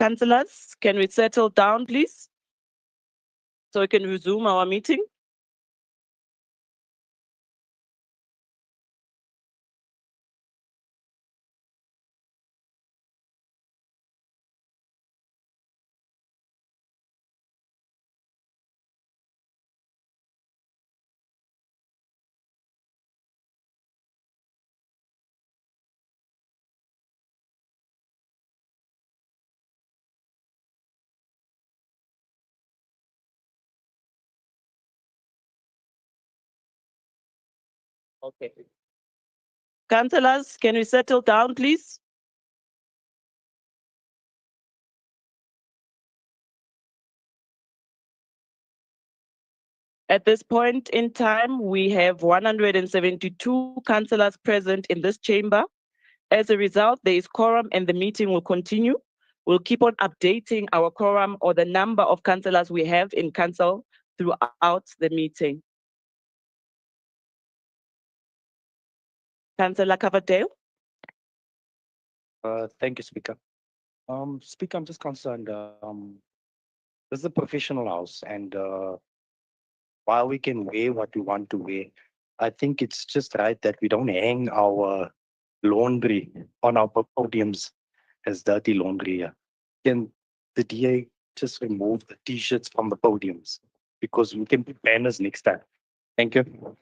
Councillors, can we settle down, please? So we can resume our meeting. Okay. Councillors, can we settle down, please? At this point in time, we have 172 councillors present in this chamber. As a result, there is quorum and the meeting will continue. We'll keep on updating our quorum or the number of councillors we have in council throughout the meeting. Councillor Coverdale. Thank you, Speaker. Speaker, I'm just concerned. This is a professional house, and while we can wear what we want to wear, I think it's just right that we don't hang our laundry on our podiums as dirty laundry. Can the DA just remove the t-shirts from the podiums, because we can put banners next time? Thank you.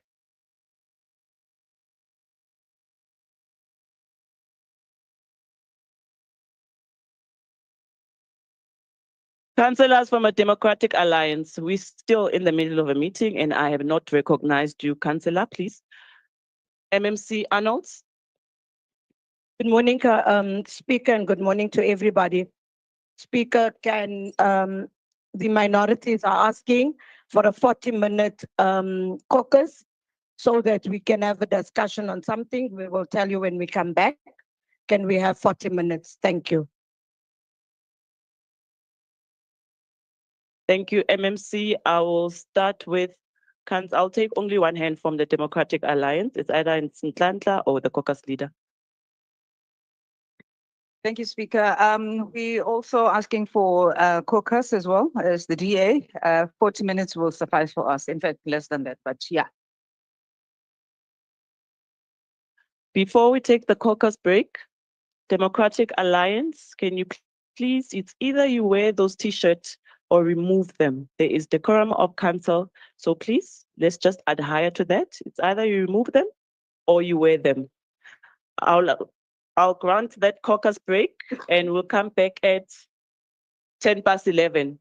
Councillors from a Democratic Alliance, we're still in the middle of a meeting and I have not recognized you, Councillor, please. MMC Arnolds. Good morning, Speaker, and good morning to everybody. Speaker, can the minorities are asking for a 40-minute caucus so that we can have a discussion on something. We will tell you when we come back. Can we have 40 minutes? Thank you. Thank you, MMC. I will start with, I'll take only one hand from the Democratic Alliance. It's either in Ntlantla or the caucus leader. Thank you, Speaker. We also asking for caucus as well as the DA. 40 minutes will suffice for us. In fact, less than that, but yeah. Before we take the caucus break, Democratic Alliance, can you please, it's either you wear those t-shirts or remove them. There is decorum of council. So please, let's just adhere to that. It's either you remove them or you wear them. I'll grant that caucus break and we'll come back at 11:10.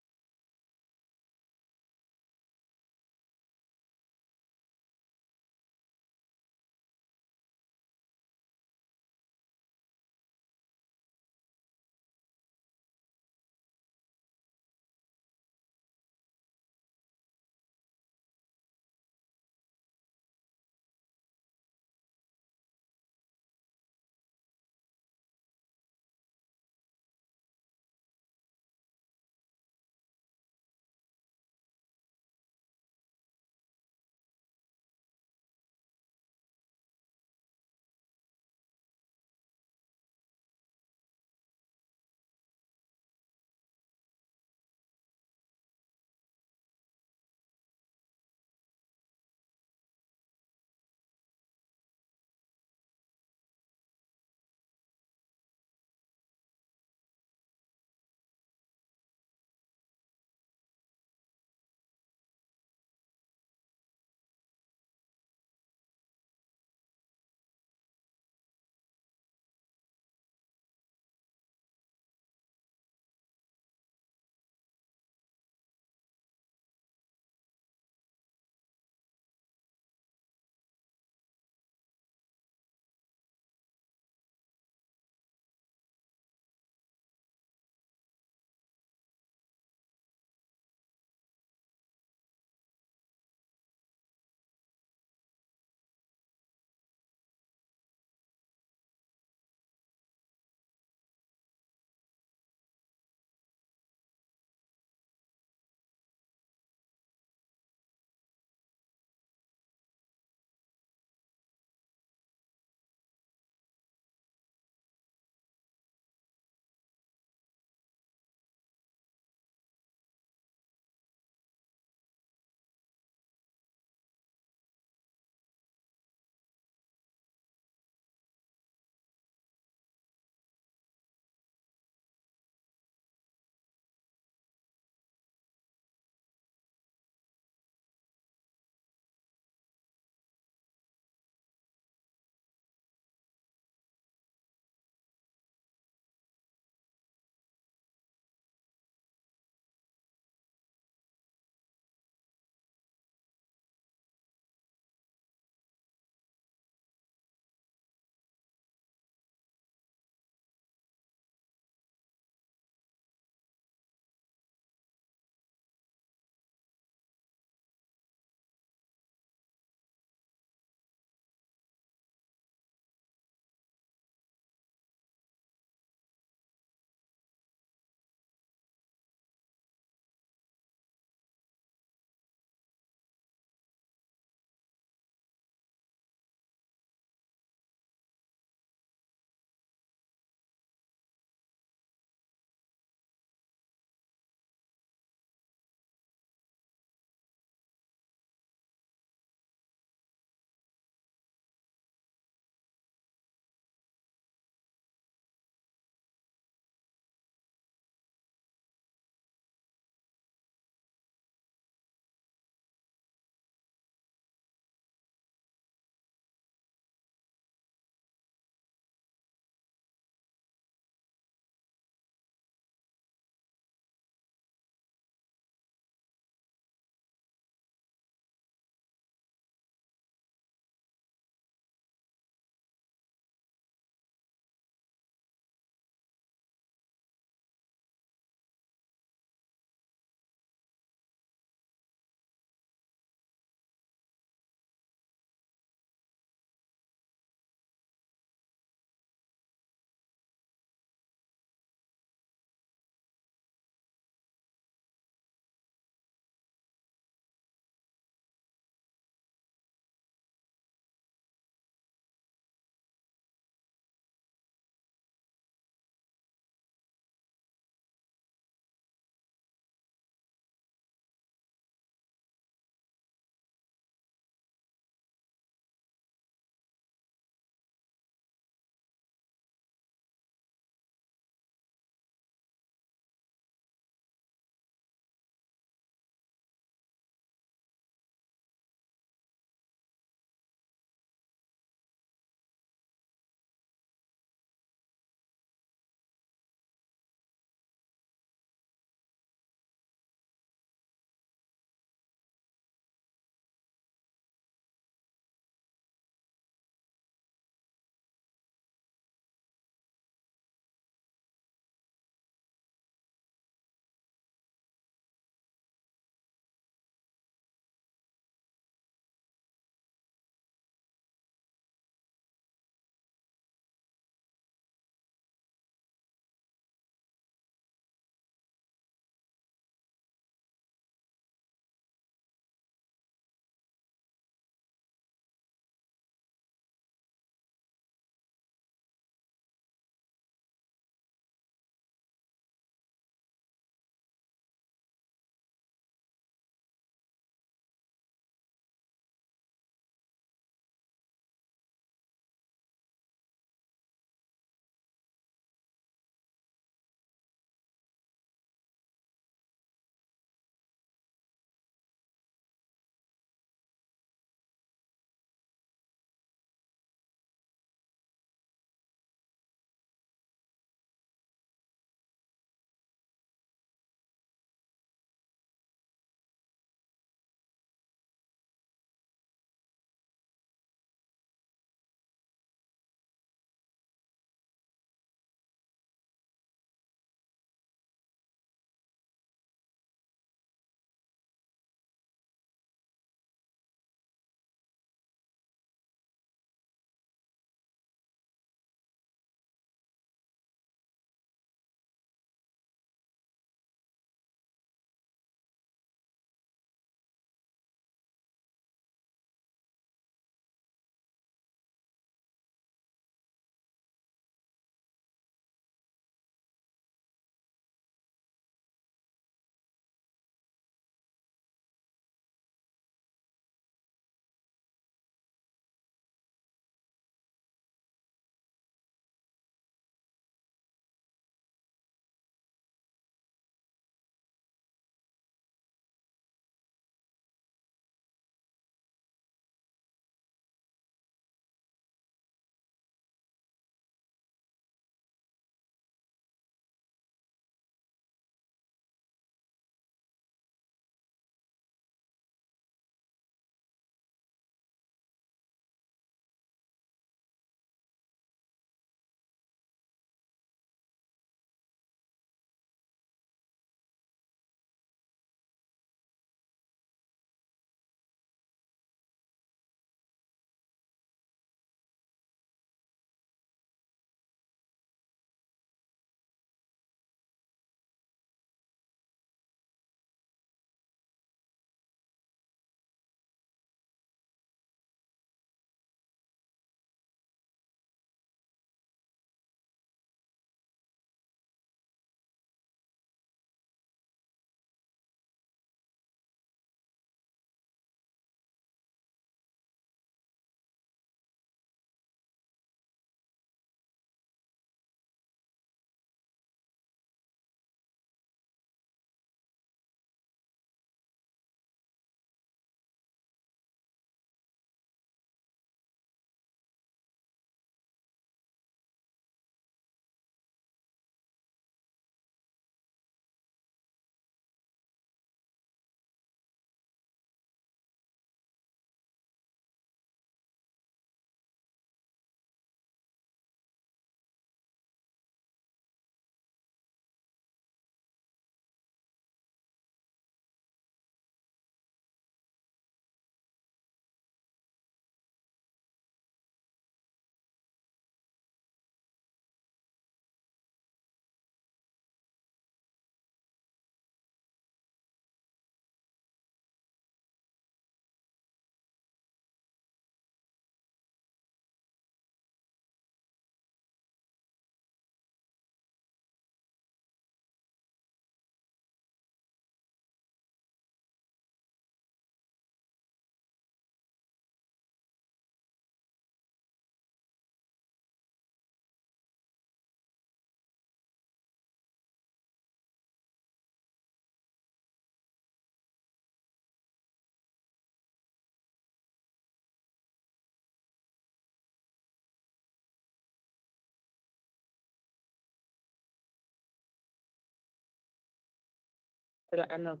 Councillor Arnold.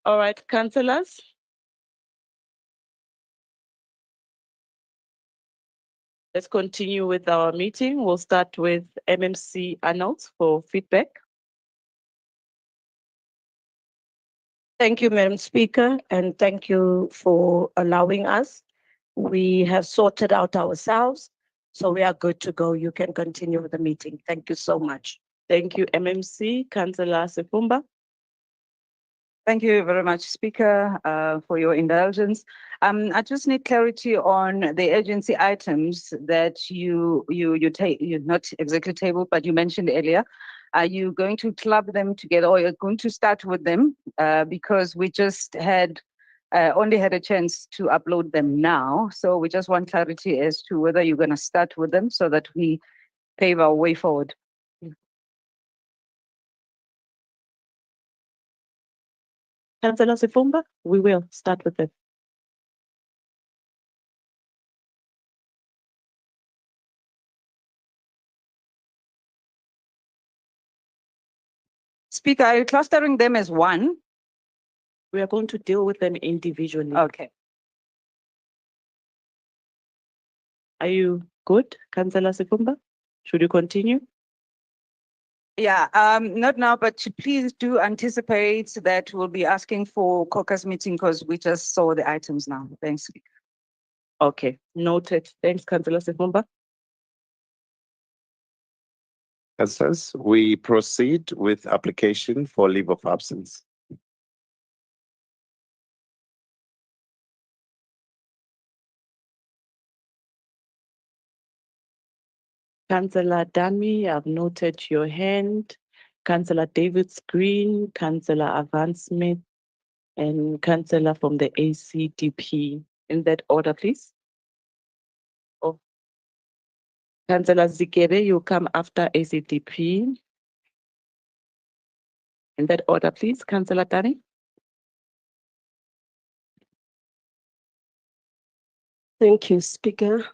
All right, councillors. Let's continue with our meeting. We'll start with MMC Arnold for feedback. Thank you, Madam Speaker, and thank you for allowing us. We have sorted out ourselves, so we are good to go. You can continue with the meeting. Thank you so much. Thank you, MMC. Councillor Sefumba. Thank you very much, Speaker, for your indulgence. I just need clarity on the agency items that you not exactly tabled, but you mentioned earlier. Are you going to club them together, or you're going to start with them? Because we just had only had a chance to upload them now, so we just want clarity as to whether you're going to start with them so that we pave our way forward. Councillor Sefumba, we will start with it. Speaker, are you clustering them as one? We are going to deal with them individually. Okay. Are you good, Councillor Sefumba? Should you continue? Yeah, not now, but please do anticipate that we'll be asking for caucus meeting because we just saw the items now. Thanks. Okay, noted. Thanks, Councillor Sefumba. Councillors, we proceed with application for leave of absence. Councillor Dami, I've noted your hand. Councillor David Green, Councillor Avan Smith, and Councillor from the ACDP. In that order, please. Oh. Councillor Zikebe, you come after ACDP. In that order, please, Councillor Dami. Thank you, Speaker.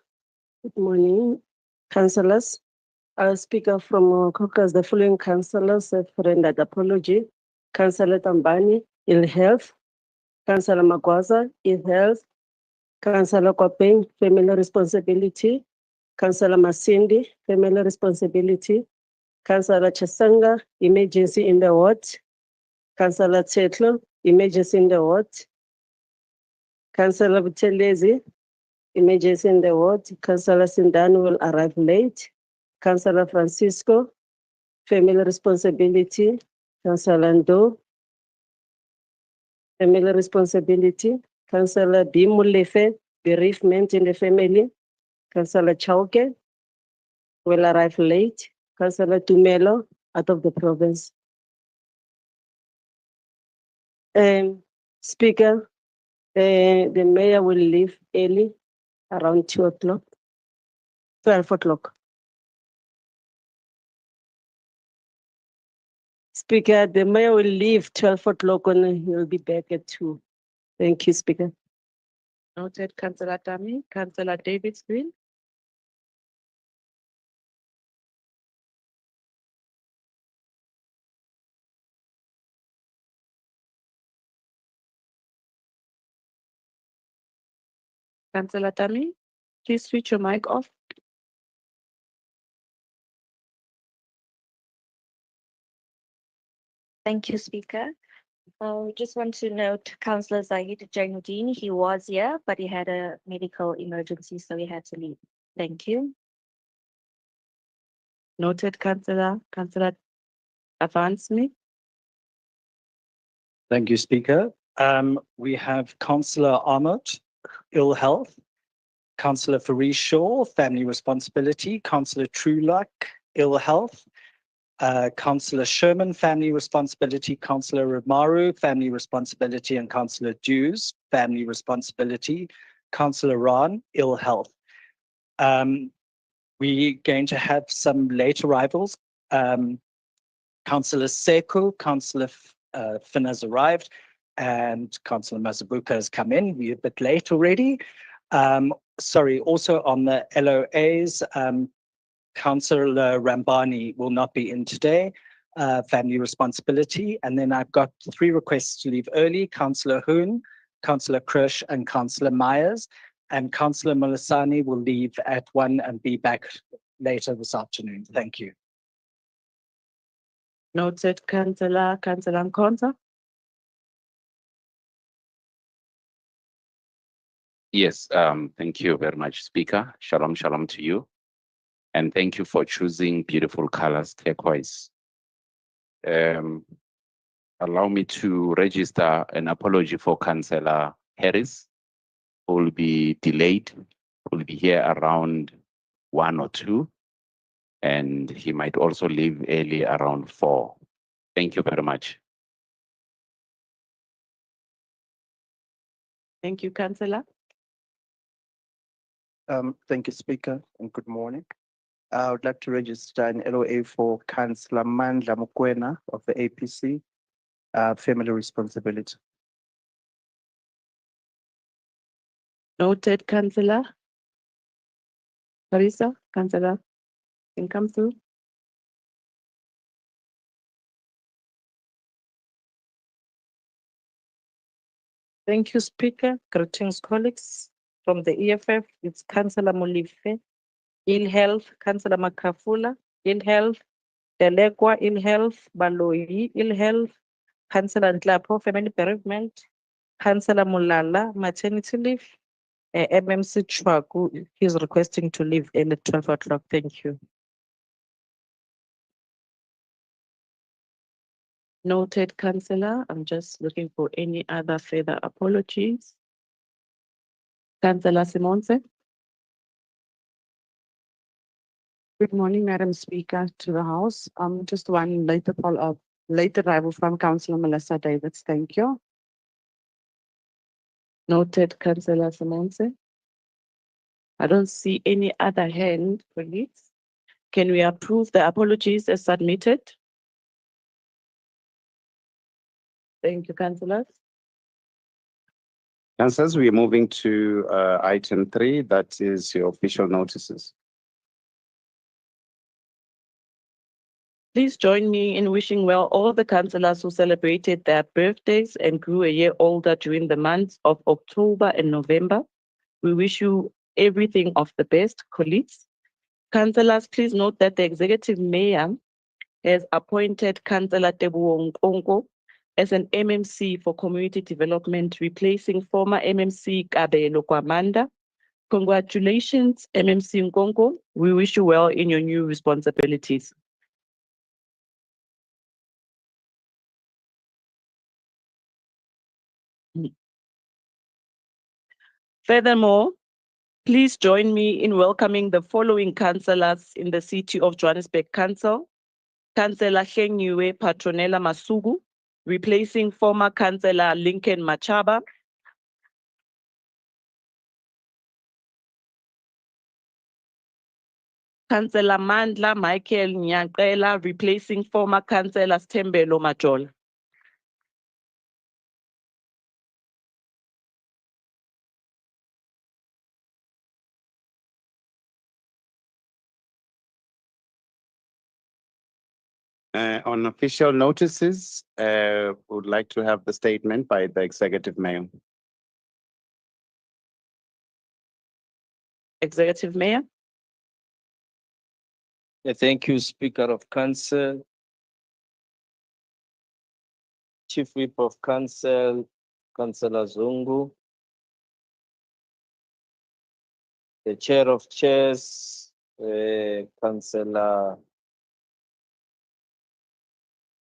Good morning, councillors. Speaker from Caucus, the following councillors have rendered apology. Councillor Tambani, ill health. Councillor Magwaza, ill health. Councillor Kopeng, family responsibility. Councillor Masindi, family responsibility. Councillor Chesanga, emergency in the ward. Councillor Tetlo, emergency in the ward. Councillor Butelezi, emergency in the ward. Councillor Sindan will arrive late. Councillor Francisco, family responsibility. Councillor Ndo, family responsibility. Councillor Bimulefe, bereavement in the family. Councillor Chauke will arrive late. Councillor Tumelo, out of the province. Speaker, the mayor will leave early, around 2 o'clock, 12 o'clock. Speaker, the mayor will leave 12 o'clock and he'll be back at 2. Thank you, Speaker. Noted, Councillor Dami. Councillor David Green. Councillor Dami, please switch your mic off. Thank you, Speaker. Just want to note Councillor Zahid Jainuddin, he was here, but he had a medical emergency, so he had to leave. Thank you. Noted, Councillor. Councillor Avan Smith. Thank you, Speaker. We have Councillor Ahmed, ill health. Councillor Fareed Shaw, family responsibility. Councillor Trueluck, ill health. Councillor Sherman, family responsibility. Councillor Ramaru, family responsibility. And Councillor Dews, family responsibility. Councillor Ran, ill health. We're going to have some late arrivals. Councillor Seko, Councillor Finn has arrived, and Councillor Mazabuka has come in. We're a bit late already. Sorry, also on the LOAs, Councillor Rambani will not be in today, family responsibility. And then I've got 3 requests to leave early, Councillor Hoon, Councillor Krish and Councillor Myers. And Councillor Molisani will leave at 1 and be back later this afternoon. Thank you. Noted, Councillor Nkonza. Yes, thank you very much, Speaker. Shalom, shalom to you. And thank you for choosing beautiful colors, turquoise. Allow me to register an apology for Councillor Harris, who will be delayed, who will be here around 1 or 2, and he might also leave early around 4. Thank you very much. Thank you, Councillor. Thank you, Speaker, and good morning. I would like to register an LOA for Councillor Mandla Mukwena of the APC, family responsibility. Noted, Councillor. Carissa, Councillor, can come through. Thank you, Speaker. Greetings, colleagues. From the EFF, it's Councillor Molife, Ill Health, Councillor Makafula, Ill Health, Delegwa, Ill Health, Baloyi, Ill Health, Councillor Ndlapo, Family Bereavement, Councillor Mulala, Maternity Leave, MMC Chwaku, he's requesting to leave in at 12 o'clock. Thank you. Noted, Councillor. I'm just looking for any other further apologies. Councillor Simonse. Good morning, Madam Speaker, to the House. Just one later follow-up, later arrival from Councillor Melissa Davids. Thank you. Noted, Councillor Simonse. I don't see any other hand, colleagues. Can we approve the apologies as submitted? Thank you, councillors. Councillors, we are moving to item 3, that is your official notices. Please join me in wishing well all the councillors who celebrated their birthdays and grew a year older during the months of October and November. We wish you everything of the best, colleagues. Councillors, please note that the executive mayor has appointed Councillor Tebuo Nkonko as an MMC for community development, replacing former MMC Kabelo Kwamanda. Congratulations, MMC Nkonko. We wish you well in your new responsibilities. Furthermore, please join me in welcoming the following councillors in the City of Johannesburg Council. Councillor Hlengiwe Patronela Masugu, replacing former Councillor Lincoln Machaba. Councillor Mandla Michael Nyaqela, replacing former Councillor Stembelo Majol. On official notices, would like to have the statement by the executive mayor. Executive Mayor. Thank you, Speaker of Council, Chief Whip of Council, Councillor Zungu, the Chair of Chairs, Councillor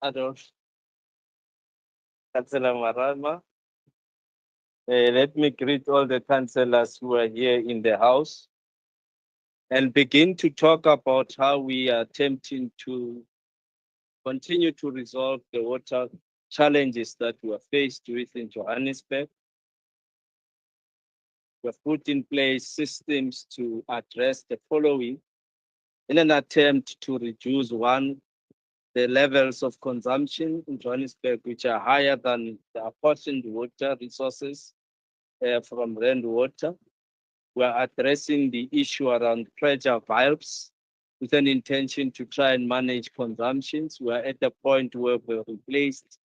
Adolf, Councillor Marama. Let me greet all the councillors who are here in the House and begin to talk about how we are attempting to continue to resolve the water challenges that we are faced with in Johannesburg. We have put in place systems to address the following in an attempt to reduce, one, the levels of consumption in Johannesburg, which are higher than the apportioned water resources from rainwater. We are addressing the issue around pressure valves with an intention to try and manage consumptions. We are at the point where we've replaced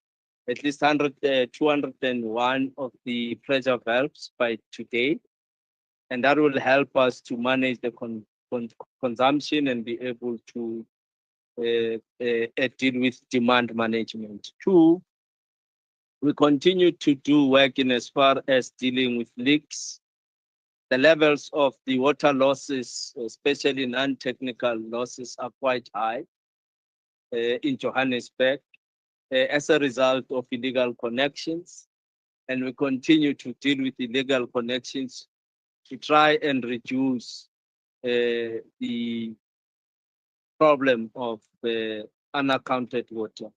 at least 201 of the pressure valves by today. And that will help us to manage the consumption and be able to deal with demand management. Two, we continue to do work in as far as dealing with leaks. The levels of the water losses, especially non-technical losses, are quite high in Johannesburg as a result of illegal connections. And we continue to deal with illegal connections to try and reduce the problem of unaccounted water.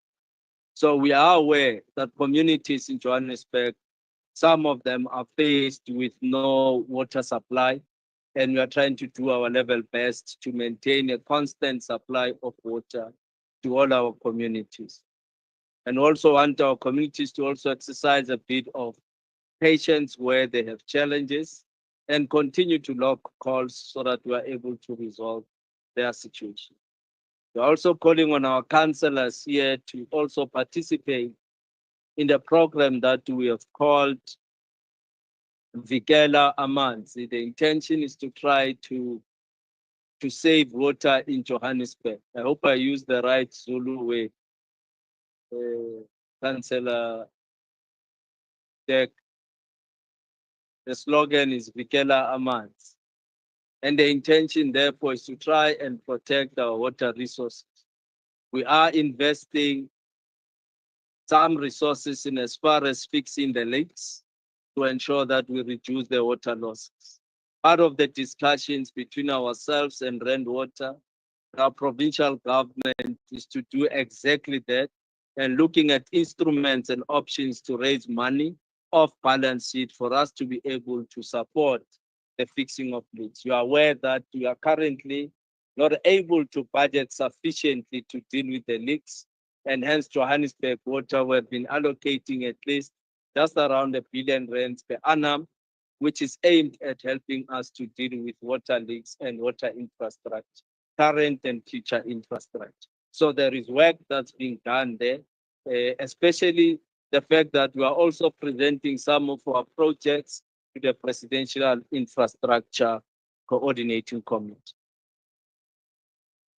So we are aware that communities in Johannesburg, some of them are faced with no water supply, and we are trying to do our level best to maintain a constant supply of water to all our communities. And also want our communities to also exercise a bit of patience where they have challenges and continue to log calls so that we are able to resolve their situation. We're also calling on our councillors here to also participate in the program that we have called Vikela Amanzi. The intention is to try to save water in Johannesburg. I hope I use the right Zulu way. Councillor Dek, the slogan is Vikela Amanzi. And the intention, therefore, is to try and protect our water resources. We are investing some resources in as far as fixing the leaks to ensure that we reduce the water losses. Part of the discussions between ourselves and Rand Water, our provincial government, is to do exactly that and looking at instruments and options to raise money off balance sheet for us to be able to support the fixing of leaks. You are aware that we are currently not able to budget sufficiently to deal with the leaks, and hence Johannesburg Water, we've been allocating at least just around R1 billion per annum, which is aimed at helping us to deal with water leaks and water infrastructure, current and future infrastructure. So there is work that's being done there, especially the fact that we are also presenting some of our projects to the Presidential Infrastructure Coordinating Committee.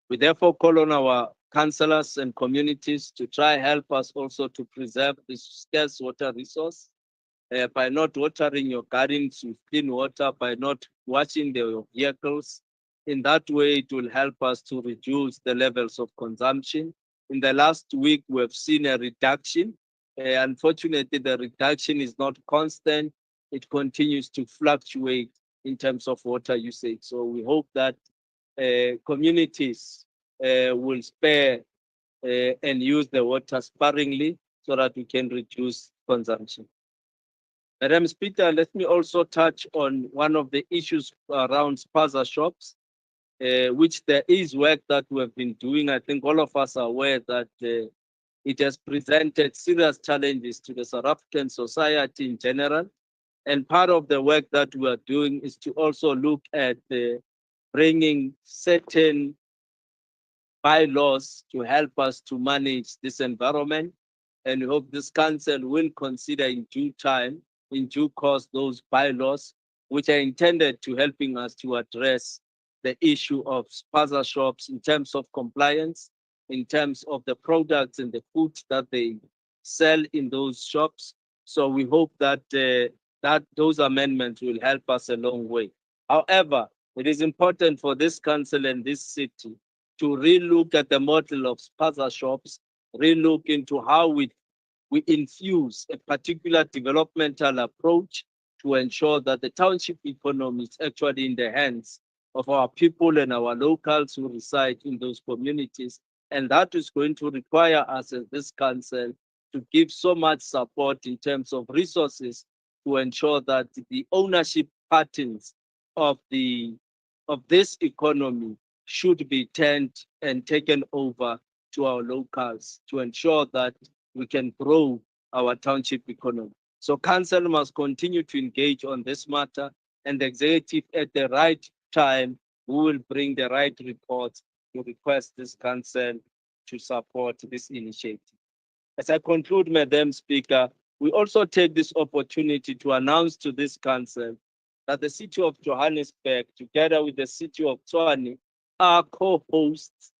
We therefore call on our councillors and communities to try help us also to preserve this scarce water resource by not watering your gardens with clean water, by not washing your vehicles. In that way, it will help us to reduce the levels of consumption. In the last week, we have seen a reduction. Unfortunately, the reduction is not constant. It continues to fluctuate in terms of water usage. So we hope that communities will spare and use the water sparingly so that we can reduce consumption. Madam Speaker, let me also touch on one of the issues around spaza shops, which there is work that we have been doing. I think all of us are aware that it has presented serious challenges to the South African society in general. And part of the work that we are doing is to also look at bringing certain bylaws to help us to manage this environment. And we hope this council will consider in due time, in due course, those bylaws, which are intended to helping us to address the issue of spaza shops in terms of compliance, in terms of the products and the food that they sell in those shops. So we hope that that those amendments will help us a long way. However, it is important for this council and this city to relook at the model of spaza shops, relook into how we infuse a particular developmental approach to ensure that the township economy is actually in the hands of our people and our locals who reside in those communities. And that is going to require us as this council to give so much support in terms of resources to ensure that the ownership patterns of this economy should be turned and taken over to our locals to ensure that we can grow our township economy. So council must continue to engage on this matter, and the executive at the right time, we will bring the right reports to request this council to support this initiative. As I conclude, Madam Speaker, we also take this opportunity to announce to this council that the city of Johannesburg, together with the city of Tshwane, are co-hosts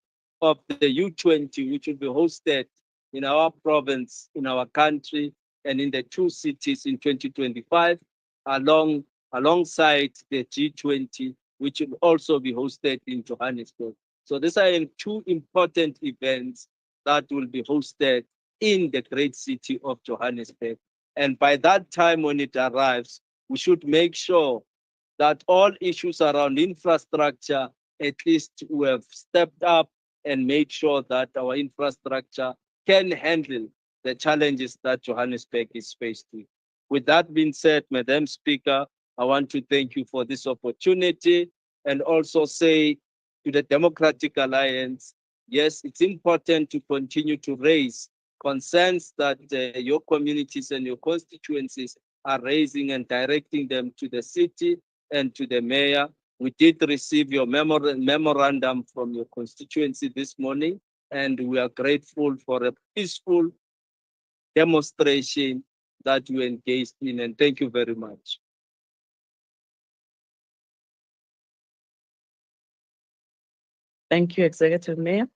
of the U20, which will be hosted in our province, in our country, and in the two cities in 2025, alongside the G20, which will also be hosted in Johannesburg. So these are two important events that will be hosted in the great city of Johannesburg. And by that time, when it arrives, we should make sure that all issues around infrastructure, at least we have stepped up and made sure that our infrastructure can handle the challenges that Johannesburg is faced with. With that being said, Madam Speaker, I want to thank you for this opportunity and also say to the Democratic Alliance, yes, it's important to continue to raise concerns that your communities and your constituencies are raising and directing them to the city and to the mayor. We did receive your memorandum from your constituency this morning, and we are grateful for a peaceful demonstration that you engaged in, and thank you very much. Thank you, Executive Mayor.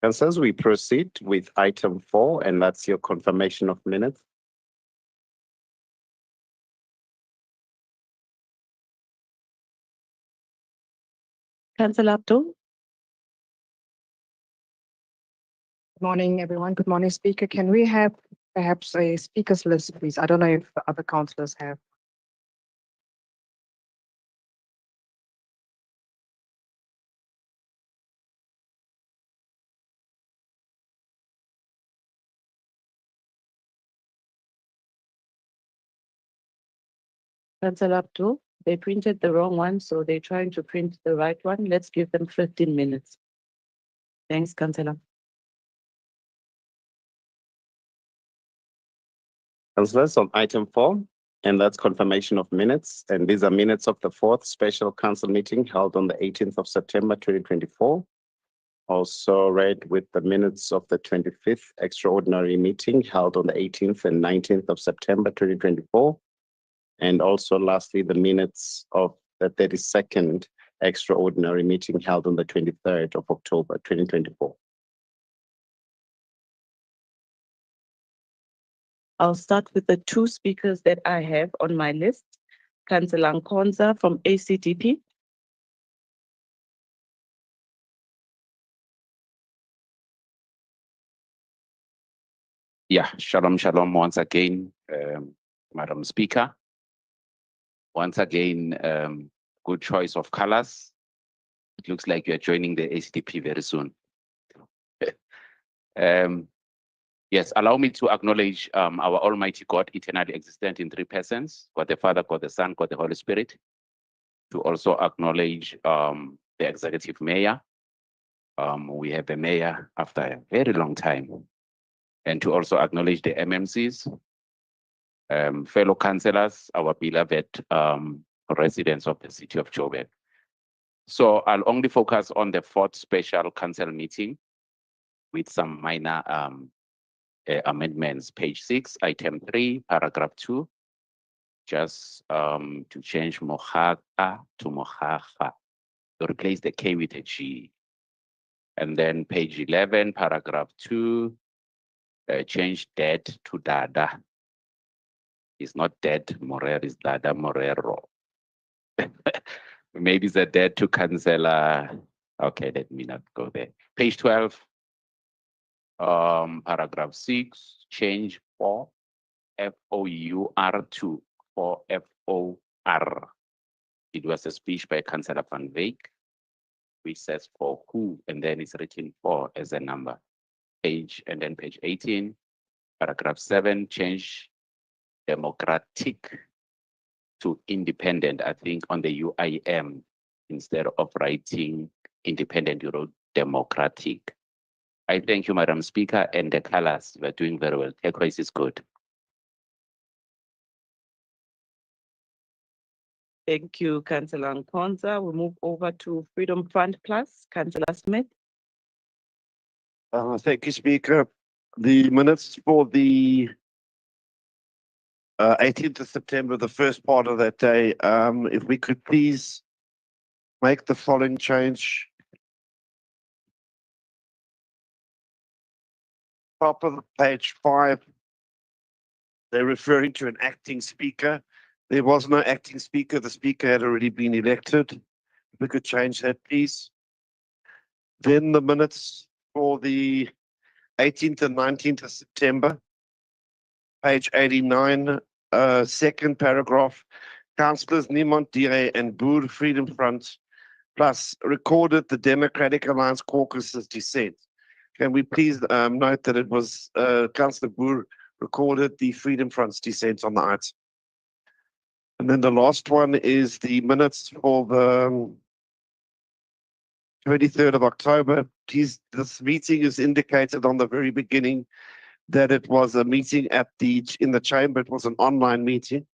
Councillors, we proceed with item 4, and that's your confirmation of minutes. Councillor Abdul. Good morning, everyone. Good morning, Speaker. Can we have perhaps a speakers list, please? I don't know if other councillors have. Councillor Abdul, they printed the wrong one, so they're trying to print the right one. Let's give them 15 minutes. Thanks, Councillor. Councillors, on item 4, and that's confirmation of minutes. And these are minutes of the 4th special council meeting held on the 18th of September 2024. Also read with the minutes of the 25th extraordinary meeting held on the 18th and 19th of September 2024. And also lastly, the minutes of the 32nd extraordinary meeting held on the 23rd of October 2024. I'll start with the two speakers that I have on my list. Councillor Nkonza from ACDP. Yeah, shalom, shalom once again, Madam Speaker. Once again, good choice of colors. It looks like you're joining the ACDP very soon. Yes, allow me to acknowledge our Almighty God, eternally existent in 3 persons, God the Father, God the Son, God the Holy Spirit. To also acknowledge the Executive Mayor. We have a mayor after a very long time. And to also acknowledge the MMCs, fellow councillors, our beloved residents of the city of Joburg. So I'll only focus on the 4th special council meeting with some minor amendments. Page 6, item 3, paragraph 2, just to change Mohaka to Mohaha, to replace the K with a G. And then page 11, paragraph 2, change dead to Dada. It's not dead, Morer is Dada Morero. Maybe it's a dead to Councillor. Okay, let me not go there. Page 12, paragraph 6, change for FOUR to for FOR. It was a speech by Councillor Van Wyk, which says for who, and then it's written for as a number. Page, and then page 18, paragraph 7, change democratic to independent. I think on the UIM, instead of writing independent, you wrote democratic. I thank you, Madam Speaker, and the colors were doing very well. Turquoise is good. Thank you, Councillor Nkonza. We move over to Freedom Front Plus, Councillor Smith. Thank you, Speaker. The minutes for the 18th of September, the first part of that day, if we could please make the following change. Top of page 5, they're referring to an acting speaker. There was no acting speaker. The speaker had already been elected. If we could change that, please. Then the minutes for the 18th and 19th of September, page 89, second paragraph. Councillors Niemand, DA and Boer Freedom Front Plus recorded the Democratic Alliance Caucus's dissent. Can we please note that it was Councillor Boer recorded the Freedom Front's dissent on the item. And then the last one is the minutes for the 23rd of October. Please, this meeting is indicated on the very beginning that it was a meeting in the chamber. It was an online meeting.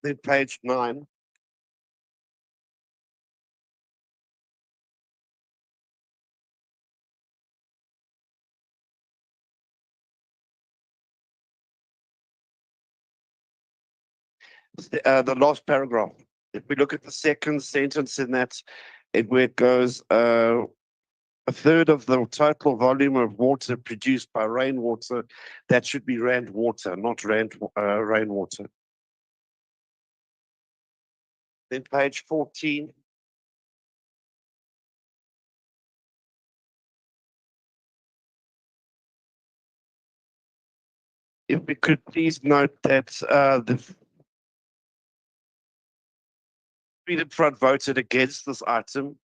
Then page 9. The last paragraph. If we look at the second sentence in that, where it goes, a third of the total volume of water produced by rainwater, that should be rand water, not rainwater. Then page 14. If we could please note that the Freedom Front voted against this item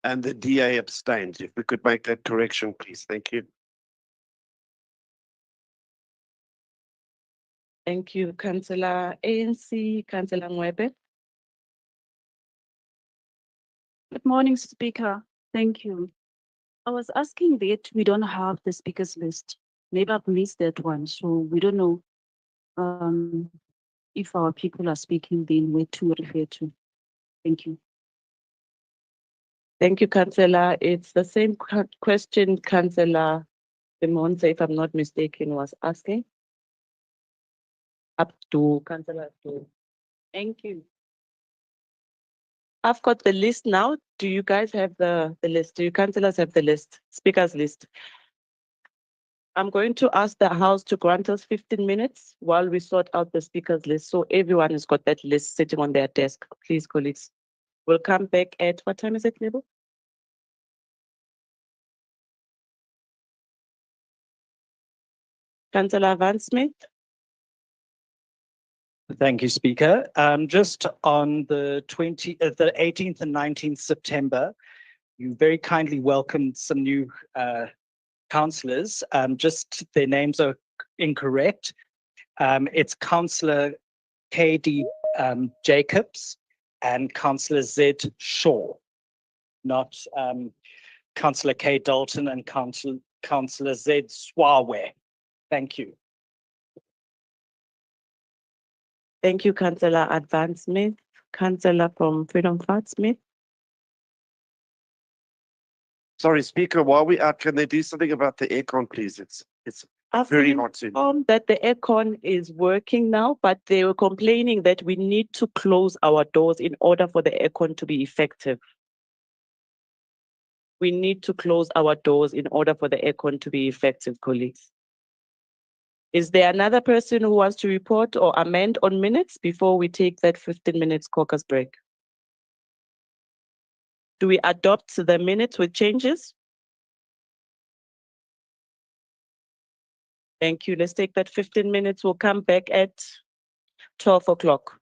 and the DA abstained. If we could make that correction, please. Thank you. Thank you, Councillor ANC, Councillor Nwebe. Good morning, Speaker. Thank you. I was asking that we don't have the speakers list. Maybe I've missed that one, so we don't know if our people are speaking, then where to refer to. Thank you. Thank you, Councillor. It's the same question Councillor Simonse, if I'm not mistaken, was asking. Up to Councillor Abdul. Thank you. I've got the list now. Do you guys have the list? Do you councillors have the list, speakers list? I'm going to ask the House to grant us 15 minutes while we sort out the speakers list. So everyone has got that list sitting on their desk. Please, colleagues. We'll come back at, what time is it, Nebo? Councillor Van Smith. Thank you, Speaker. Just on the 18th and 19th September, you very kindly welcomed some new councillors. Just their names are incorrect. It's Councillor K.D. Jacobs and Councillor Z. Shaw, not Councillor K. Dalton and Councillor Z. Swawe. Thank you. Thank you, Councillor Advan Smith. Councillor from Freedom Front Smith. Sorry, Speaker, while we are, can they do something about the aircon, please? It's I've very been hot in. informed that the aircon is working now, but they were complaining that we need to close our doors in order for the aircon to be effective. We need to close our doors in order for the aircon to be effective, colleagues. Is there another person who wants to report or amend on minutes before we take that 15 minutes caucus break? Do we adopt the minutes with changes? Thank you. Let's take that 15 minutes. We'll come back at 12 o'clock.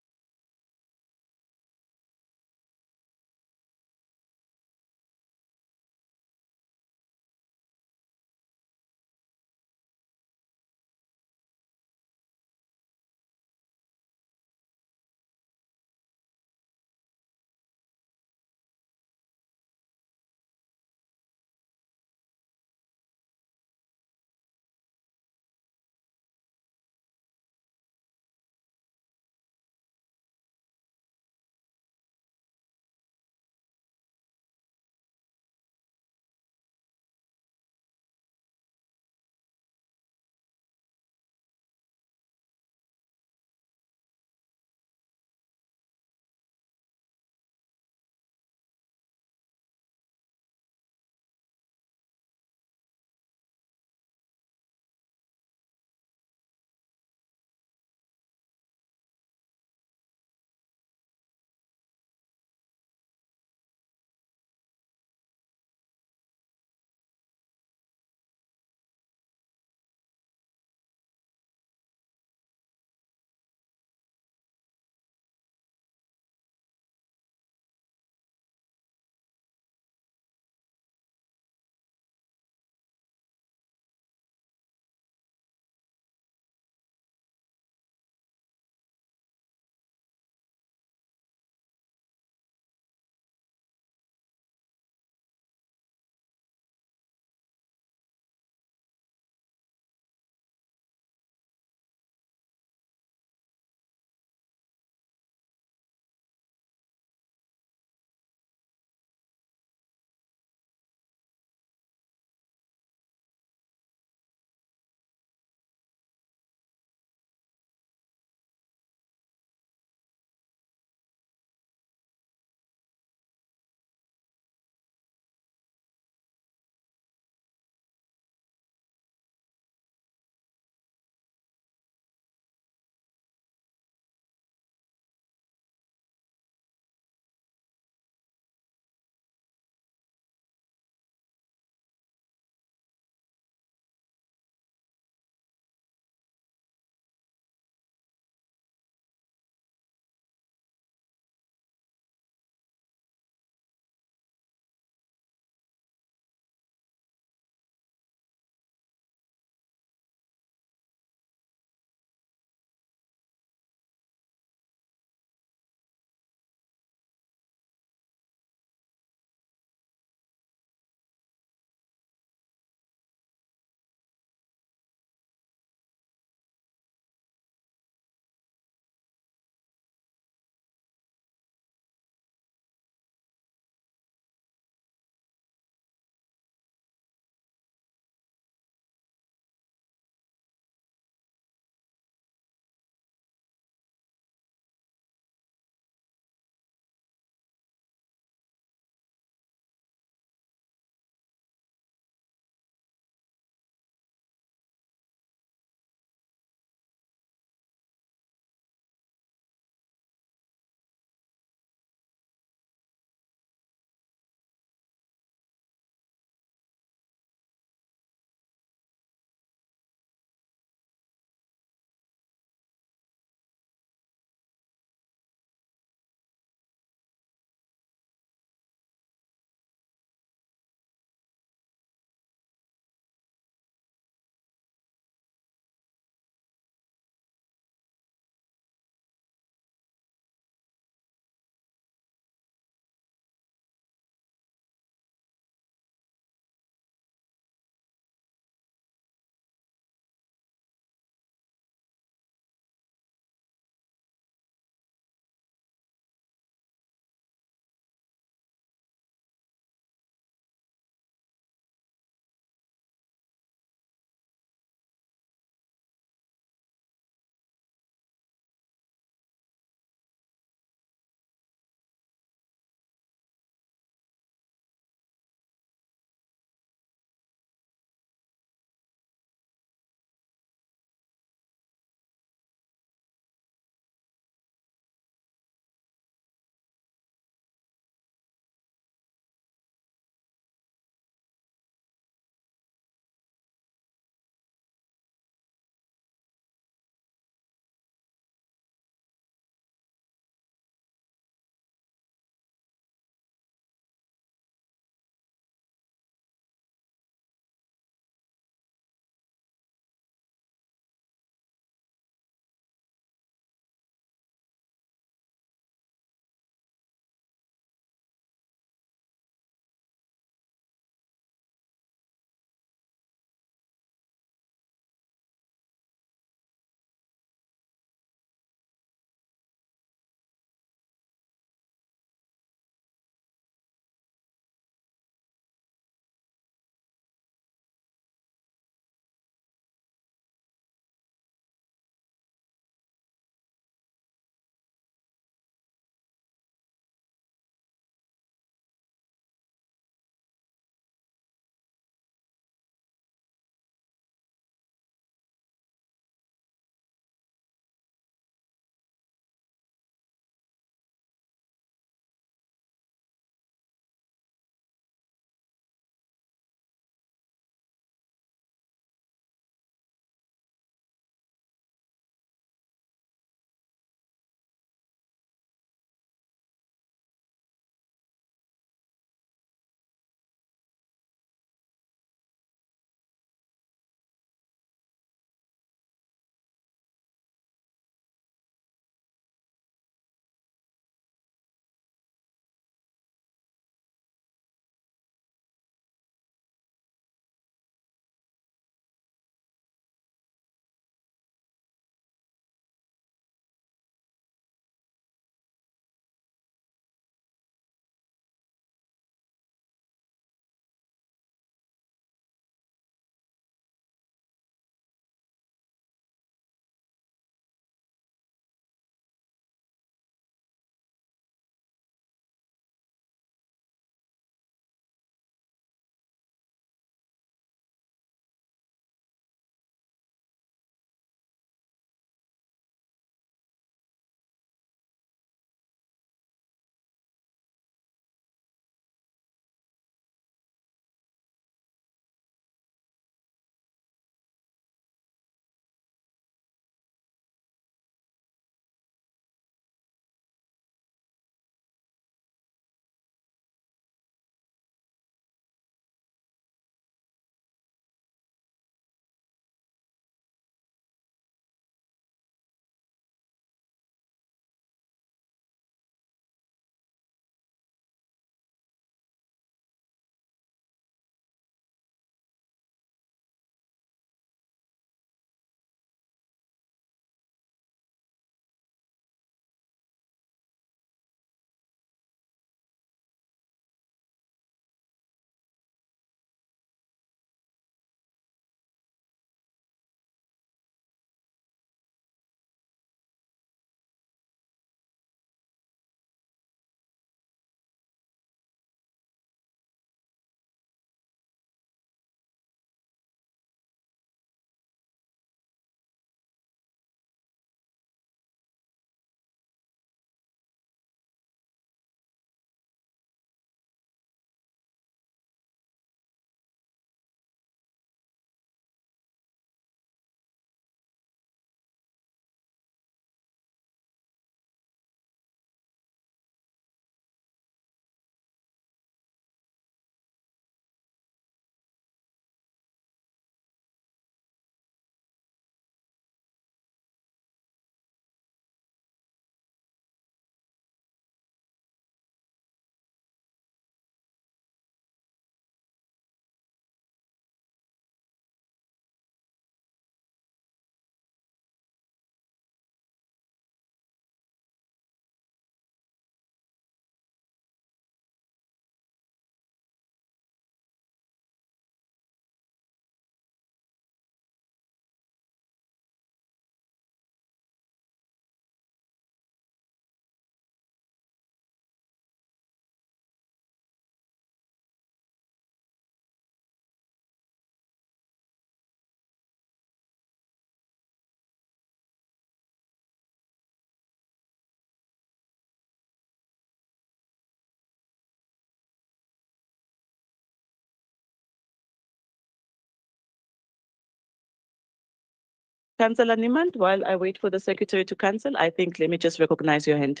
Councillor Niemand, while I wait for the secretary to cancel, I think let me just recognize your hand.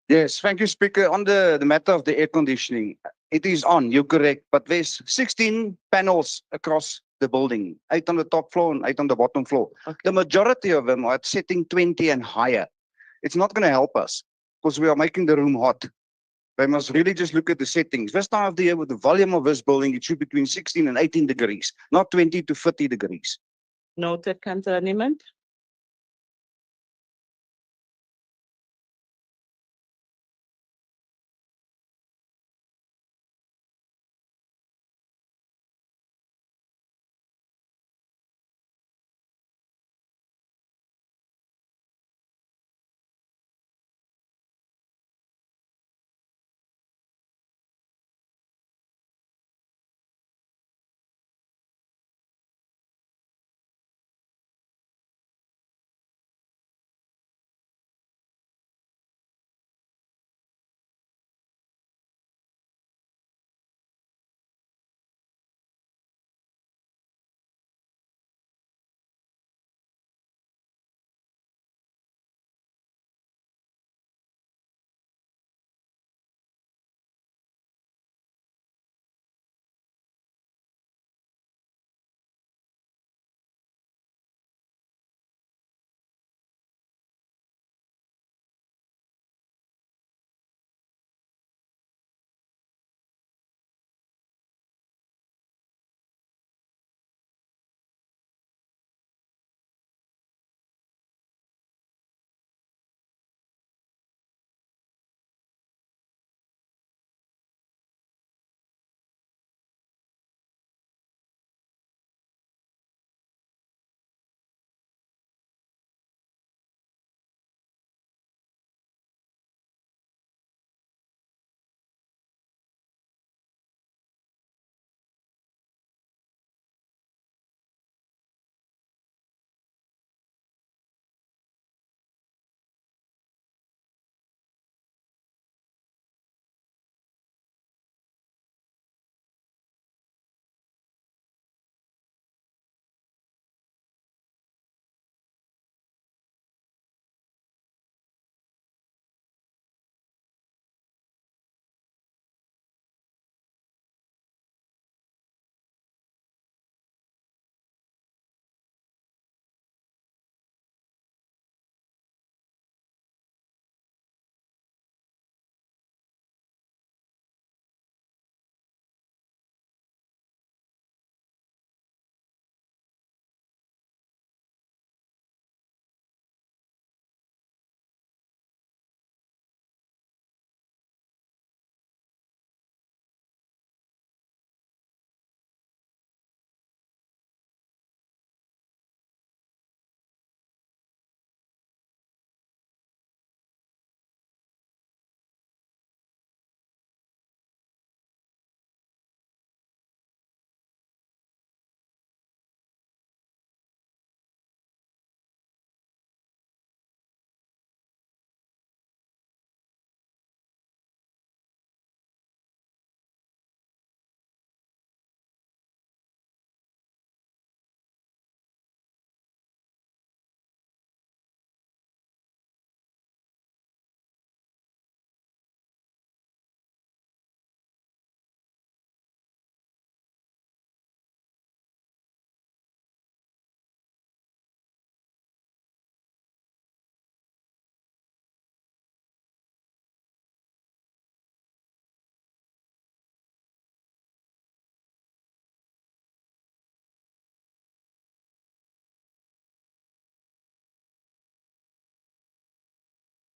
Yes, thank you, Speaker. On the matter of the air conditioning, it is on, you're correct, but there's 16 panels across the building, 8 on the top floor and 8 on the bottom floor. The majority of them are at setting 20 and higher. It's not going to help us because we are making the room hot. They must really just look at the settings. This time of the year with the volume of this building, it should be between 16 and 18 degrees, not 20 to 30 degrees. Noted, Councillor Niemand.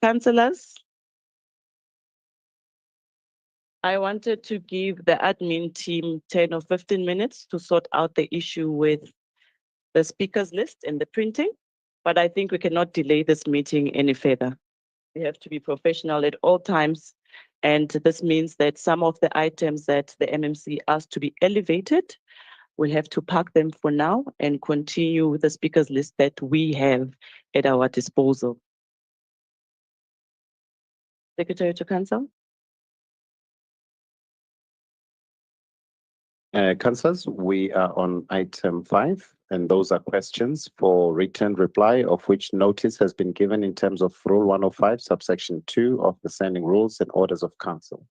Councillors, I wanted to give the admin team 10 or 15 minutes to sort out the issue with the speakers list and the printing, but I think we cannot delay this meeting any further. We have to be professional at all times, and this means that some of the items that the MMC asked to be elevated, we'll have to park them for now and continue with the speakers list that we have at our disposal. Secretary to Council. Councillors, we are on item 5, and those are questions for written reply, of which notice has been given in terms of Rule 105, subsection 2 of the Standing Rules and Orders of Council.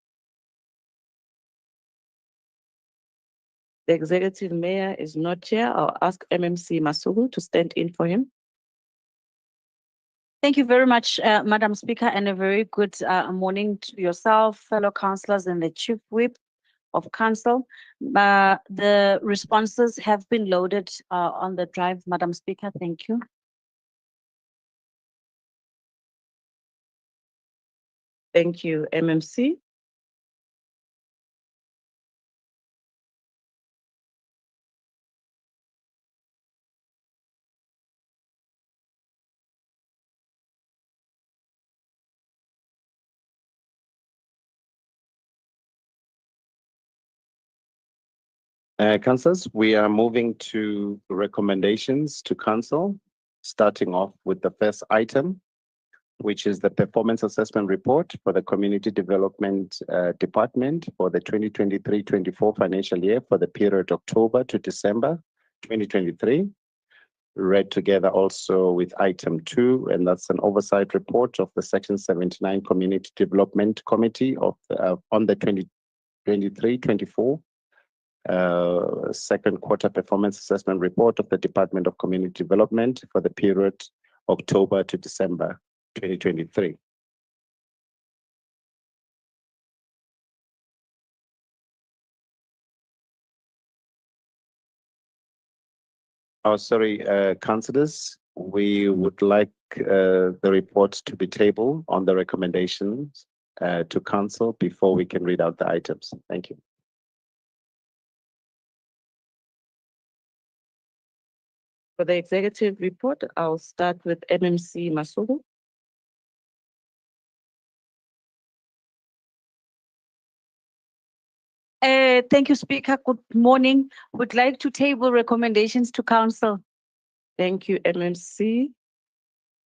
The executive mayor is not here. I'll ask MMC Masugu to stand in for him. Thank you very much, Madam Speaker, and a very good morning to yourself, fellow councillors, and the Chief Whip of Council. The responses have been loaded on the drive, Madam Speaker. Thank you. Thank you, MMC. Councillors, we are moving to recommendations to council, starting off with the first item, which is the performance assessment report for the Community Development Department for the 2023-24 financial year for the period October to December 2023. Read together also with item 2, and that's an oversight report of the Section 79 Community Development Committee of on the 2023-24 second quarter performance assessment report of the Department of Community Development for the period October to December 2023. Oh, sorry, councillors, we would like the reports to be tabled on the recommendations to council before we can read out the items. Thank you. For the executive report, I'll start with MMC Masugu. Thank you, Speaker. Good morning. Would like to table recommendations to council. Thank you, MMC.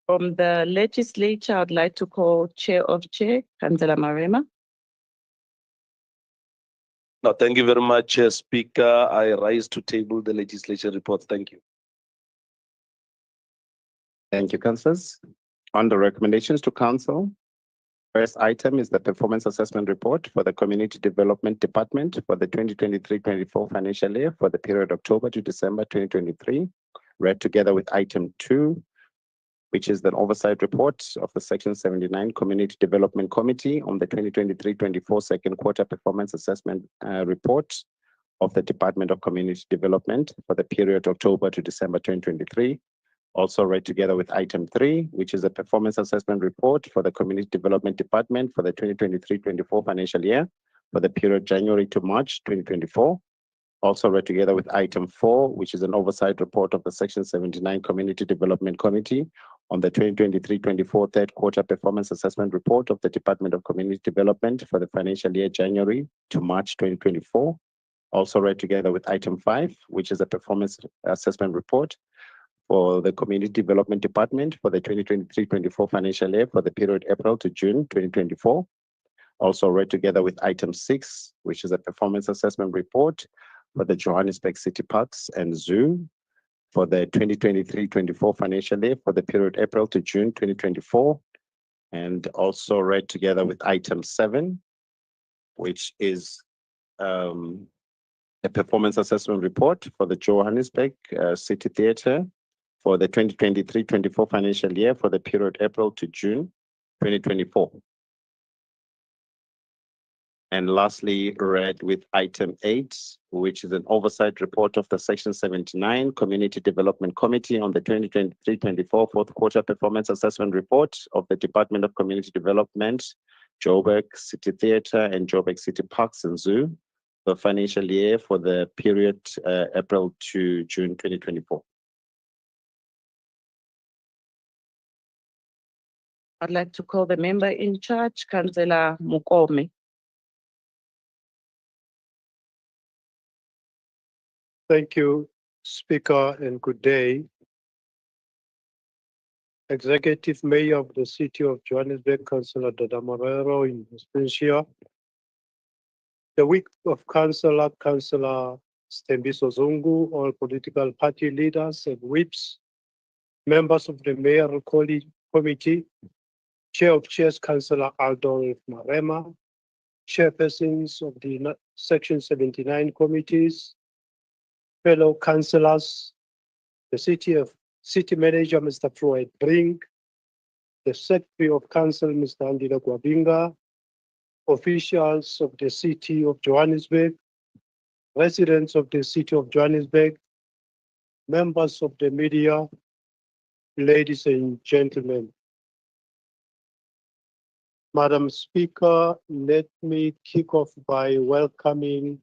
From the legislature, I'd like to call Chair of Chair, Councillor Marema. No, thank you very much, Speaker. I rise to table the legislature report. Thank you. Thank you, councillors. On the recommendations to council, first item is the performance assessment report for the Community Development Department for the 2023-24 financial year for the period October to December 2023, read together with item 2, which is the oversight report of the Section 79 Community Development Committee on the 2023-24 second quarter performance assessment report of the Department of Community Development for the period October to December 2023. Also read together with item 3, which is a performance assessment report for the Community Development Department for the 2023-24 financial year for the period January to March 2024. Also read together with item 4, which is an oversight report of the Section 79 Community Development Committee on the 2023-24 third quarter performance assessment report of the Department of Community Development for the financial year January to March 2024. Also read together with item 5, which is a performance assessment report for the Community Development Department for the 2023-24 financial year for the period April to June 2024. Also read together with item 6, which is a performance assessment report for the Johannesburg City Parks and Zoo for the 2023-24 financial year for the period April to June 2024. And also read together with item 7, which is a performance assessment report for the Johannesburg City Theatre for the 2023-24 financial year for the period April to June 2024. And lastly, read with item 8, which is an oversight report of the Section 79 Community Development Committee on the 2023-24 fourth quarter performance assessment report of the Department of Community Development, Joburg City Theatre and Joburg City Parks and Zoo, the financial year for the period April to June 2024. I'd like to call the member in charge, Councillor Mukome. Thank you, Speaker, and good day. Executive Mayor of the City of Johannesburg, Councillor Dada Mayoral in absentia. The week of Councillor Stembiso Zungu, all political party leaders and whips, members of the Mayoral Committee, Chair of Chairs, Councillor Adolf Marema, chairpersons of the Section 79 committees, fellow councillors, the City Manager, Mr. Floyd Brink, the Secretary of Council, Mr. Andile Gwabinga, officials of the City of Johannesburg, residents of the City of Johannesburg, members of the media, ladies and gentlemen. Madam Speaker, let me kick off by welcoming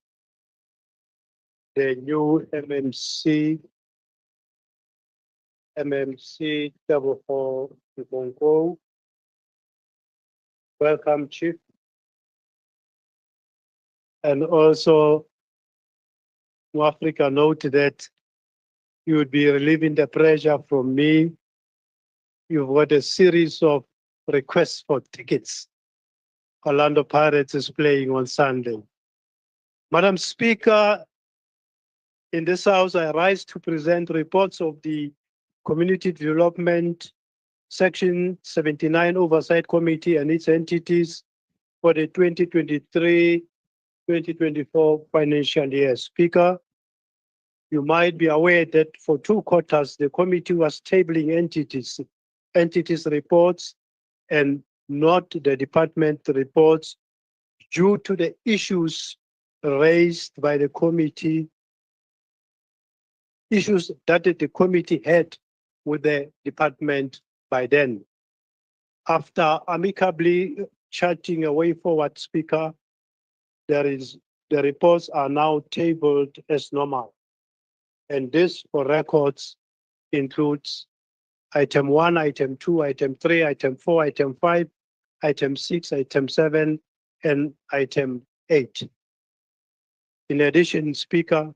the new MMC Teboho Ibongo. Welcome, Chief. And also, Africa, note that you would be relieving the pressure from me. You've got a series of requests for tickets. Orlando Pirates is playing on Sunday. Madam Speaker, in this House, I rise to present reports of the Community Development Section 79 Oversight Committee and its entities for the 2023-2024 financial year. Speaker, you might be aware that for 2 quarters, the committee was tabling entities reports and not the department reports due to the issues raised by the committee, issues that the committee had with the department by then. After amicably charting a way forward, Speaker, the reports are now tabled as normal. And this, for records, includes item 1, item 2, item 3, item 4, item 5, item 6, item 7, and item 8. In addition, Speaker,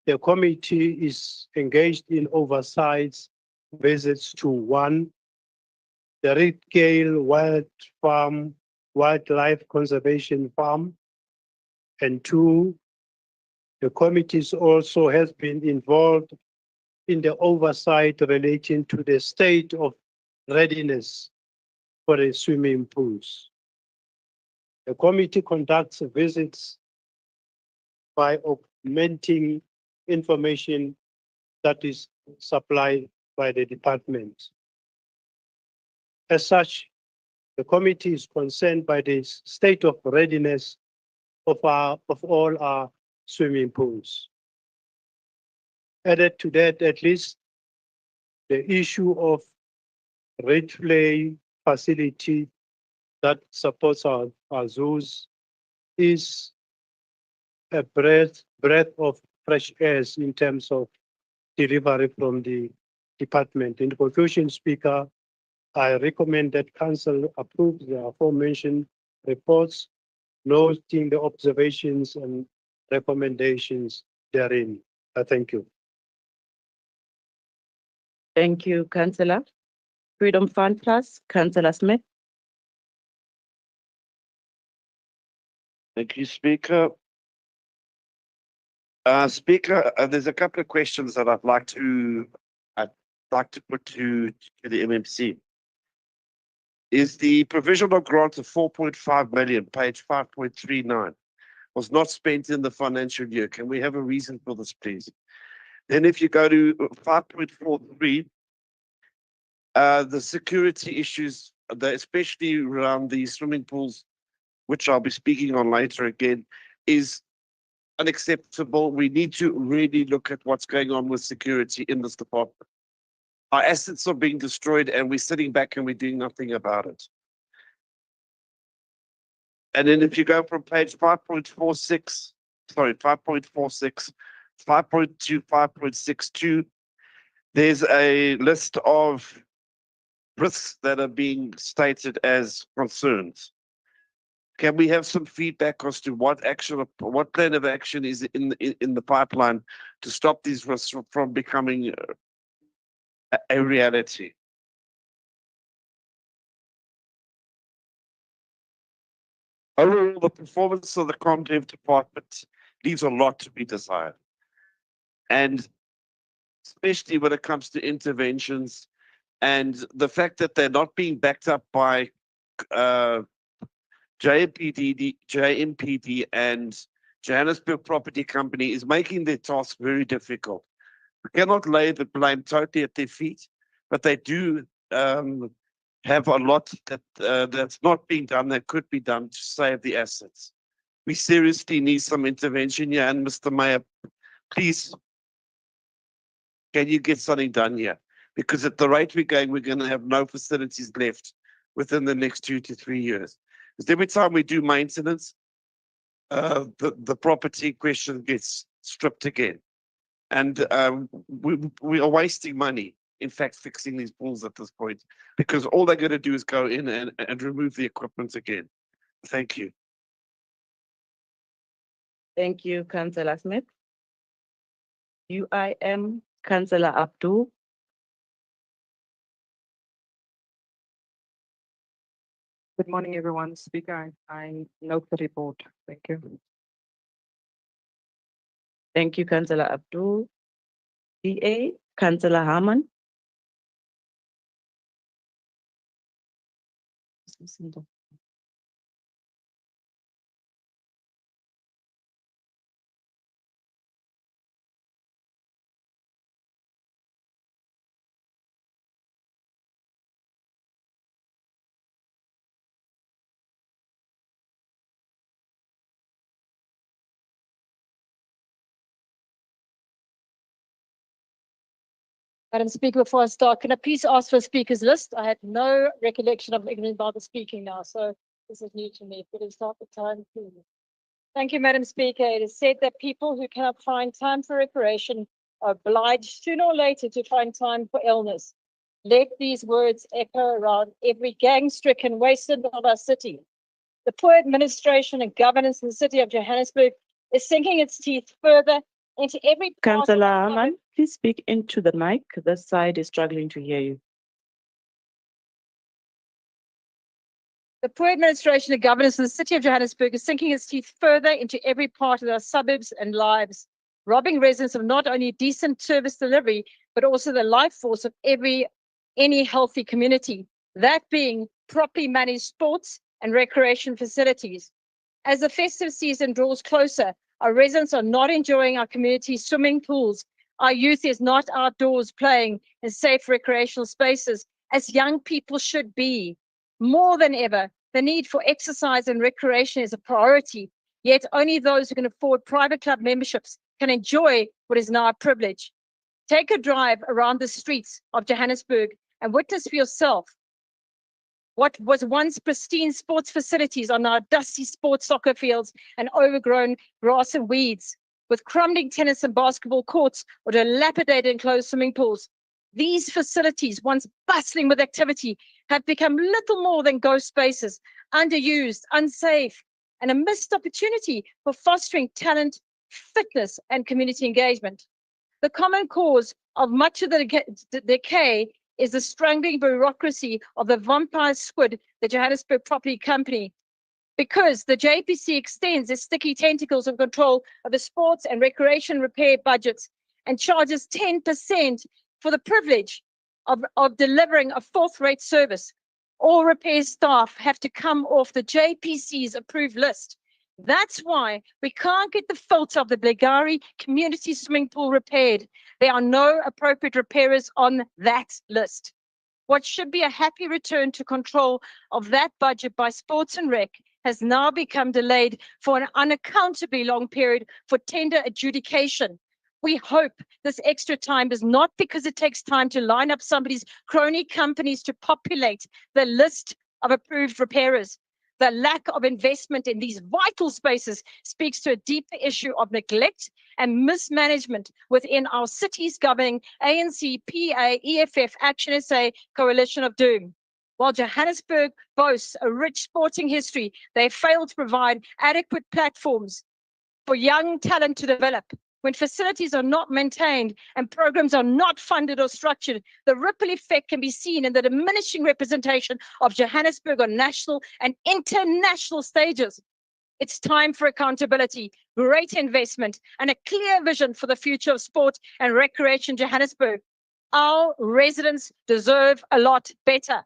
the committee is engaged in oversight visits to 1, the Red-Gale Wildlife Conservation Farm, and 2, the committee also has been involved in the oversight relating to the state of readiness for the swimming pools. The committee conducts visits by augmenting information that is supplied by the department. As such, the committee is concerned by the state of readiness of all our swimming pools. Added to that, at least the issue of replay facility that supports our zoos is a breath of fresh air in terms of delivery from the department. In conclusion, Speaker, I recommend that Council approve the aforementioned reports, noting the observations and recommendations therein. Thank you. Thank you, Councillor. Freedom Fund Plus, Councillor Smith. Thank you, Speaker. Speaker, there's a couple of questions that I'd like to put to the MMC. Is the provisional grant of 4.5 million, page 5.39, was not spent in the financial year? Can we have a reason for this, please? Then if you go to 5.43, the security issues, especially around the swimming pools, which I'll be speaking on later again, is unacceptable. We need to really look at what's going on with security in this department. Our assets are being destroyed and we're sitting back and we're doing nothing about it. And then if you go from page 5.46, 5.2, 5.62, there's a list of risks that are being stated as concerns. Can we have some feedback as to what plan of action is in the pipeline to stop these risks from becoming a reality? Overall, the performance of the Comdev department leaves a lot to be desired. And especially when it comes to interventions and the fact that they're not being backed up by JMPD and Johannesburg Property Company is making their task very difficult. We cannot lay the blame totally at their feet, but they do have a lot that's not being done that could be done to save the assets. We seriously need some intervention here, and Mr. Mayor, please, can you get something done here? Because at the rate we're going, we're going to have no facilities left within the next 2 to 3 years. Because every time we do maintenance, the property question gets stripped again. And we are wasting money, in fact, fixing these pools at this point, because all they're going to do is go in and remove the equipment again. Thank you. Thank you, Councillor Smith. UIM, Councillor Abdul. Good morning, everyone. Speaker, I note the report. Thank you. Thank you, Councillor Abdul. DA, Councillor Harman. Madam Speaker, before I start, can I please ask for a speakers list? I had no recollection of Ignorant Barber speaking now, so this is new to me. Could you start the time, please? Thank you, Madam Speaker. It is said that people who cannot find time for recreation are obliged sooner or later to find time for illness. Let these words echo around every gang-stricken wasteland of our city. The poor administration and governance in the city of Johannesburg is sinking its teeth further into every part of Councillor our Harman, please speak into the mic. This side is struggling to hear you. The poor administration and governance in the city of Johannesburg is sinking its teeth further into every part of our suburbs and lives, robbing residents of not only decent service delivery, but also the life force of any healthy community, that being properly managed sports and recreation facilities. As the festive season draws closer, our residents are not enjoying our community swimming pools. Our youth is not outdoors playing in safe recreational spaces, as young people should be. More than ever, the need for exercise and recreation is a priority, yet only those who can afford private club memberships can enjoy what is now a privilege. Take a drive around the streets of Johannesburg and witness for yourself what was once pristine sports facilities are now dusty sports soccer fields and overgrown grass and weeds, with crumbling tennis and basketball courts or dilapidated enclosed swimming pools. These facilities, once bustling with activity, have become little more than ghost spaces, underused, unsafe, and a missed opportunity for fostering talent, fitness, and community engagement. The common cause of much of the decay is the strangling bureaucracy of the vampire squid, the Johannesburg Property Company, because the JPC extends its sticky tentacles of control of the sports and recreation repair budgets and charges 10% for the privilege of delivering a fourth-rate service. All repair staff have to come off the JPC's approved list. That's why we can't get the filter of the Blegari community swimming pool repaired. There are no appropriate repairers on that list. What should be a happy return to control of that budget by Sports and Rec has now become delayed for an unaccountably long period for tender adjudication. We hope this extra time is not because it takes time to line up somebody's crony companies to populate the list of approved repairers. The lack of investment in these vital spaces speaks to a deeper issue of neglect and mismanagement within our city's governing ANC, PA, EFF, Action SA coalition of doom. While Johannesburg boasts a rich sporting history, they fail to provide adequate platforms for young talent to develop. When facilities are not maintained and programs are not funded or structured, the ripple effect can be seen in the diminishing representation of Johannesburg on national and international stages. It's time for accountability, great investment, and a clear vision for the future of sport and recreation in Johannesburg. Our residents deserve a lot better.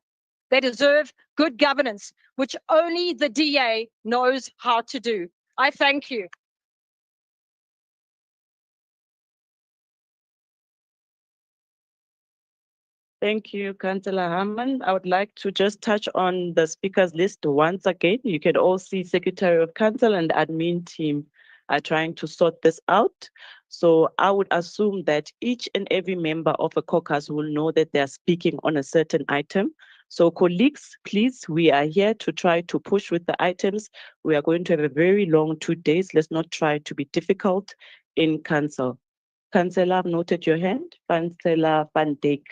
They deserve good governance, which only the DA knows how to do. I thank you. Thank you, Councillor Harman. I would like to just touch on the speakers list once again. You can all see Secretary of Council and the admin team are trying to sort this out. So I would assume that each and every member of a caucus will know that they are speaking on a certain item. So colleagues, please, we are here to try to push with the items. We are going to have a very long 2 days. Let's not try to be difficult in council. Councillor, I've noted your hand. Councillor Van Dijk.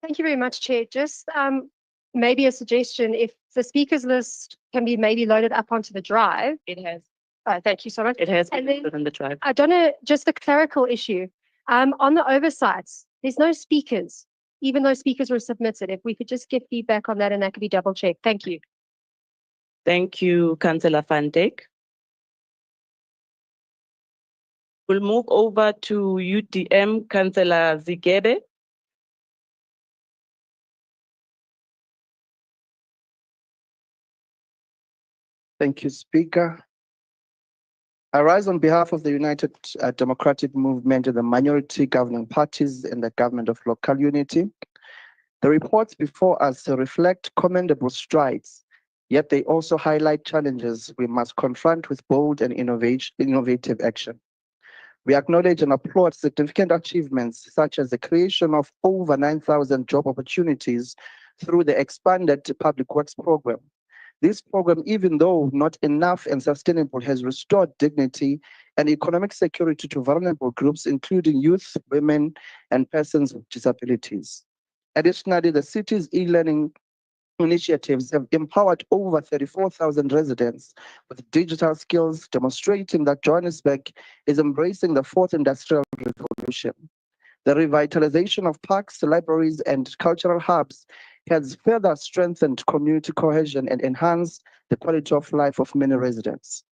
Thank you very much, Chair. Just maybe a suggestion, if the speakers list can be maybe loaded up onto the drive. It has. Thank you so much. It has And been then on the drive. I don't know, just a clerical issue. On the oversights, there's no speakers, even though speakers were submitted. If we could just get feedback on that and that could be double checked. Thank you. Thank you, Councillor Van Dijk. We'll move over to UDM, Councillor Zigebe. Thank you, Speaker. I rise on behalf of the United Democratic Movement and the minority governing parties and the government of local unity. The reports before us reflect commendable strides, yet they also highlight challenges we must confront with bold and innovative action. We acknowledge and applaud significant achievements such as the creation of over 9,000 job opportunities through the expanded Public Works Program. This program, even though not enough and sustainable, has restored dignity and economic security to vulnerable groups, including youth, women, and persons with disabilities. Additionally, the city's e-learning initiatives have empowered over 34,000 residents with digital skills, demonstrating that Johannesburg is embracing the fourth industrial revolution. The revitalization of parks, libraries, and cultural hubs has further strengthened community cohesion and enhanced the quality of life of many residents.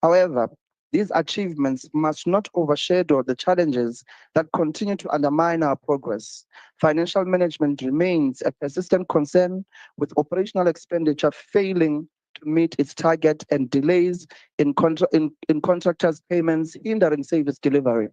However, these achievements must not overshadow the challenges that continue to undermine our progress. Financial management remains a persistent concern, with operational expenditure failing to meet its target and delays in contractors' payments hindering service delivery.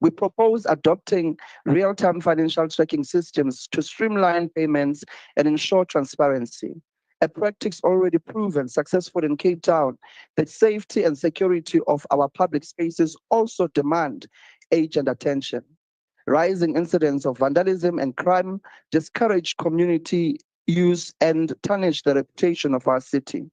We propose adopting real-time financial tracking systems to streamline payments and ensure transparency. A practice already proven successful in Cape Town, the safety and security of our public spaces also demand urgent attention. Rising incidents of vandalism and crime discourage community use and tarnish the reputation of our city.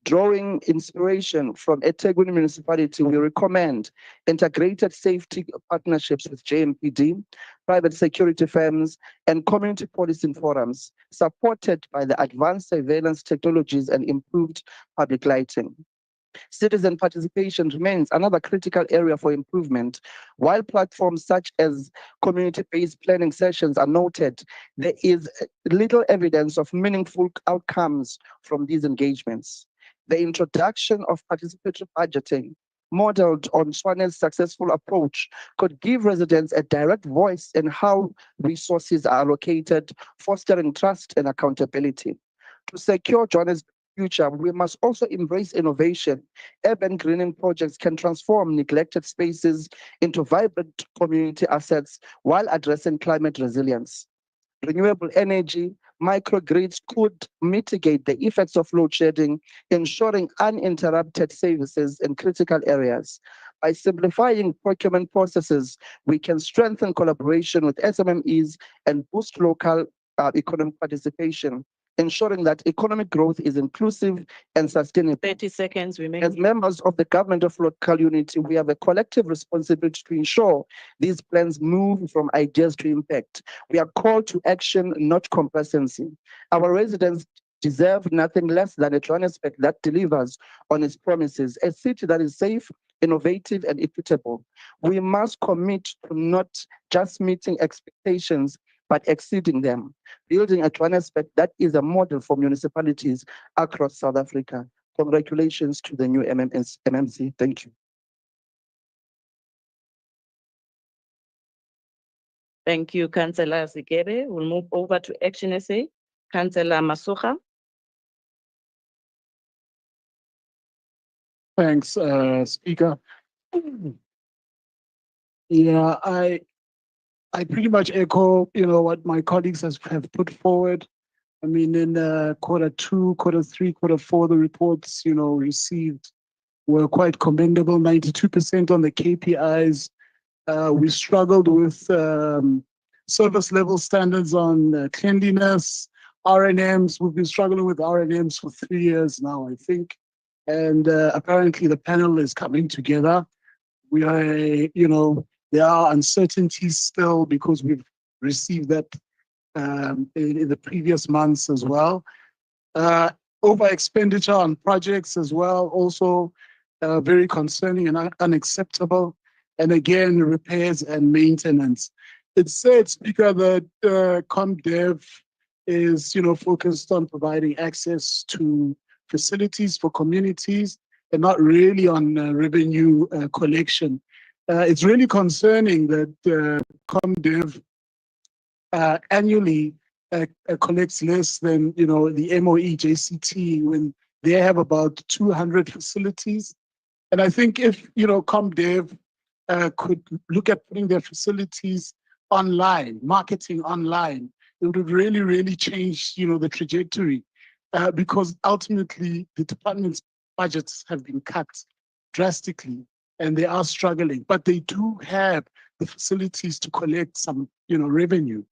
Drawing inspiration from eThekwini municipality, we recommend integrated safety partnerships with JMPD, private security firms, and community policing forums, supported by the advanced surveillance technologies and improved public lighting. Citizen participation remains another critical area for improvement. While platforms such as community-based planning sessions are noted, there is little evidence of meaningful outcomes from these engagements. The introduction of participatory budgeting, modeled on Swane's successful approach, could give residents a direct voice in how resources are allocated, fostering trust and accountability. To secure Johannesburg's future, we must also embrace innovation. Urban greening projects can transform neglected spaces into vibrant community assets while addressing climate resilience. Renewable energy, microgrids could mitigate the effects of load shedding, ensuring uninterrupted services in critical areas. By simplifying procurement processes, we can strengthen collaboration with SMMEs and boost local economic participation, ensuring that economic growth is inclusive and sustainable. 30 seconds remaining. As members of the government of local unity, we have a collective responsibility to ensure these plans move from ideas to impact. We are called to action, not complacency. Our residents deserve nothing less than a Johannesburg that delivers on its promises, a city that is safe, innovative, and equitable. We must commit to not just meeting expectations, but exceeding them, building a Johannesburg that is a model for municipalities across South Africa. Congratulations to the new MMC. Thank you. Thank you, Councillor Zikebe. We'll move over to Action SA. Councillor Masuka. Thanks, Speaker. Yeah, I pretty much echo, what my colleagues have put forward. I mean, in Q2, Q3, Q4, the reports, received were quite commendable, 92% on the KPIs. We struggled with service level standards on cleanliness, RNMs. We've been struggling with RNMs for 3 years now, I think. And apparently the panel is coming together. We are, there are uncertainties still because we've received that in the previous months as well. Over expenditure on projects as well, also very concerning and unacceptable. And again, repairs and maintenance. It said, Speaker, that ComDev is, focused on providing access to facilities for communities and not really on revenue collection. It's really concerning that ComDev annually collects less than, the MOE JCT when they have about 200 facilities. And I think if, ComDev could look at putting their facilities online, marketing online, it would really, really change, the trajectory. Because ultimately the department's budgets have been cut drastically and they are struggling, but they do have the facilities to collect some, revenue.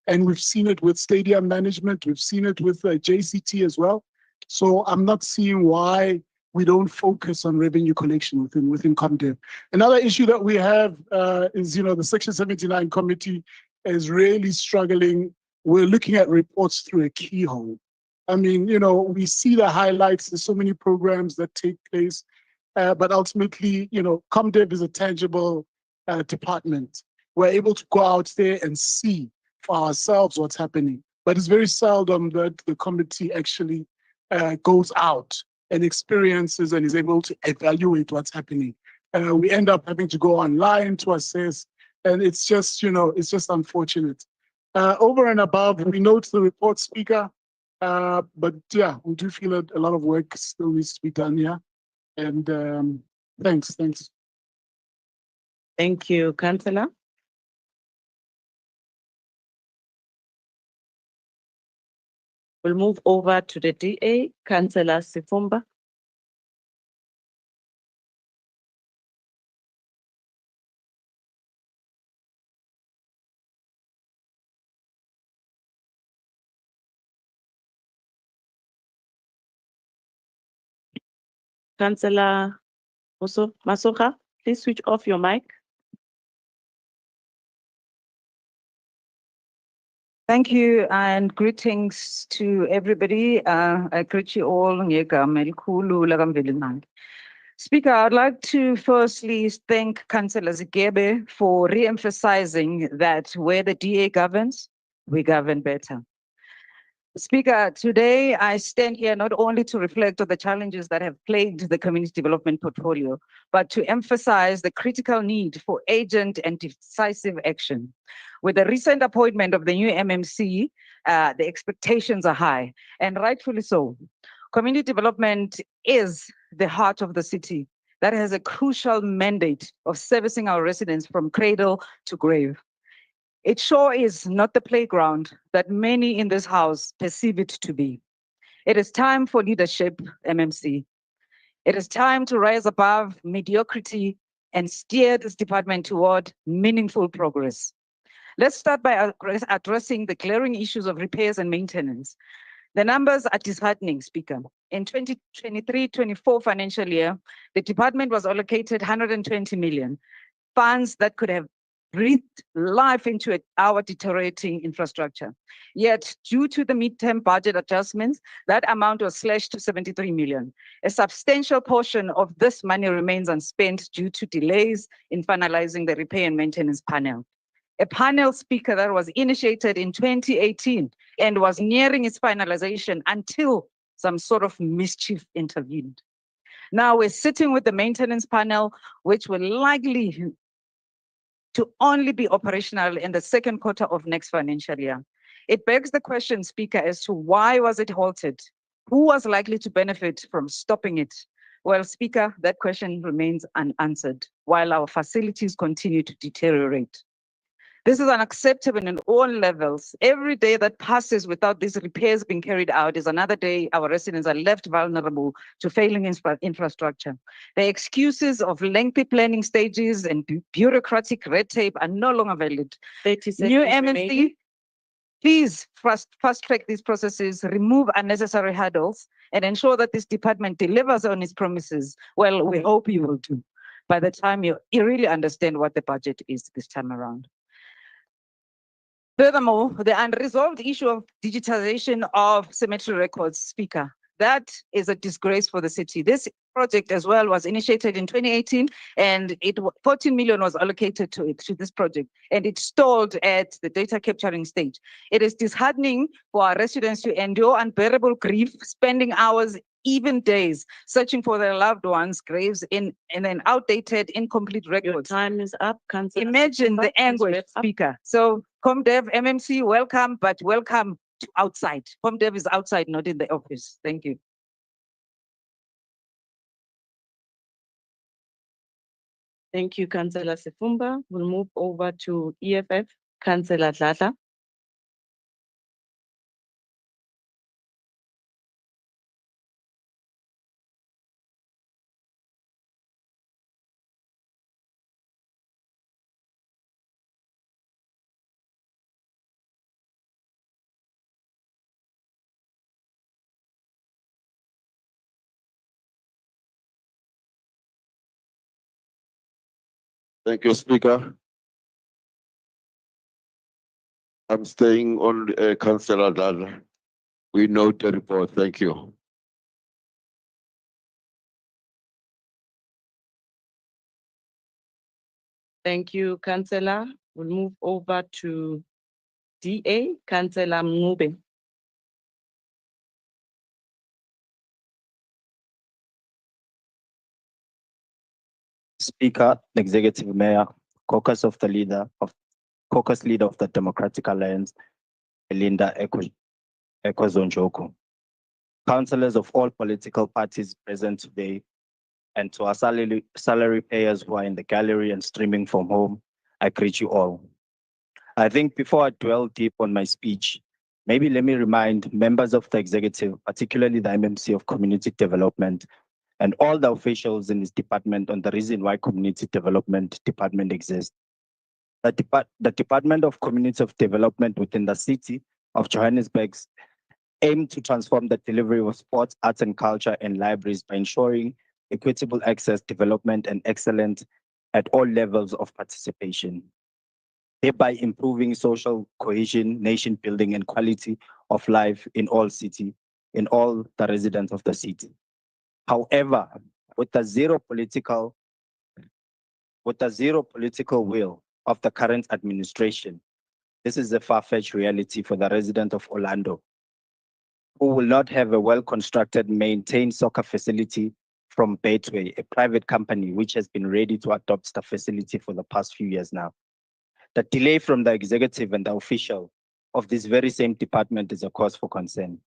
And we've seen it with stadium management, we've seen it with JCT as well. So I'm not seeing why we don't focus on revenue collection within ComDev. Another issue that we have is, the Section 79 committee is really struggling. We're looking at reports through a keyhole. I mean, we see the highlights. There's so many programs that take place, but ultimately, ComDev is a tangible department. We're able to go out there and see for ourselves what's happening, but it's very seldom that the committee actually goes out and experiences and is able to evaluate what's happening. We end up having to go online to assess, and it's just, it's just unfortunate. Over and above, we note the report, Speaker. But yeah, we do feel that a lot of work still needs to be done here. And thanks. Thank you, Councillor. We'll move over to the DA, Councillor Sifumba. Councillor Masoka, please switch off your mic. Thank you and greetings to everybody. I greet you all. Speaker, I'd like to firstly thank Councillor Zikebe for re-emphasizing that where the DA governs, we govern better. Speaker, today I stand here not only to reflect on the challenges that have plagued the community development portfolio, but to emphasize the critical need for urgent and decisive action. With the recent appointment of the new MMC, the expectations are high, and rightfully so. Community development is the heart of the city that has a crucial mandate of servicing our residents from cradle to grave. It sure is not the playground that many in this house perceive it to be. It is time for leadership, MMC. It is time to rise above mediocrity and steer this department toward meaningful progress. Let's start by addressing the glaring issues of repairs and maintenance. The numbers are disheartening, Speaker. In 2023-24 financial year, the department was allocated 120 million, funds that could have breathed life into our deteriorating infrastructure. Yet, due to the midterm budget adjustments, that amount was slashed to 73 million. A substantial portion of this money remains unspent due to delays in finalizing the repair and maintenance panel. A panel, Speaker, that was initiated in 2018 and was nearing its finalization until some sort of mischief intervened. Now we're sitting with the maintenance panel, which will likely to only be operational in the second quarter of next financial year. It begs the question, Speaker, as to why was it halted? Who was likely to benefit from stopping it? Well, Speaker, that question remains unanswered while our facilities continue to deteriorate. This is unacceptable in all levels. Every day that passes without these repairs being carried out is another day our residents are left vulnerable to failing infrastructure. The excuses of lengthy planning stages and bureaucratic red tape are no longer valid. 30 New seconds MNC, remaining. please fast track these processes, remove unnecessary hurdles, and ensure that this department delivers on its promises. Well, we hope you will do by the time you really understand what the budget is this time around. Furthermore, the unresolved issue of digitization of cemetery records, Speaker, that is a disgrace for the city. This project as well was initiated in 2018 and 14 million was allocated to this project, and it stalled at the data capturing stage. It is disheartening for our residents to endure unbearable grief, spending hours, even days, searching for their loved ones' graves in an outdated, incomplete record. Your time is up, Councillor. Imagine the Please anguish, wrap up. Speaker. So ComDev, MMC, welcome, but welcome to outside. ComDev is outside, not in the office. Thank you. Thank you, Councillor Sifumba. We'll move over to EFF, Councillor Dladla. Thank you, Speaker. I'm staying on Councillor Dladla. We note the report. Thank you. Thank you, Councillor. We'll move over to DA, Councillor Mngube. Speaker, Executive Mayor, Caucus leader of the Democratic Alliance, Belinda Ekwezonjoku. Councillors of all political parties present today, and to our salary payers who are in the gallery and streaming from home, I greet you all. I think before I dwell deep on my speech, maybe let me remind members of the executive, particularly the MMC of Community Development, and all the officials in this department on the reason why Community Development Department exists. The Department of Community Development within the city of Johannesburg aim to transform the delivery of sports, arts and culture and libraries by ensuring equitable access, development and excellence at all levels of participation, thereby improving social cohesion, nation building and quality of life in all the residents of the city. However, with the zero political will of the current administration, this is a far-fetched reality for the resident of Orlando, who will not have a well-constructed, maintained soccer facility from Betway, a private company which has been ready to adopt the facility for the past few years now. The delay from the executive and the official of this very same department is a cause for concern.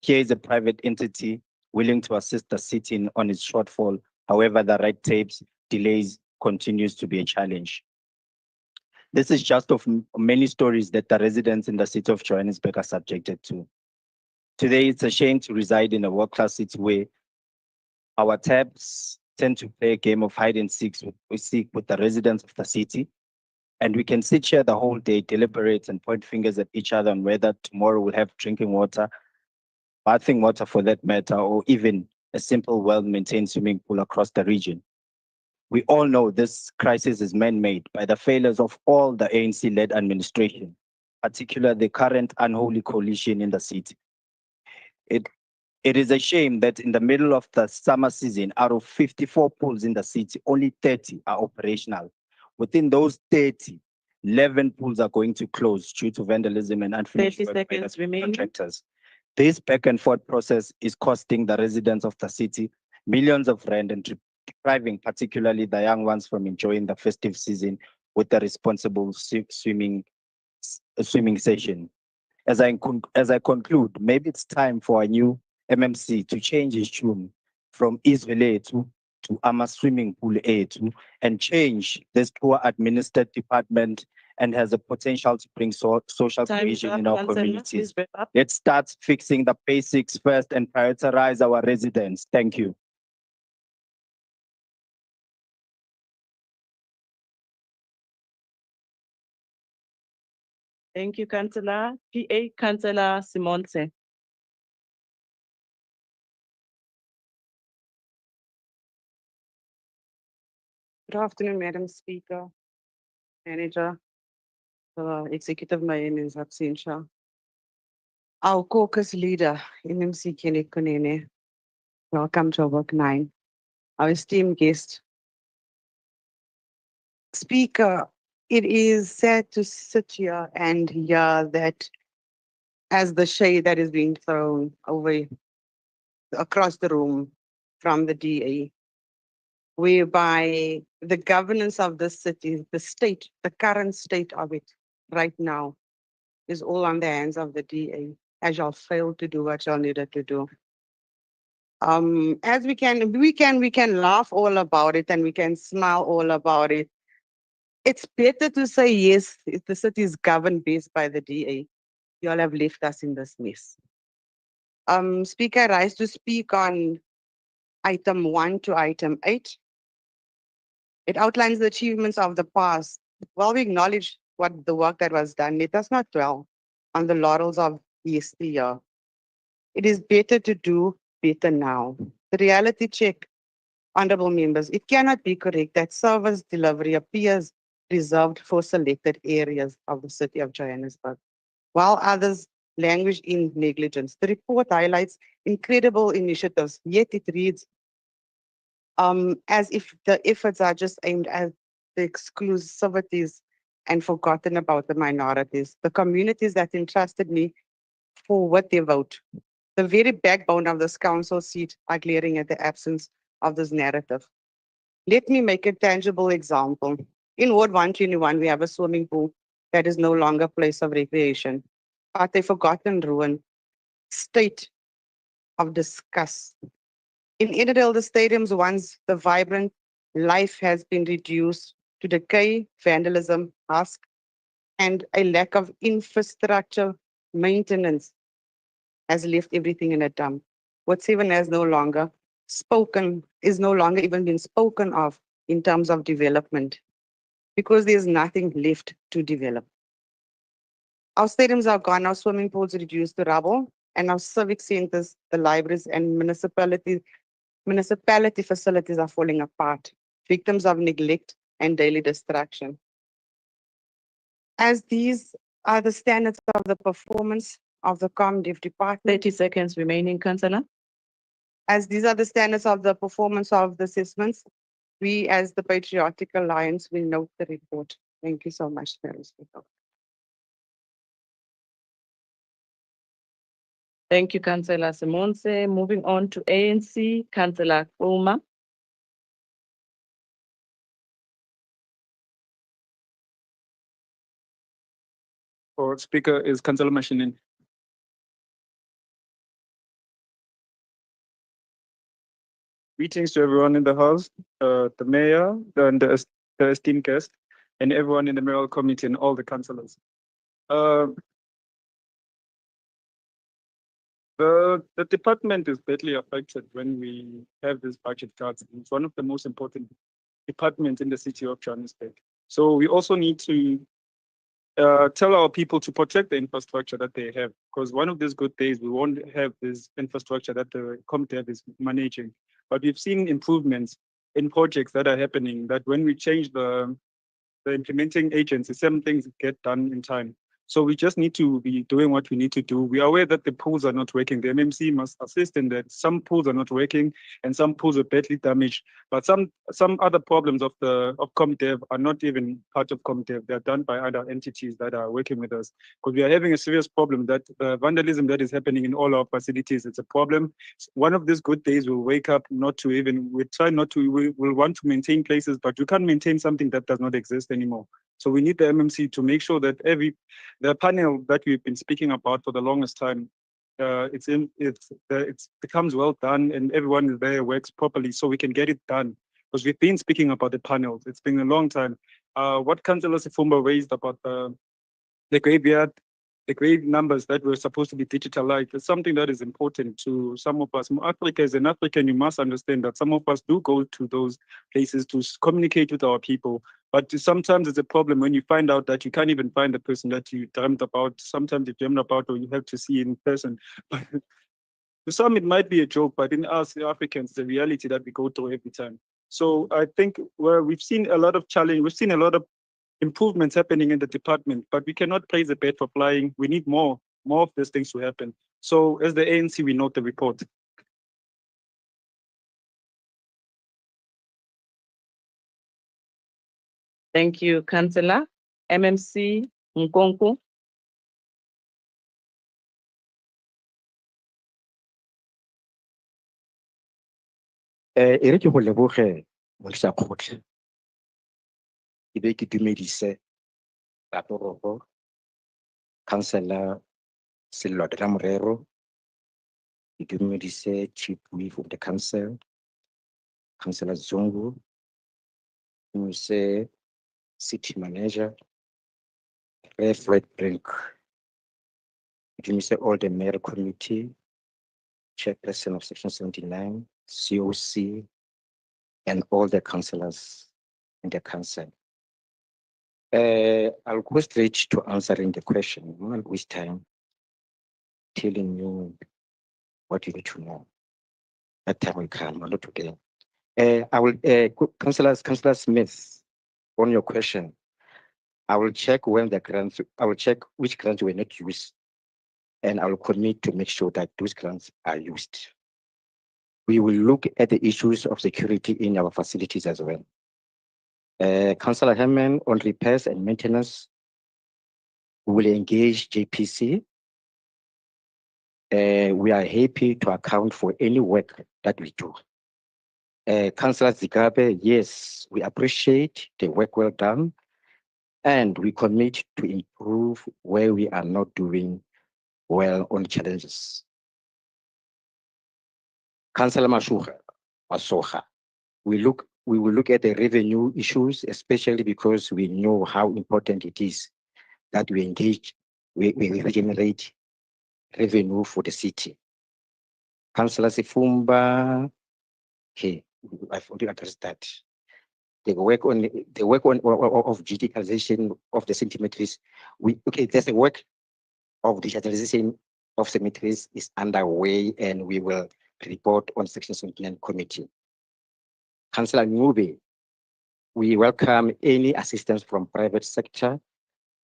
Here is a private entity willing to assist the city on its shortfall. However, the red tapes, delays continues to be a challenge. This is just of many stories that the residents in the city of Johannesburg are subjected to. Today, it's a shame to reside in a world-class city where our tabs tend to play a game of hide and seek with the residents of the city. And we can sit here the whole day, deliberate and point fingers at each other on whether tomorrow we'll have drinking water, bathing water for that matter, or even a simple well-maintained swimming pool across the region. We all know this crisis is man-made by the failures of all the ANC-led administration, particularly the current unholy coalition in the city. It is a shame that in the middle of the summer season, out of 54 pools in the city, only 30 are operational. Within those 30, 11 pools are going to close due to vandalism and unfinished work by the contractors. This back and forth process is costing the residents of the city millions of rand and depriving particularly the young ones from enjoying the festive season with a responsible swimming session. As I conclude, maybe it's time for a new MMC to change its tune from Israel to Ama Swimming Pool A2 and change this poor administered department and has the potential to bring social Time's cohesion up, in our Councillor. communities. Please wrap up. Let's start fixing the basics first and prioritize our residents. Thank you. Thank you, Councillor. PA, Councillor Simonse. Good afternoon, Madam Speaker, Manager, Executive Mayor in his absentia. Our caucus leader, NMC Kenny Kunene. Welcome to Joburg 9. Our esteemed guest. Speaker, it is sad to sit here and hear that as the shade that is being thrown over across the room from the DA, whereby the governance of the city, the state, the current state of it right now is all on the hands of the DA, as y'all failed to do what y'all needed to do. As we can laugh all about it and we can smile all about it. It's better to say yes, if the city is governed based by the DA. Y'all have left us in this mess. Speaker, I rise to speak on item 1 to item 8. It outlines the achievements of the past. While we acknowledge what the work that was done, let us not dwell on the laurels of yesteryear. It is better to do better now. The reality check, honorable members, it cannot be correct that service delivery appears reserved for selected areas of the city of Johannesburg, while others languish in negligence. The report highlights incredible initiatives, yet it reads as if the efforts are just aimed at the exclusivities and forgotten about the minorities, the communities that entrusted me with their vote. The very backbone of this council seat are glaring at the absence of this narrative. Let me make a tangible example. In Ward 121, we have a swimming pool that is no longer a place of recreation, but a forgotten ruin, state of disgust. In Innerdale, the stadium's once the vibrant life has been reduced to decay, vandalism, husk, and a lack of infrastructure maintenance has left everything in a dump. What's even has no longer spoken, is no longer even been spoken of in terms of development, because there's nothing left to develop. Our stadiums are gone, our swimming pools reduced to rubble, and our civic centers, the libraries and municipality facilities are falling apart, victims of neglect and daily distraction. As these are the standards of the performance of the ComDev department. 30 seconds remaining, Councillor. As these are the standards of the performance of the assessments, we as the Patriotic Alliance will note the report. Thank you so much, Madam Speaker. Thank you, Councillor Simonse. Moving on to ANC, Councillor Quorum. Or Speaker is Councillor Mashinin. Greetings to everyone in the House, the Mayor, and the esteemed guest, and everyone in the Mayoral Committee and all the councillors. The department is badly affected when we have these budget cuts. It's one of the most important departments in the city of Johannesburg. So we also need to tell our people to protect the infrastructure that they have, because one of these good days we won't have this infrastructure that the ComDev is managing. But we've seen improvements in projects that are happening, that when we change the implementing agency, some things get done in time. So we just need to be doing what we need to do. We are aware that the pools are not working. The MMC must assist in that. Some pools are not working and some pools are badly damaged. But some other problems of ComDev are not even part of ComDev. They are done by other entities that are working with us. Because we are having a serious problem that vandalism that is happening in all our facilities, it's a problem. One of these good days we'll wake up we will want to maintain places, but you can't maintain something that does not exist anymore. So we need the MMC to make sure that the panel that we've been speaking about for the longest time, it becomes well done and everyone is there, works properly so we can get it done. Because we've been speaking about the panels. It's been a long time. What Councillor Sifumba raised about the graveyard, the grave numbers that were supposed to be digitalized is something that is important to some of us. Africa, as an African, you must understand that some of us do go to those places to communicate with our people. But sometimes it's a problem when you find out that you can't even find the person that you dreamt about. Sometimes you dreamt about or you have to see in person. But to some, it might be a joke, but in us, the Africans, the reality that we go through every time. So I think we've seen a lot of challenge, we've seen a lot of improvements happening in the department, but we cannot praise the bird for flying. We need more of these things to happen. So as the ANC, we note the report. Thank you, Councillor. MMC Nkonku. E re ke go leboge Mosakgotle. Ke be ke dumedise Raporogo, Councillor Sello de la Morero, ke dumedise Chief Whip of the Council, Councillor Zungu, ke dumedise City Manager, Fred Brink, ke dumedise all the Mayoral Committee, Chairperson of Section 79, COC, and all the councillors in the council. I'll go straight to answering the question. I won't waste time telling you what you need to know. That time will come, not today. I will, Councillor Smith, on your question, I will check when the grants, I will check which grants were not used, and I will commit to make sure that those grants are used. We will look at the issues of security in our facilities as well. Councillor Herman, on repairs and maintenance, we will engage JPC. We are happy to account for any work that we do. Councillor Zigabe, yes, we appreciate the work well done, and we commit to improve where we are not doing well on challenges. Councillor Masoha, we will look at the revenue issues, especially because we know how important it is that we engage, we generate revenue for the city. Councillor Sifumba, okay, I've already addressed that. The work of digitalization of the cemeteries. There's a work of digitalization of cemeteries is underway, and we will report on Section 79 committee. Councillor Ngube, we welcome any assistance from private sector.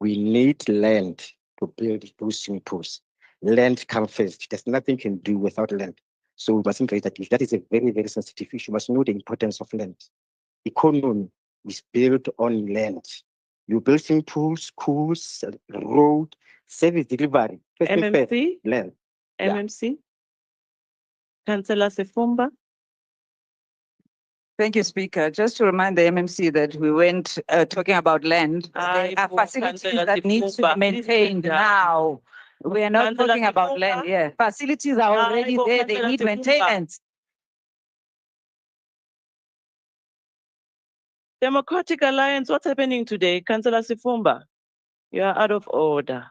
We need land to build those swimming pools. Land comes first. There's nothing can do without land. So we mustn't create that. If that is a very, very sensitive issue, you must know the importance of land. Economy is built on land. You build swimming pools, schools, road, service delivery. MMC? Land. MMC? Councillor Sifumba? Thank you, Speaker. Just to remind the MMC that we went talking about land. There are facilities that need to be maintained now. We are not talking about land, yeah. Facilities are already there, they need maintenance. Democratic Alliance, what's happening today? Councillor Sifumba, you are out of order.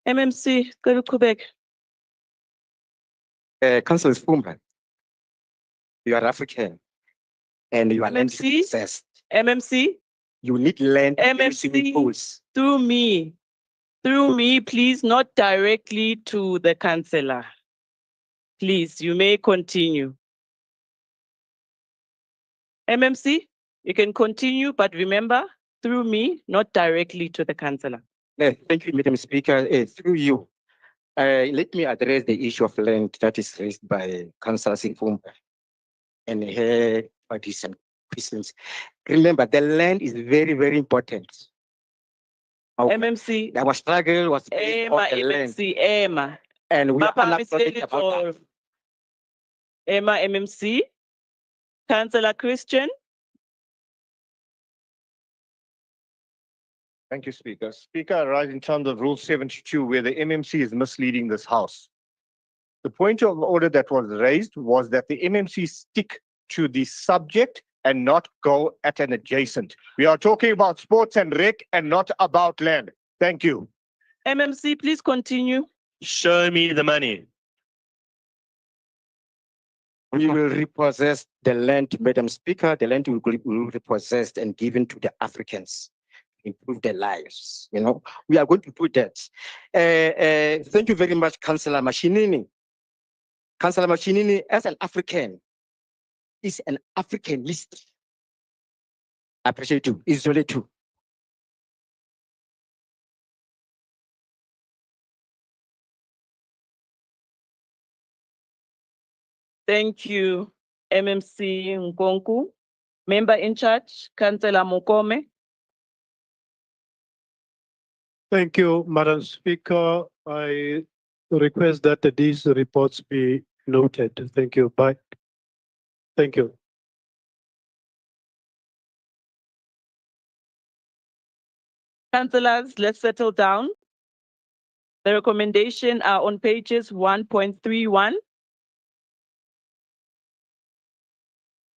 MMC, go to Quebec. Councillor Sifumba, you are African and you are land obsessed. MMC? You need land MMC, through me, please, not directly to the councillor. Please, you may continue. MMC, you can continue, but remember, through me, not directly to the councillor. Thank you, Madam Speaker. Through you, let me address the issue of land that is raised by Councillor Sifum and her participants. Remember, the land is very, very important. MMC. Our struggle was based on Emma, the land. MMC, Emma. And we Papa, are not Miss talking Lady about that. for Emma, MMC. Councillor Christian. Thank you, Speaker. Speaker, I rise in terms of Rule 72, where the MMC is misleading this House. The point of order that was raised was that the MMC stick to the subject and not go at an adjacent. We are talking about sports and rec and not about land. Thank you. MMC, please continue. Show me the money. We will repossess the land, Madam Speaker. The land will be repossessed and given to the Africans. Improve their lives. You know, we are going to do that. Thank you very much, Councillor Mashinini. Councillor Mashinini, as an African, is an Africanist. I appreciate you. It's really true. Thank you, MMC Nkonku. Member in charge, Councillor Mokome. Thank you, Madam Speaker. I request that these reports be noted. Thank you. Bye. Thank you. Councillors, let's settle down. The recommendation are on pages 1.31.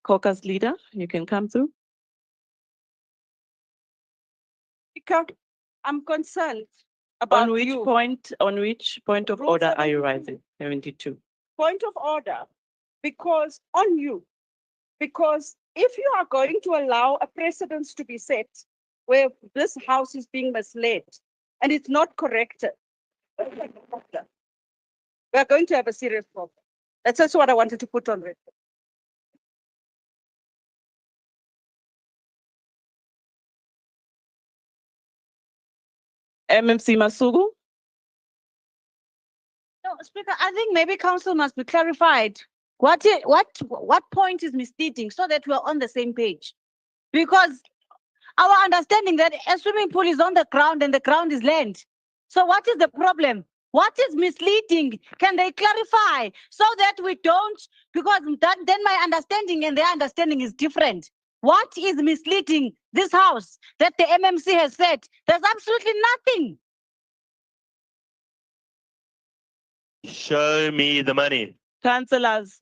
Caucus leader, you can come through. Speaker, I'm concerned about On which point of Rule order are you 72. rising? 72. Point of order, because if you are going to allow a precedence to be set where this house is being misled and it's not corrected, we are going to have a serious problem. That's also what I wanted to put on record. MMC Masugu. No, Speaker, I think maybe council must be clarified. What point is misleading so that we're on the same page? Because our understanding that a swimming pool is on the ground and the ground is land. So what is the problem? What is misleading? Can they clarify so that we don't, because then my understanding and their understanding is different. What is misleading this house that the MMC has said? There's absolutely nothing. Show me the money. Councillors,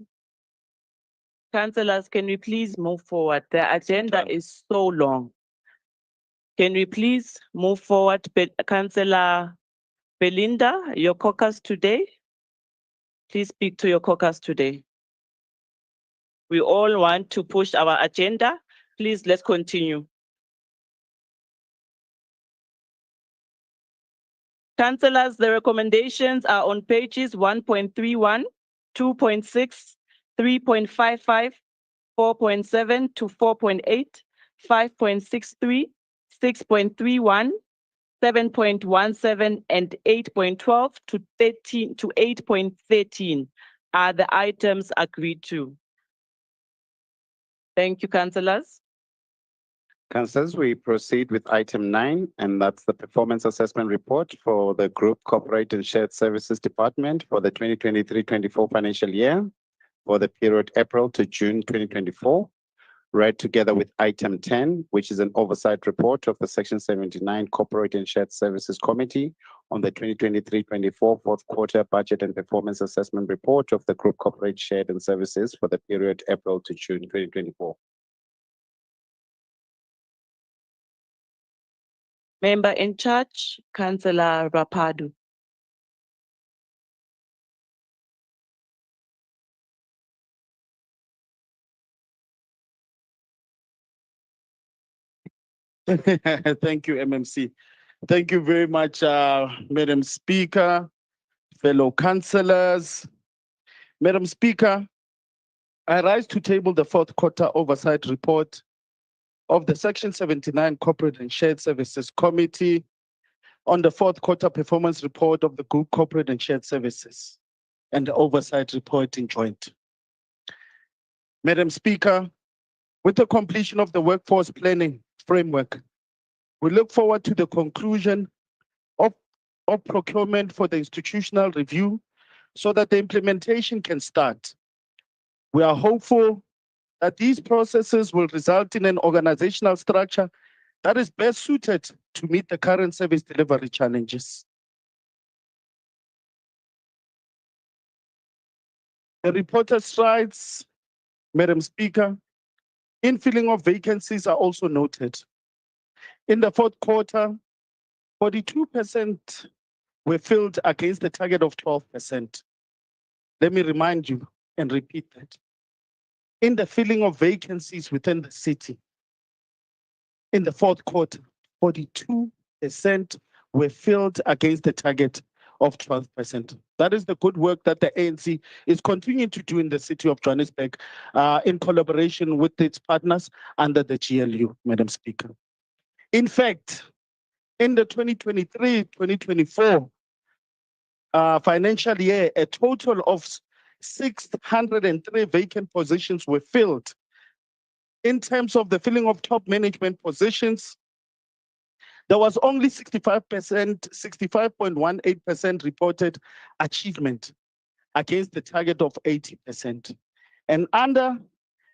can we please move forward? The agenda is so long. Can we please move forward? Councillor Belinda, your caucus today. Please speak to your caucus today. We all want to push our agenda. Please, let's continue. Councillors, the recommendations are on pages 1.31, 2.6, 3.55, 4.7 to 4.8, 5.63, 6.31, 7.17, and 8.12 to 8.13 are the items agreed to. Thank you, councillors. Councillors, we proceed with item 9, and that's the performance assessment report for the Group Corporate and Shared Services Department for the 2023-24 financial year for the period April to June 2024, read together with item 10, which is an oversight report of the Section 79 Corporate and Shared Services Committee on the 2023-24 fourth quarter budget and performance assessment report of the Group Corporate Shared and Services for the period April to June 2024. Member in charge, Councillor Rapadu. Thank you, MMC. Thank you very much, Madam Speaker, fellow councillors. Madam Speaker, I rise to table the fourth quarter oversight report of the Section 79 Corporate and Shared Services Committee on the fourth quarter performance report of the Group Corporate and Shared Services and the oversight report in joint. Madam Speaker, with the completion of the workforce planning framework, we look forward to the conclusion of procurement for the institutional review so that the implementation can start. We are hopeful that these processes will result in an organizational structure that is best suited to meet the current service delivery challenges. The reported strides, Madam Speaker, in filling of vacancies are also noted. In the fourth quarter, 42% were filled against the target of 12%. Let me remind you and repeat that. In the filling of vacancies within the city, in the fourth quarter, 42% were filled against the target of 12%. That is the good work that the ANC is continuing to do in the city of Johannesburg in collaboration with its partners under the GLU, Madam Speaker. In fact, in the 2023-2024 financial year, a total of 603 vacant positions were filled. In terms of the filling of top management positions, there was only 65.18% reported achievement against the target of 80%. And the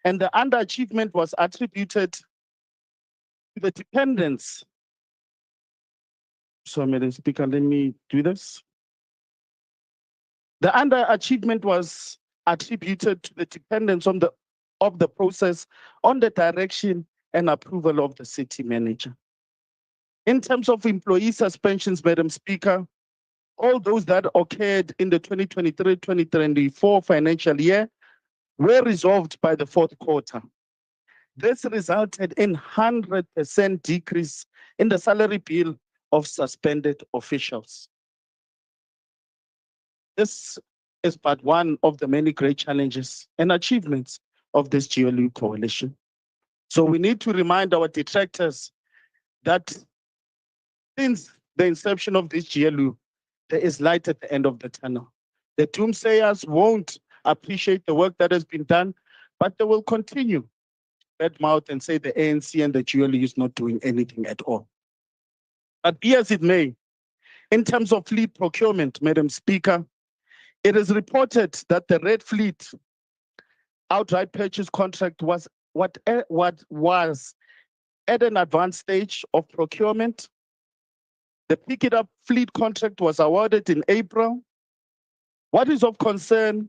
underachievement was attributed to the dependence. So, Madam Speaker, let me do this. The underachievement was attributed to the dependence of the process on the direction and approval of the city manager. In terms of employee suspensions, Madam Speaker, all those that occurred in the 2023-2024 financial year were resolved by the fourth quarter. This resulted in 100% decrease in the salary bill of suspended officials. This is but one of the many great challenges and achievements of this GLU coalition. So we need to remind our detractors that since the inception of this GLU, there is light at the end of the tunnel. The doomsayers won't appreciate the work that has been done, but they will continue to badmouth and say the ANC and the GLU is not doing anything at all. But be as it may, in terms of fleet procurement, Madam Speaker, it is reported that the Red Fleet outright purchase contract was what was at an advanced stage of procurement. The Pick It Up fleet contract was awarded in April. What is of concern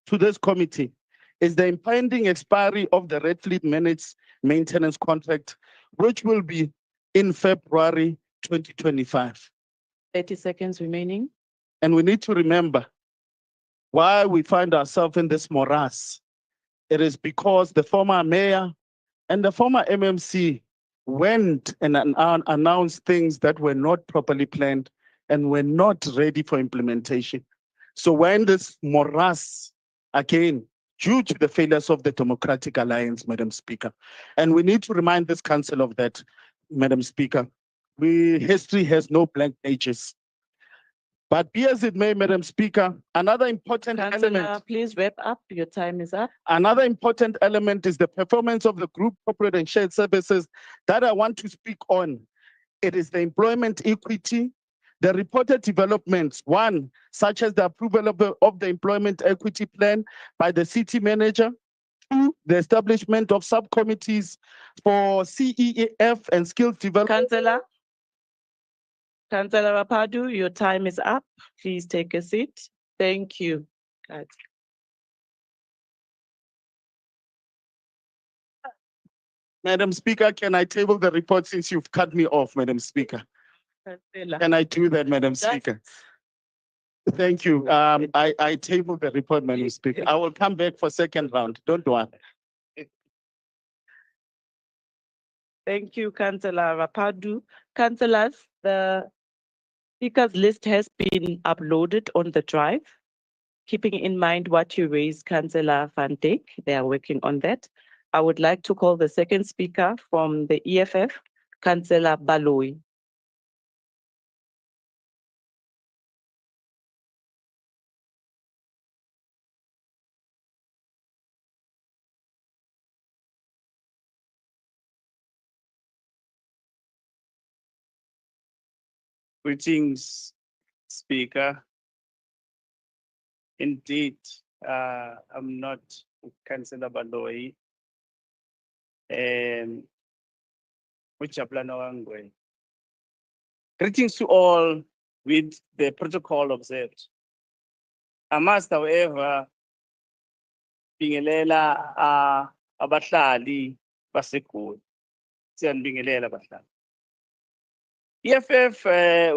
to this committee is the impending expiry of the Red Fleet managed maintenance contract, which will be in February 2025. 30 seconds remaining. And we need to remember why we find ourselves in this morass. It is because the former mayor and the former MMC went and announced things that were not properly planned and were not ready for implementation. So we're in this morass again due to the failures of the Democratic Alliance, Madam Speaker. And we need to remind this council of that, Madam Speaker. History has no blank pages. But be as it may, Madam Speaker, another important element. Please wrap up. Your time is up. Another important element is the performance of the group corporate and shared services that I want to speak on. It is the employment equity, the reported developments, one, such as the approval of the employment equity plan by the city manager, two, the establishment of subcommittees for CEF and skills development. Councillor Rapadu, your time is up. Please take a seat. Thank you. Madam Speaker, can I table the report since you've cut me off, Madam Speaker? Can I do that, Madam Speaker? Thank you. I table the report, Madam Speaker. I will come back for second round. Don't worry. Thank you, Councillor Rapadu. Councillors, the speakers list has been uploaded on the drive. Keeping in mind what you raised, Councillor Van Dijk, they are working on that. I would like to call the second speaker from the EFF, Councillor Baloyi. Greetings, Speaker. Indeed, I'm not Councillor Baloyi. Greetings to all with the protocol observed. I must, however, bingelela abahlali baseGoli. Siyanibingelela abahlali. EFF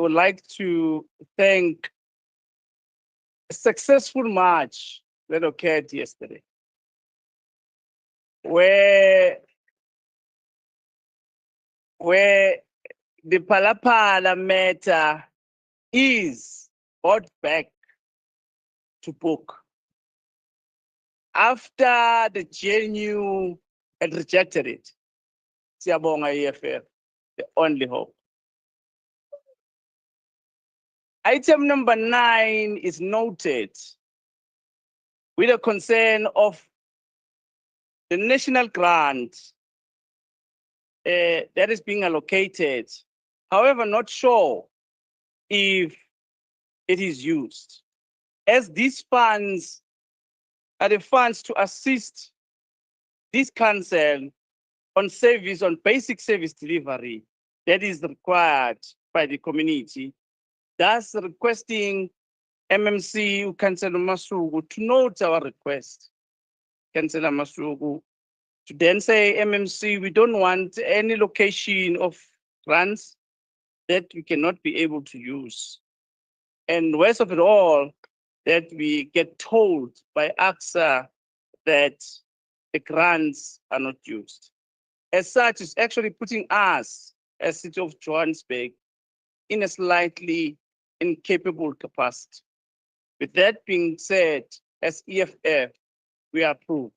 would like to thank a successful march that occurred yesterday, where the Palapala matter is brought back to book after the GNU had rejected it. Siyabonga EFF, the only hope. Item number 9 is noted with a concern of the national grant that is being allocated. However, not sure if it is used, as these funds are the funds to assist this council on service, on basic service delivery that is required by the community, thus requesting MMC, Councillor Masuku, to note our request, Councillor Masuku, to then say, MMC, we don't want any location of grants that we cannot be able to use. And worst of it all, that we get told by AXA that the grants are not used. As such, it's actually putting us, as City of Johannesburg, in a slightly incapable capacity. With that being said, as EFF, we approve,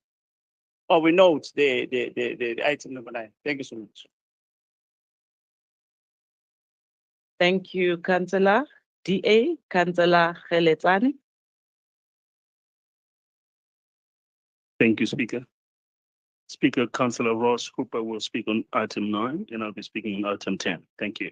or we note the item number 9. Thank you so much. Thank you, Councillor. DA, Councillor Geletsane. Thank you, Speaker. Speaker, Councillor Ross Hooper will speak on item 9, and I'll be speaking on item 10. Thank you.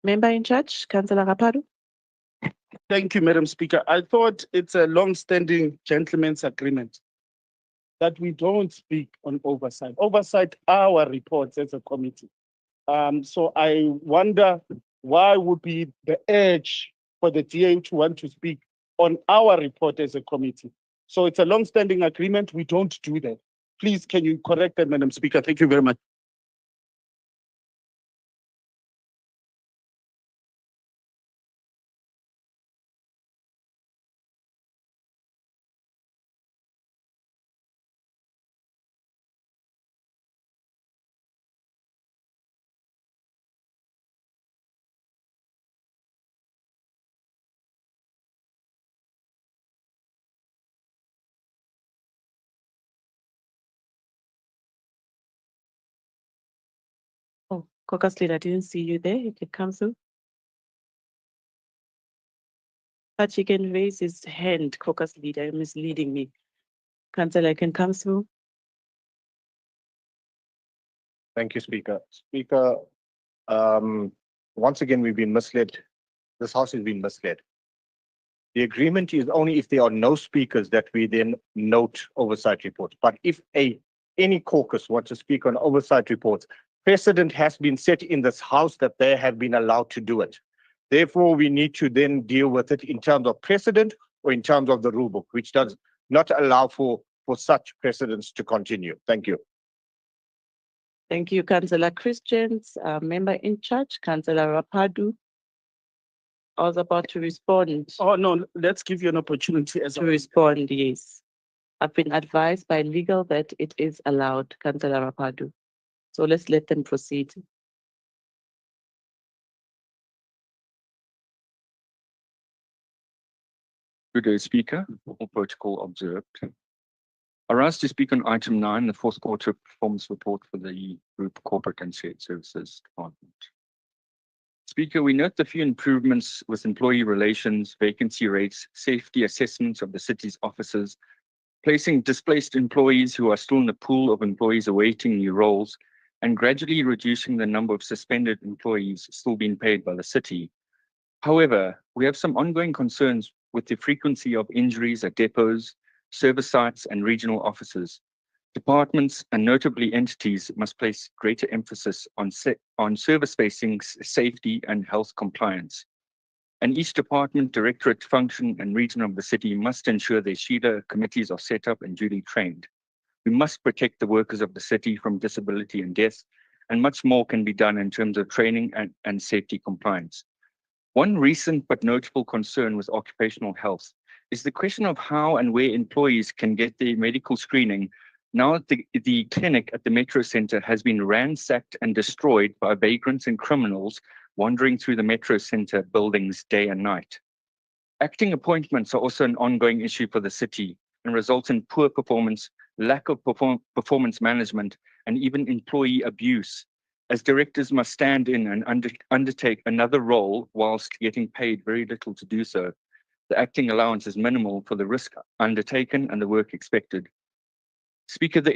Member in charge, Councillor Rapadu. Thank you, Madam Speaker. I thought it's a long-standing gentleman's agreement that we don't speak on oversight. Oversight our reports as a committee. So I wonder why would be the urge for the DA to want to speak on our report as a committee? So it's a long-standing agreement. We don't do that. Please, can you correct that, Madam Speaker? Thank you very much. Oh, Caucus leader, I didn't see you there. You can come through. But he can raise his hand, Caucus leader, you're misleading me. Councillor can come through. Thank you, Speaker. Speaker, once again, we've been misled. This House has been misled. The agreement is only if there are no speakers that we then note oversight reports. But if any caucus wants to speak on oversight reports, precedent has been set in this House that they have been allowed to do it. Therefore, we need to then deal with it in terms of precedent or in terms of the rule book, which does not allow for such precedents to continue. Thank you. Thank you, Councillor Christians. Member in charge, Councillor Rapadu. I was about to respond. Oh, no, let's give you an opportunity as to respond, yes. I've been advised by legal that it is allowed, Councillor Rapadu. So let's let them proceed. Good day, Speaker. All protocol observed. I rise to speak on item 9, the fourth quarter performance report for the Group Corporate and Shared Services Department. Speaker, we note the few improvements with employee relations, vacancy rates, safety assessments of the city's offices, placing displaced employees who are still in the pool of employees awaiting new roles, and gradually reducing the number of suspended employees still being paid by the city. However, we have some ongoing concerns with the frequency of injuries at depots, service sites, and regional offices. Departments and notably entities must place greater emphasis on service-facing safety and health compliance. And each department, directorate, function, and region of the city must ensure their SHIDA committees are set up and duly trained. We must protect the workers of the city from disability and death, and much more can be done in terms of training and safety compliance. One recent but notable concern with occupational health is the question of how and where employees can get their medical screening now that the clinic at the Metro Centre has been ransacked and destroyed by vagrants and criminals wandering through the Metro Centre buildings day and night. Acting appointments are also an ongoing issue for the city and result in poor performance, lack of performance management, and even employee abuse, as directors must stand in and undertake another role whilst getting paid very little to do so. The acting allowance is minimal for the risk undertaken and the work expected. Speaker, the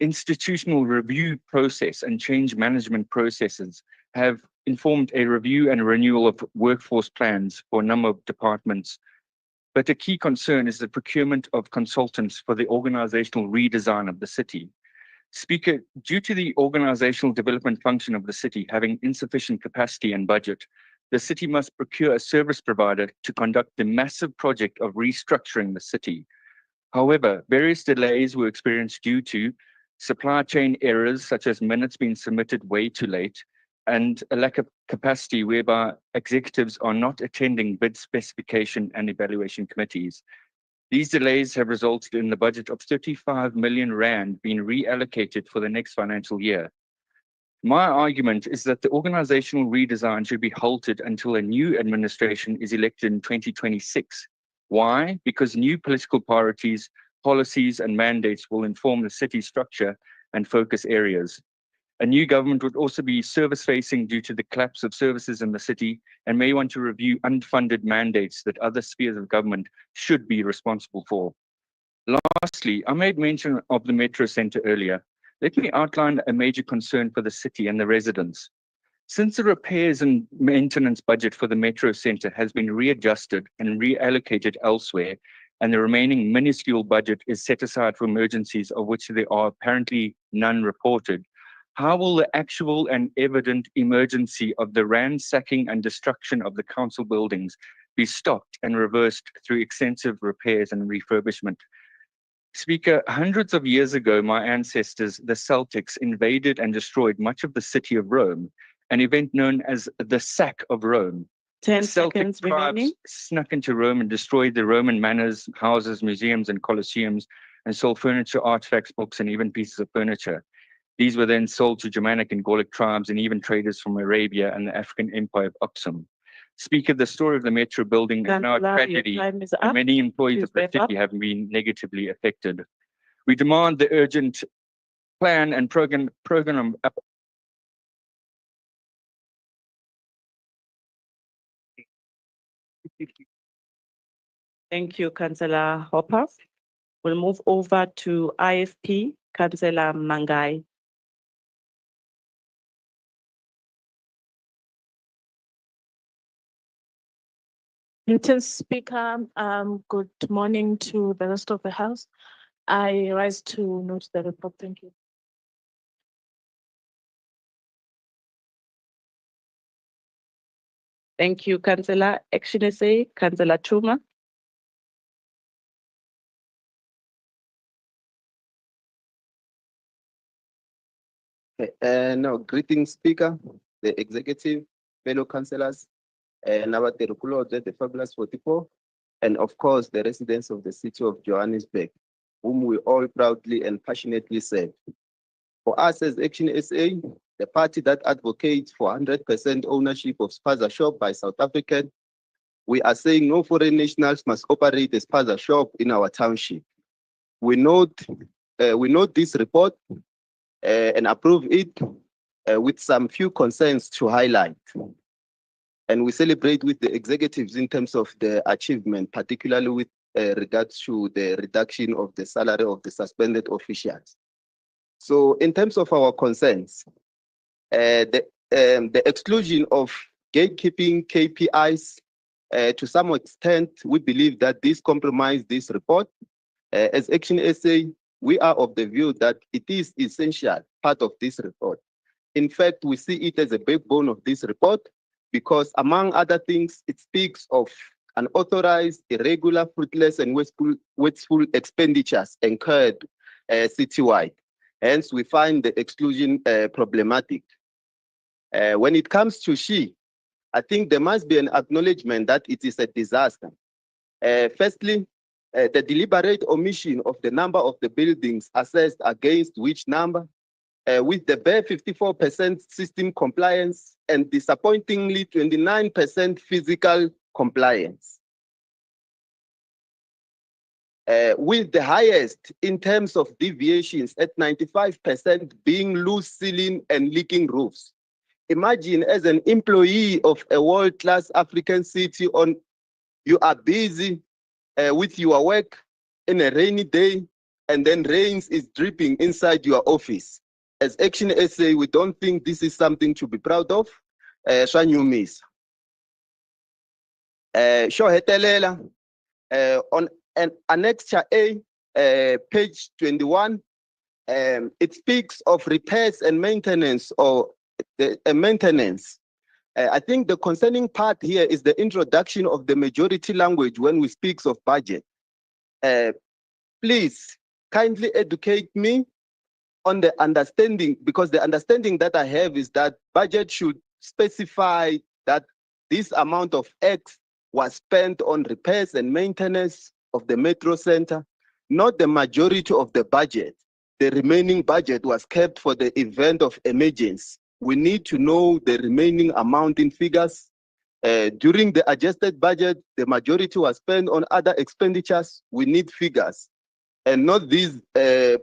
institutional review process and change management processes have informed a review and renewal of workforce plans for a number of departments. But a key concern is the procurement of consultants for the organizational redesign of the city. Speaker, due to the organizational development function of the city having insufficient capacity and budget, the city must procure a service provider to conduct the massive project of restructuring the city. However, various delays were experienced due to supply chain errors, such as minutes being submitted way too late, and a lack of capacity whereby executives are not attending bid specification and evaluation committees. These delays have resulted in the budget of 35 million rand being reallocated for the next financial year. My argument is that the organizational redesign should be halted until a new administration is elected in 2026. Why? Because new political priorities, policies, and mandates will inform the city structure and focus areas. A new government would also be service-facing due to the collapse of services in the city and may want to review unfunded mandates that other spheres of government should be responsible for. Lastly, I made mention of the Metro Centre earlier. Let me outline a major concern for the city and the residents. Since the repairs and maintenance budget for the Metro Centre has been readjusted and reallocated elsewhere, and the remaining minuscule budget is set aside for emergencies of which there are apparently none reported, how will the actual and evident emergency of the ransacking and destruction of the council buildings be stopped and reversed through extensive repairs and refurbishment? Speaker, hundreds of years ago, my ancestors, the Celtics, invaded and destroyed much of the city of Rome, an event known as the Sack of Rome. 10 The Celtic seconds tribes remaining. snuck into Rome and destroyed the Roman manors, houses, museums, and colosseums, and sold furniture, artifacts, books, and even pieces of furniture. These were then sold to Germanic and Gallic tribes and even traders from Arabia and the African empire of Aksum. Speaker, the story of the Metro building is now a Councillor, your tragedy, time is and up. many employees Please of the wrap up. city have been negatively affected. We demand the urgent plan and program. Thank you, Councillor Hopper. We'll move over to IFP, Councillor Mangai. Mr. Speaker, good morning to the rest of the House. I rise to note the report. Thank you. Thank you, Councillor. Action SA, Councillor Chuma. No, greetings, Speaker, the executive, fellow councillors, and our the Fabulous 44, and of course, the residents of the city of Johannesburg, whom we all proudly and passionately serve. For us as Action SA, the party that advocates for 100% ownership of Spaza Shop by South African, we are saying no foreign nationals must operate a spaza shop in our township. We note this report and approve it with some few concerns to highlight. And we celebrate with the executives in terms of the achievement, particularly with regards to the reduction of the salary of the suspended officials. So in terms of our concerns, the exclusion of gatekeeping KPIs, to some extent, we believe that this compromises this report. As Action SA, we are of the view that it is essential part of this report. In fact, we see it as a backbone of this report because, among other things, it speaks of unauthorized, irregular, fruitless, and wasteful expenditures incurred citywide. Hence, we find the exclusion problematic. When it comes to SHE, I think there must be an acknowledgement that it is a disaster. Firstly, the deliberate omission of the number of the buildings assessed against which number, with the bare 54% system compliance and disappointingly 29% physical compliance. With the highest in terms of deviations at 95% being loose ceiling and leaking roofs. Imagine as an employee of a world-class African city, you are busy with your work in a rainy day, and then rains is dripping inside your office. As Action SA, we don't think this is something to be proud of. Shanyu miss. Shohetelela on an Annexure A, page 21, it speaks of repairs and maintenance or the maintenance. I think the concerning part here is the introduction of the majority language when we speak of budget. Please kindly educate me on the understanding, because the understanding that I have is that budget should specify that this amount of X was spent on repairs and maintenance of the metro center, not the majority of the budget. The remaining budget was kept for the event of emergency. We need to know the remaining amount in figures. During the adjusted budget, the majority was spent on other expenditures. We need figures and not these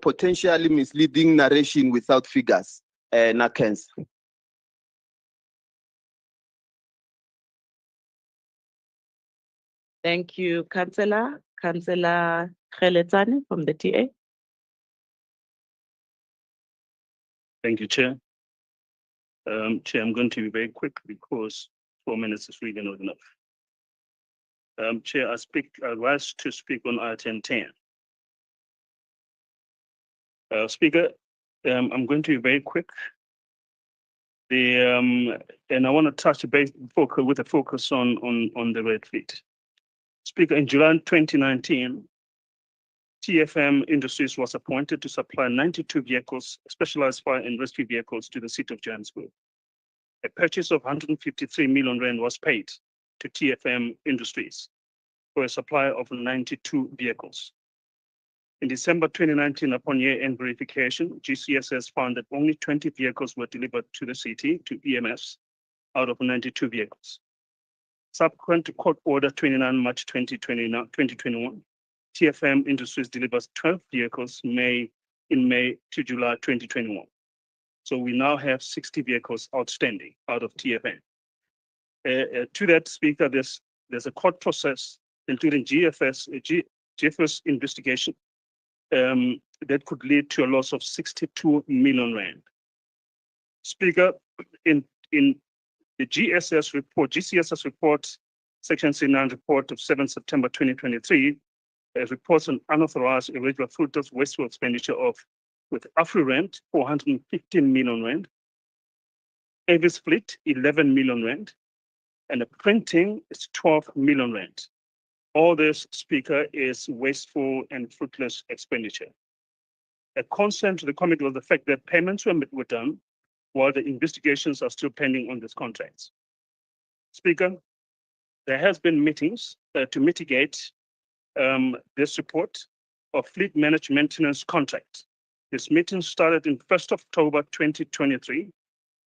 potentially misleading narration without figures. Nakens. Thank you, Councillor. Councillor Kheletsane from the TA. Thank you, Chair. Chair, I'm going to be very quick because 4 minutes is really not enough. Chair, I rise to speak on item 10. Speaker, I'm going to be very quick. And I want to touch base with a focus on the red fleet. Speaker, in July 2019, TFM Industries was appointed to supply 92 vehicles, specialized fire and rescue vehicles to the city of Johannesburg. A purchase of 153 million rand was paid to TFM Industries for a supply of 92 vehicles. In December 2019, upon year-end verification, GCSS found that only 20 vehicles were delivered to the city, to EMS, out of 92 vehicles. Subsequent to Court Order 29 March 2021, TFM Industries delivers 12 vehicles in May to July 2021. So we now have 60 vehicles outstanding out of TFM. To that, Speaker, there's a court process, including GFS investigation, that could lead to a loss of 62 million rand. Speaker, in the GCSS report, Section C9 report of 7 September 2023, reports on unauthorized irregular fruitless wasteful expenditure with AfriRent 415 million rand, Avis Fleet 11 million rand, and the printing is 12 million rand. All this, Speaker, is wasteful and fruitless expenditure. A concern to the committee was the fact that payments were done while the investigations are still pending on these contracts. Speaker, there has been meetings to mitigate this report of fleet managed maintenance contract. This meeting started in 1st October 2023,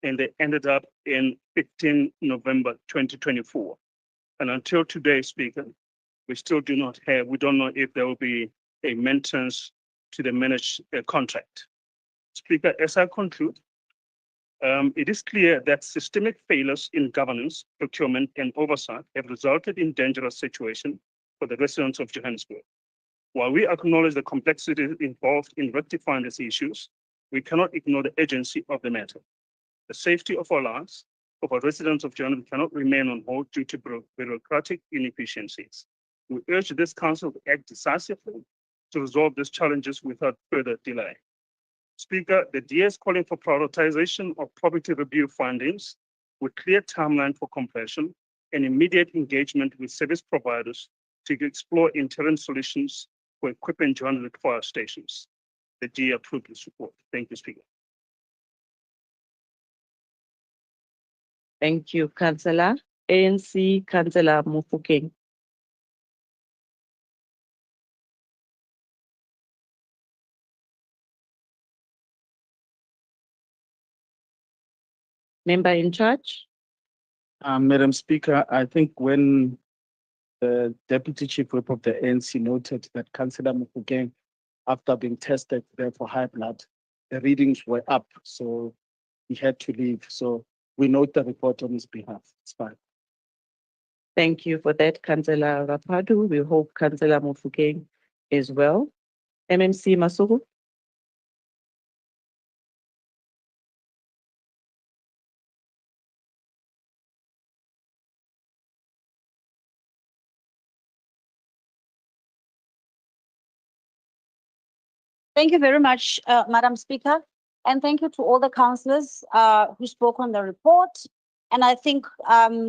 and they ended up in 15 November 2024. And until today, Speaker, we still do not have, we don't know if there will be a maintenance to the managed contract. Speaker, as I conclude, it is clear that systemic failures in governance, procurement, and oversight have resulted in dangerous situation for the residents of Johannesburg. While we acknowledge the complexities involved in rectifying these issues, we cannot ignore the urgency of the matter. The safety of our lives, of our residents of Johannesburg, cannot remain on hold due to bureaucratic inefficiencies. We urge this council to act decisively to resolve these challenges without further delay. Speaker, the DA is calling for prioritization of property review findings with clear timeline for completion and immediate engagement with service providers to explore interim solutions for equipping Johannesburg fire stations. The DA approved this report. Thank you, Speaker. Thank you, Councillor. ANC Councillor Mufokeng. Member in charge. Madam Speaker, I think when the Deputy Chief Whip of the ANC noted that Councillor Mufokeng, after being tested there for high blood, the readings were up, so he had to leave. So we note the report on his behalf. It's fine. Thank you for that, Councillor Rapadu. We hope Councillor Mufokeng is well. MMC Masuru. Thank you very much, Madam Speaker. And thank you to all the councillors who spoke on the report. And I think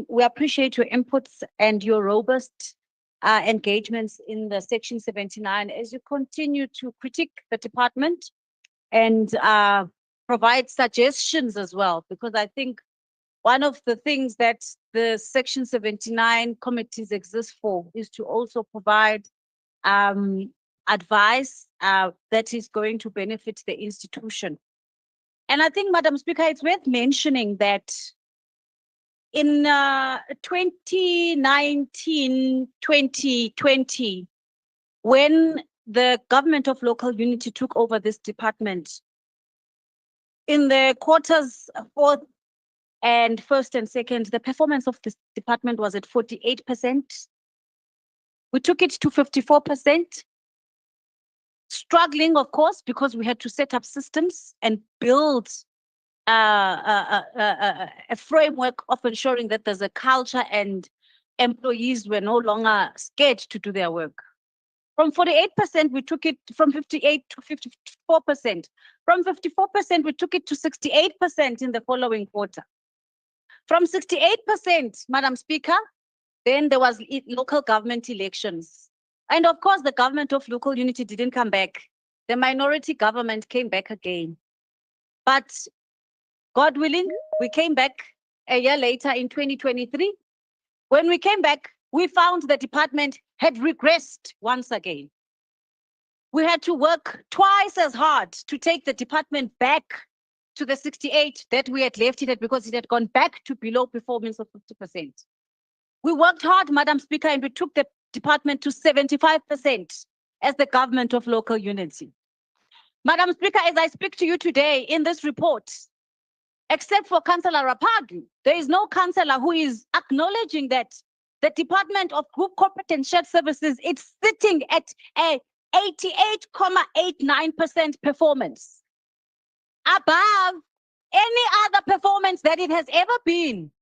we appreciate your inputs and your robust engagements in the Section 79 as you continue to critique the department and provide suggestions as well, because I think one of the things that the Section 79 committees exist for is to also provide advice that is going to benefit the institution. And I think, Madam Speaker, it's worth mentioning that in 2019, 2020, when the government of local unity took over this department, in the quarters 4th and 1st and 2nd, the performance of this department was at 48%. We took it to 54%. Struggling, of course, because we had to set up systems and build a framework of ensuring that there's a culture and employees were no longer scared to do their work. From 48%, we took it from 58 to 54%. From 54%, we took it to 68% in the following quarter. From 68%, Madam Speaker, then there was local government elections. And of course, the government of local unity didn't come back. The minority government came back again. But God willing, we came back a year later in 2023. When we came back, we found the department had regressed once again. We had to work twice as hard to take the department back to the 68 that we had left it at, because it had gone back to below performance of 50%. We worked hard, Madam Speaker, and we took the department to 75% as the government of local unity. Madam Speaker, as I speak to you today in this report, except for Councillor Rapadu, there is no councillor who is acknowledging that the Department of Group Corporate and Shared Services is sitting at a 88.89% performance, above any other performance that it has ever been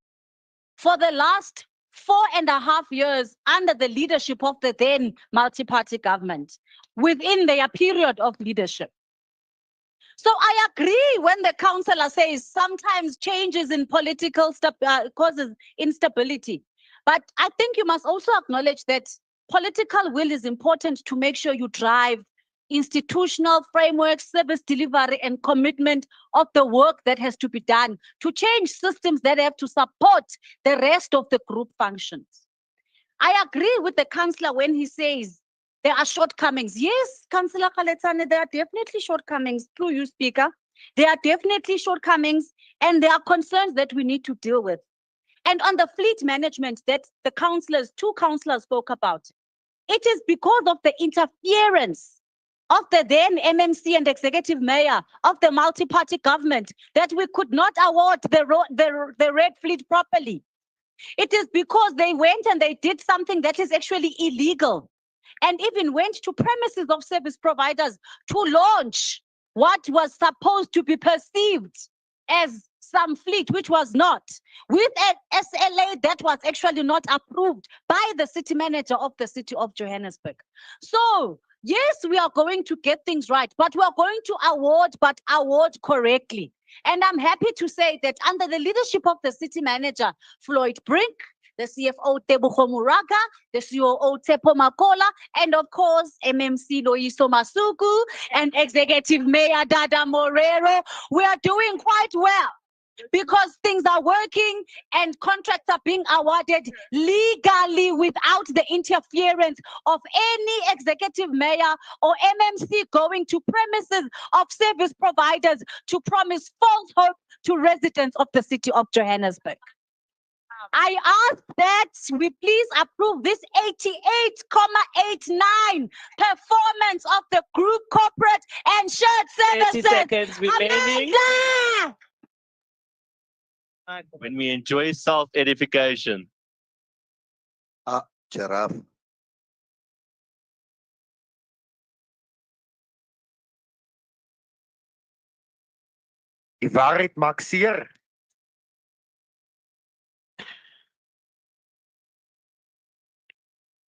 for the last 4.5 years under the leadership of the then multi-party government within their period of leadership. So I agree when the councillor says sometimes changes in political causes instability. But I think you must also acknowledge that political will is important to make sure you drive institutional framework, service delivery, and commitment of the work that has to be done to change systems that have to support the rest of the group functions. I agree with the councillor when he says there are shortcomings. Yes, Councillor Khaletsane, there are definitely shortcomings through you, Speaker. There are definitely shortcomings and there are concerns that we need to deal with. And on the fleet management that the councillors, two councillors spoke about, it is because of the interference of the then MMC and executive mayor of the multi-party government that we could not award the red fleet properly. It is because they went and they did something that is actually illegal and even went to premises of service providers to launch what was supposed to be perceived as some fleet, which was not, with an SLA that was actually not approved by the city manager of the city of Johannesburg. So, yes, we are going to get things right, but we are going to award, but award correctly. And I'm happy to say that under the leadership of the city manager, Floyd Brink, the CFO Tebogo Muraga, the COO Tepo Makola, and of course, MMC Loiso Masuku and Executive Mayor Dada Morero, we are doing quite well because things are working and contracts are being awarded legally without the interference of any executive mayor or MMC going to premises of service providers to promise false hope to residents of the city of Johannesburg. I ask that we please approve this 88.89 performance of the group corporate and shared 30 services. seconds remaining. Amandla! When we enjoy self-edification. Giraffe. Die waarheid maak seer.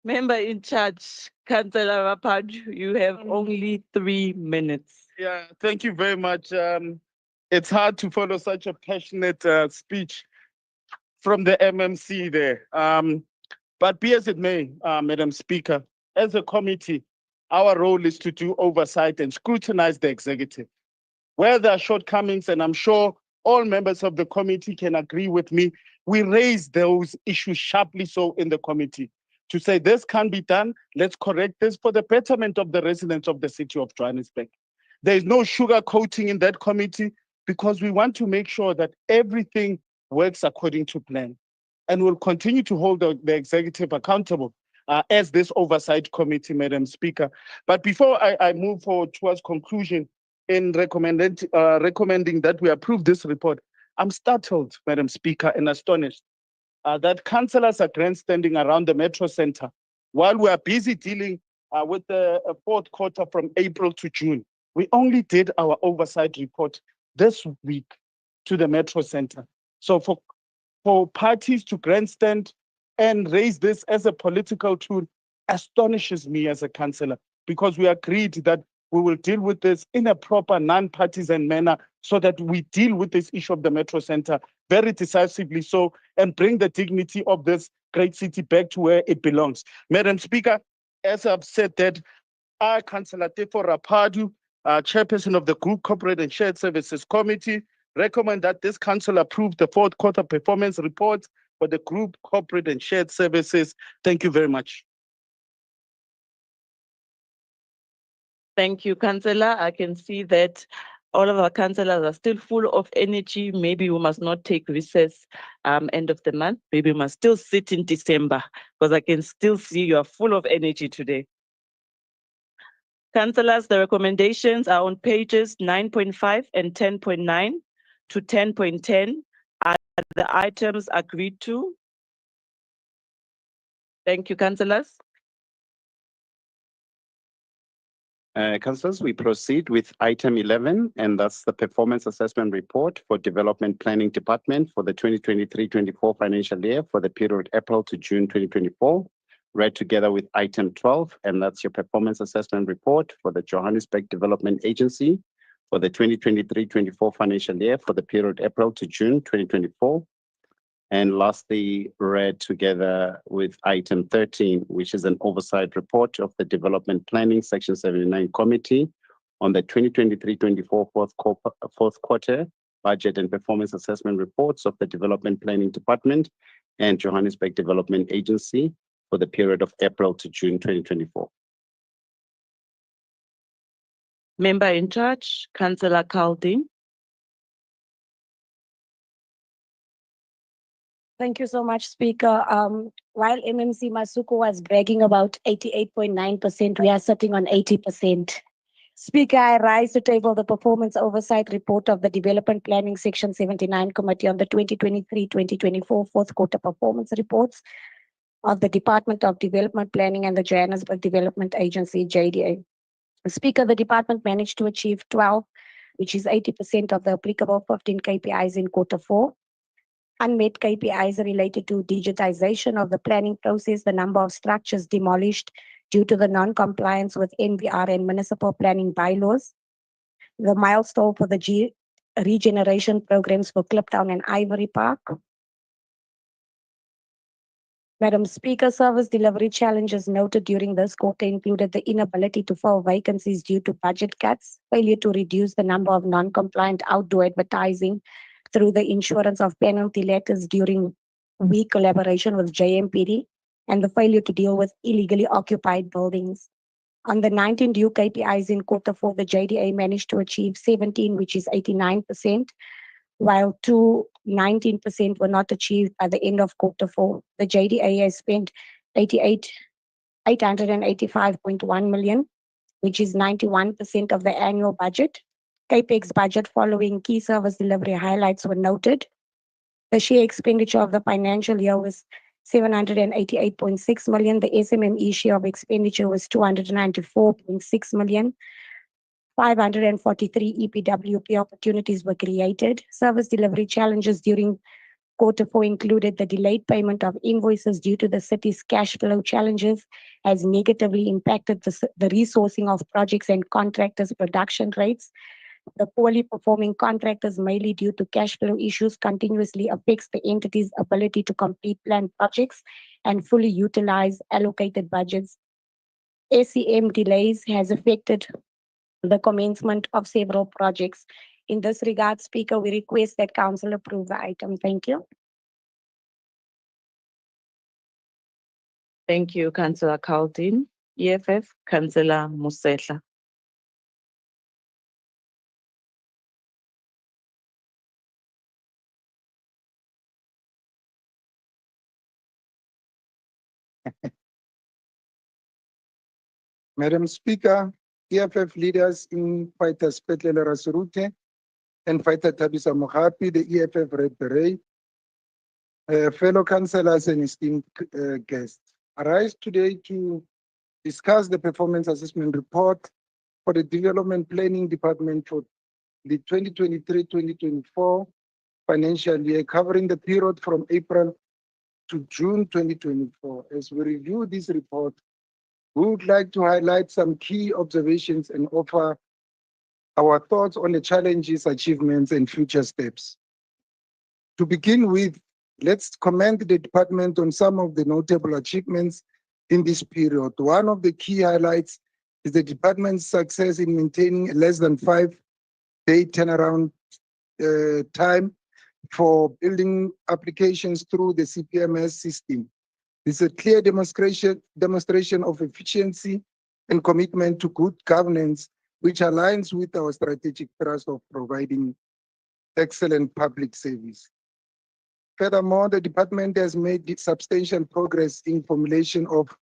Member in charge, Councillor Rapaju, you have only 3 minutes. Yeah, thank you very much. It's hard to follow such a passionate speech from the MMC there. But be as it may, Madam Speaker, as a committee, our role is to do oversight and scrutinize the executive. Where there are shortcomings, and I'm sure all members of the committee can agree with me, we raise those issues sharply so in the committee to say this can be done, let's correct this for the betterment of the residents of the city of Johannesburg. There is no sugarcoating in that committee because we want to make sure that everything works according to plan. And we'll continue to hold the executive accountable as this oversight committee, Madam Speaker. But before I move forward towards conclusion in recommending that we approve this report, I'm startled, Madam Speaker, and astonished that councillors are grandstanding around the Metro Centre while we are busy dealing with the fourth quarter from April to June. We only did our oversight report this week to the Metro Centre. So for parties to grandstand and raise this as a political tool astonishes me as a councillor, because we agreed that we will deal with this in a proper non-partisan manner so that we deal with this issue of the Metro Centre very decisively so and bring the dignity of this great city back to where it belongs. Madam Speaker, as I've said that, I, Councillor Tefo Rapadu, Chairperson of the Group Corporate and Shared Services Committee, recommend that this council approve the fourth quarter performance report for the Group Corporate and Shared Services. Thank you very much. Thank you, Councillor. I can see that all of our councillors are still full of energy. Maybe we must not take recess end of the month. Maybe we must still sit in December because I can still see you are full of energy today. Councillors, the recommendations are on pages 9.5 and 10.9 to 10.10. Are the items agreed to? Thank you, councillors. Councillors, we proceed with item 11, and that's the performance assessment report for Development Planning Department for the 2023-24 financial year for the period April to June 2024, read together with item 12, and that's your performance assessment report for the Johannesburg Development Agency for the 2023-24 financial year for the period April to June 2024. And lastly, read together with item 13, which is an oversight report of the Development Planning Section 79 Committee on the 2023-24 fourth quarter budget and performance assessment reports of the Development Planning Department and Johannesburg Development Agency for the period of April to June 2024. Member in charge, Councillor Calding. Thank you so much, Speaker. While MMC Masuku was bragging about 88.9%, we are sitting on 80%. Speaker, I rise to table the performance oversight report of the Development Planning Section 79 Committee on the 2023-2024 fourth quarter performance reports of the Department of Development Planning and the Johannesburg Development Agency, JDA. Speaker, the department managed to achieve 12, which is 80% of the applicable 15 KPIs in quarter four. Unmet KPIs are related to digitization of the planning process, the number of structures demolished due to the non-compliance with NBR and municipal planning bylaws, the milestone for the regeneration programs for Kliptown and Ivory Park. Madam Speaker, service delivery challenges noted during this quarter included the inability to fill vacancies due to budget cuts, failure to reduce the number of non-compliant outdoor advertising through the insurance of penalty letters during weak collaboration with JMPD, and the failure to deal with illegally occupied buildings. On the 19 due KPIs in quarter four, the JDA managed to achieve 17, which is 89%, while 19% were not achieved by the end of quarter four. The JDA has spent 885.1 million, which is 91% of the annual budget. CAPEX budget following key service delivery highlights were noted. The share expenditure of the financial year was 788.6 million. The SMME share of expenditure was 294.6 million. 543 EPWP opportunities were created. Service delivery challenges during quarter four included the delayed payment of invoices due to the city's cash flow challenges has negatively impacted the resourcing of projects and contractors' production rates. The poorly performing contractors, mainly due to cash flow issues, continuously affects the entity's ability to complete planned projects and fully utilize allocated budgets. SEM delays has affected the commencement of several projects. In this regard, Speaker, we request that Council approve the item. Thank you. Thank you, Councillor Caldin. EFF, Councillor Musehla. Madam Speaker, EFF leaders in Fighter Spetlele Rasurute and Fighter Tabisa Mohapi, the EFF Red Beret, fellow councillors and esteemed guests, I rise today to discuss the performance assessment report for the Development Planning Department for the 2023-2024 financial year, covering the period from April to June 2024. As we review this report, we would like to highlight some key observations and offer our thoughts on the challenges, achievements, and future steps. To begin with, let's commend the department on some of the notable achievements in this period. One of the key highlights is the department's success in maintaining a less than 5-day turnaround time for building applications through the CPMS system. This is a clear demonstration of efficiency and commitment to good governance, which aligns with our strategic thrust of providing excellent public service. Furthermore, the department has made substantial progress in formulation of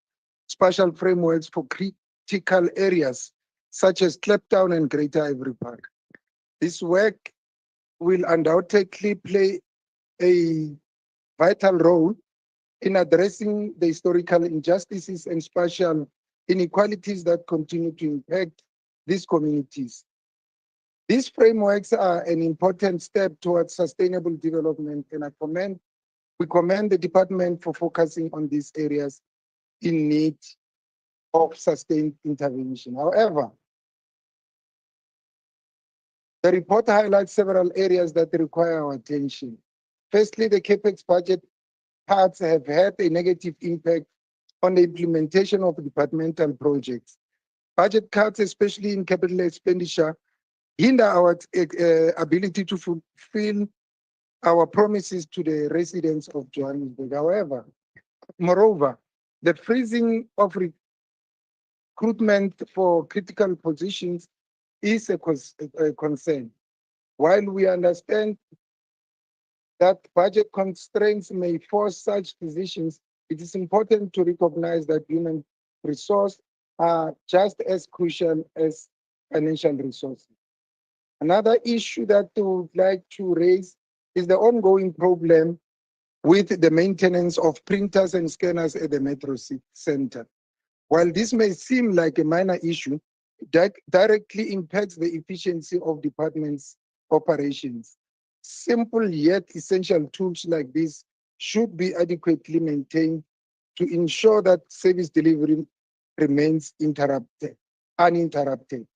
spatial frameworks for critical areas such as Kliptown and Greater Ivory Park. This work will undoubtedly play a vital role in addressing the historical injustices and spatial inequalities that continue to impact these communities. These frameworks are an important step towards sustainable development, and we commend the department for focusing on these areas in need of sustained intervention. However, the report highlights several areas that require our attention. Firstly, the CAPEX budget cuts have had a negative impact on the implementation of departmental projects. Budget cuts, especially in capital expenditure, hinder our ability to fulfill our promises to the residents of Johannesburg. However, moreover, the freezing of recruitment for critical positions is a concern. While we understand that budget constraints may force such decisions, it is important to recognize that human resources are just as crucial as financial resources. Another issue that I would like to raise is the ongoing problem with the maintenance of printers and scanners at the Metro Center. While this may seem like a minor issue, it directly impacts the efficiency of departments' operations. Simple yet essential tools like this should be adequately maintained to ensure that service delivery remains uninterrupted.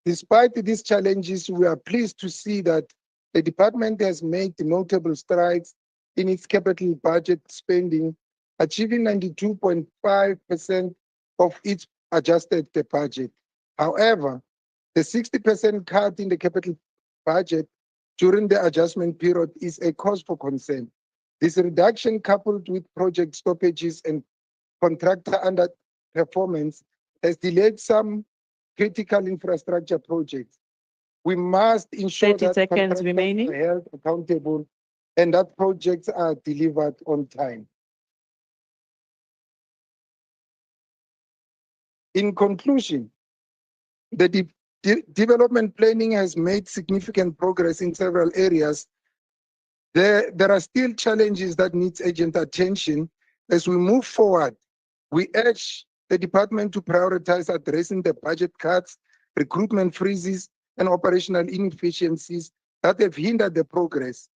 Despite these challenges, we are pleased to see that the department has made notable strides in its capital budget spending, achieving 92.5% of its adjusted budget. However, the 60% cut in the capital budget during the adjustment period is a cause for concern. This reduction, coupled with project stoppages and contractor underperformance, has delayed some critical infrastructure projects. We must ensure 30 that seconds contractors remaining. are held accountable and that projects are delivered on time. In conclusion, the development planning has made significant progress in several areas. There are still challenges that need urgent attention. As we move forward, we urge the department to prioritize addressing the budget cuts, recruitment freezes, and operational inefficiencies that have hindered the progress.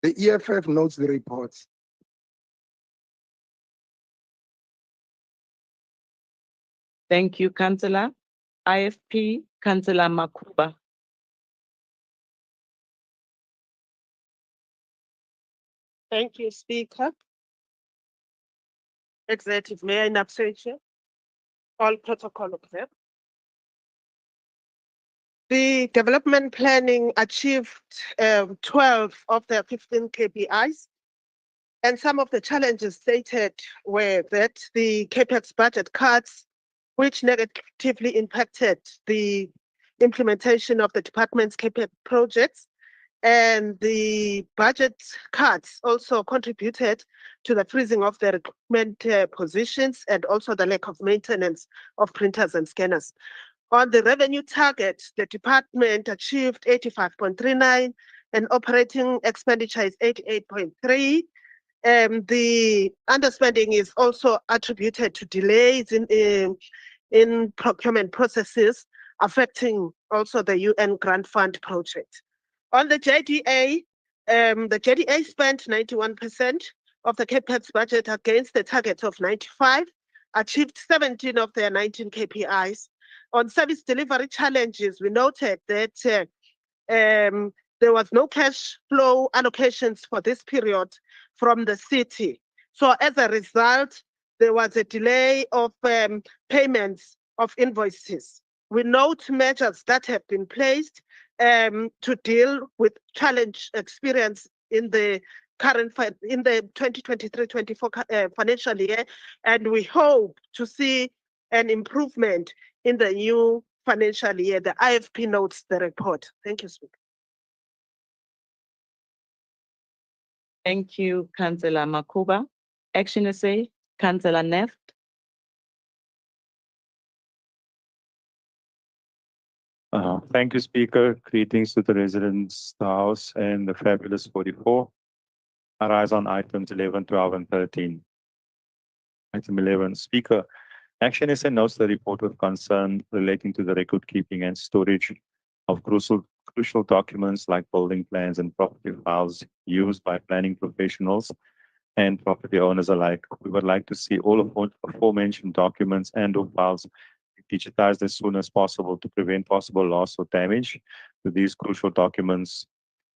The EFF notes the reports. Thank you, Councillor. IFP, Councillor Makuba. Thank you, Speaker. Executive Mayor in absentia. All protocol observed. The development planning achieved 12 of the 15 KPIs. And some of the challenges stated were that the CAPEX budget cuts, which negatively impacted the implementation of the department's CAPEX projects, and the budget cuts also contributed to the freezing of the recruitment positions and also the lack of maintenance of printers and scanners. On the revenue target, the department achieved 85.39 and operating expenditure is 88.3. The underspending is also attributed to delays in procurement processes, affecting also the UN grant fund project. On the JDA spent 91% of the CAPEX budget against the target of 95, achieved 17 of their 19 KPIs. On service delivery challenges, we noted that there was no cash flow allocations for this period from the city. So as a result, there was a delay of payments of invoices. We note measures that have been placed to deal with challenge experience in the 2023-24 financial year, and we hope to see an improvement in the new financial year. The IFP notes the report. Thank you, Speaker. Thank you, Councillor Makuba. Action essay, Councillor Neft. Thank you, Speaker. Greetings to the residents, the House, and the fabulous 44. I rise on items 11, 12, and 13. Item 11, Speaker. Action essay notes the report with concern relating to the record keeping and storage of crucial documents like building plans and property files used by planning professionals and property owners alike. We would like to see all of aforementioned documents and/or files digitized as soon as possible to prevent possible loss or damage to these crucial documents,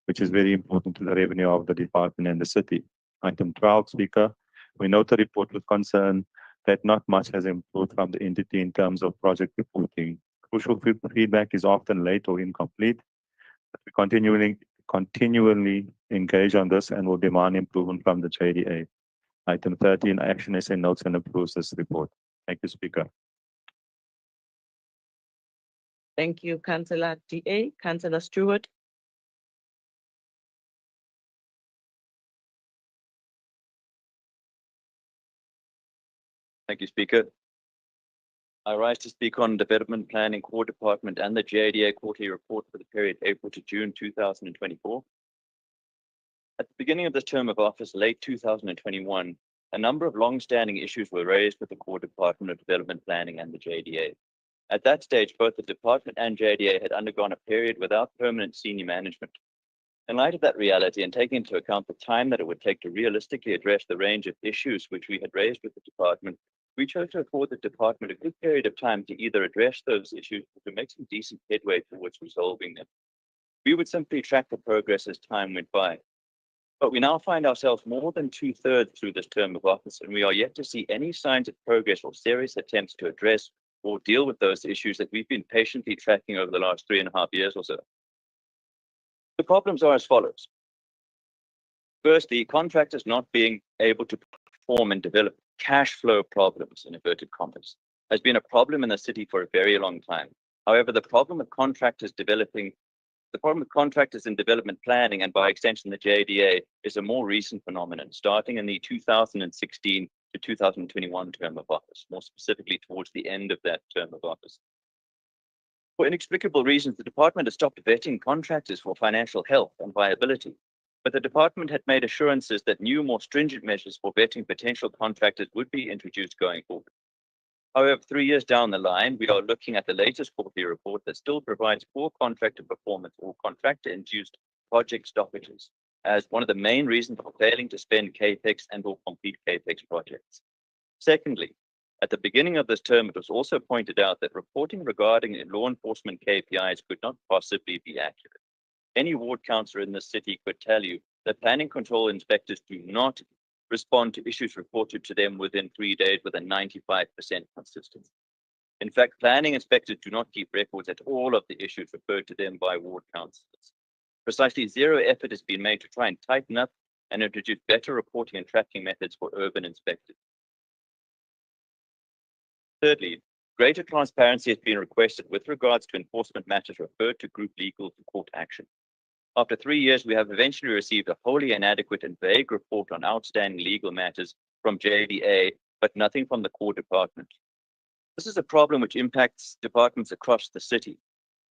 which is very important to the revenue of the department and the city. Item 12, Speaker. We note the report with concern that not much has improved from the entity in terms of project reporting. Crucial feedback is often late or incomplete. We continually engage on this and will demand improvement from the JDA. Item 13, action essay notes and approves this report. Thank you, Speaker. Thank you, Councillor DA. Councillor Stewart. Thank you, Speaker. I rise to speak on Development Planning Core Department and the JDA quarterly report for the period April to June 2024. At the beginning of this term of office, late 2021, a number of long-standing issues were raised with the Core Department of Development Planning and the JDA. At that stage, both the department and JDA had undergone a period without permanent senior management. In light of that reality and taking into account the time that it would take to realistically address the range of issues which we had raised with the department, we chose to afford the department a good period of time to either address those issues or to make some decent headway towards resolving them. We would simply track the progress as time went by. But we now find ourselves more than 2/3 through this term of office, and we are yet to see any signs of progress or serious attempts to address or deal with those issues that we've been patiently tracking over the last 3.5 years or so. The problems are as follows. Firstly, contractors not being able to perform and develop cash flow problems, in inverted commas, has been a problem in the city for a very long time. However, the problem with contractors in development planning, and by extension the JDA, is a more recent phenomenon, starting in the 2016 to 2021 term of office, more specifically towards the end of that term of office. For inexplicable reasons, the department has stopped vetting contractors for financial health and viability, but the department had made assurances that new, more stringent measures for vetting potential contractors would be introduced going forward. However, 3 years down the line, we are looking at the latest quarterly report that still provides poor contractor performance or contractor-induced project stoppages as one of the main reasons for failing to spend CAPEX and or complete CAPEX projects. Secondly, at the beginning of this term, it was also pointed out that reporting regarding law enforcement KPIs could not possibly be accurate. Any ward councillor in the city could tell you that planning control inspectors do not respond to issues reported to them within 3 days with a 95% consistency. In fact, planning inspectors do not keep records at all of the issues referred to them by ward councillors. Precisely zero effort has been made to try and tighten up and introduce better reporting and tracking methods for urban inspectors. Thirdly, greater transparency has been requested with regards to enforcement matters referred to group legal to court action. After 3 years, we have eventually received a wholly inadequate and vague report on outstanding legal matters from JDA, but nothing from the core department. This is a problem which impacts departments across the city.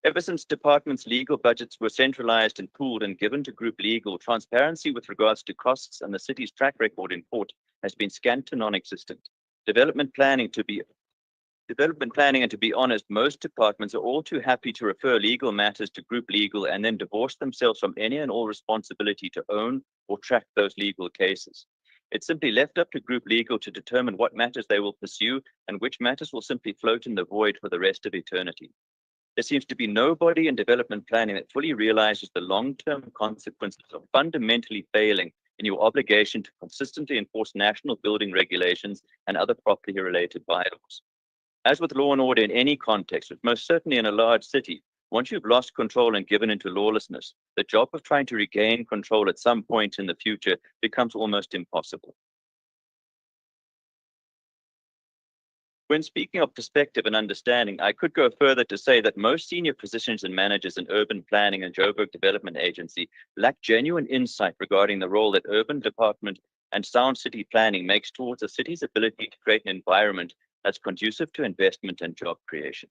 Ever since departments' legal budgets were centralized and pooled and given to group legal, transparency with regards to costs and the city's track record in court has been scant to non-existent. Development planning, and to be honest, most departments are all too happy to refer legal matters to group legal and then divorce themselves from any and all responsibility to own or track those legal cases. It's simply left up to group legal to determine what matters they will pursue and which matters will simply float in the void for the rest of eternity. There seems to be nobody in development planning that fully realizes the long-term consequences of fundamentally failing in your obligation to consistently enforce national building regulations and other property-related bylaws. As with law and order in any context, but most certainly in a large city, once you've lost control and given into lawlessness, the job of trying to regain control at some point in the future becomes almost impossible. When speaking of perspective and understanding, I could go further to say that most senior positions and managers in urban planning and Joburg Development Agency lack genuine insight regarding the role that urban department and sound city planning makes towards a city's ability to create an environment that's conducive to investment and job creation.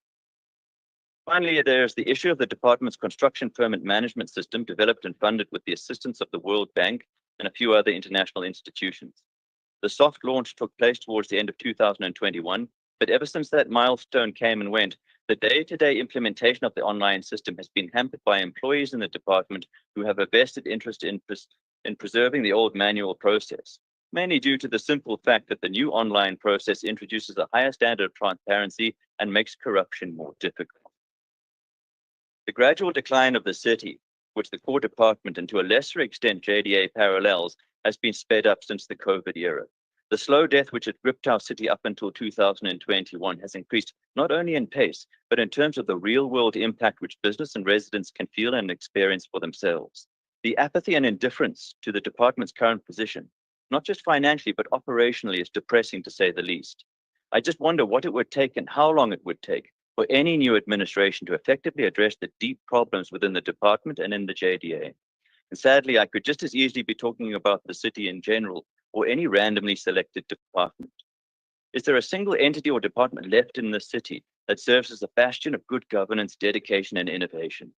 Finally, there's the issue of the department's construction permit management system developed and funded with the assistance of the World Bank and a few other international institutions. The soft launch took place towards the end of 2021, but ever since that milestone came and went, the day-to-day implementation of the online system has been hampered by employees in the department who have a vested interest in preserving the old manual process, mainly due to the simple fact that the new online process introduces a higher standard of transparency and makes corruption more difficult. The gradual decline of the city, which the core department and to a lesser extent JDA parallels, has been sped up since the COVID era. The slow death which had gripped our city up until 2021 has increased not only in pace, but in terms of the real-world impact which business and residents can feel and experience for themselves. The apathy and indifference to the department's current position, not just financially, but operationally, is depressing to say the least. I just wonder what it would take and how long it would take for any new administration to effectively address the deep problems within the department and in the JDA. And sadly, I could just as easily be talking about the city in general or any randomly selected department. Is there a single entity or department left in the city that serves as a bastion of good governance, dedication, and innovation?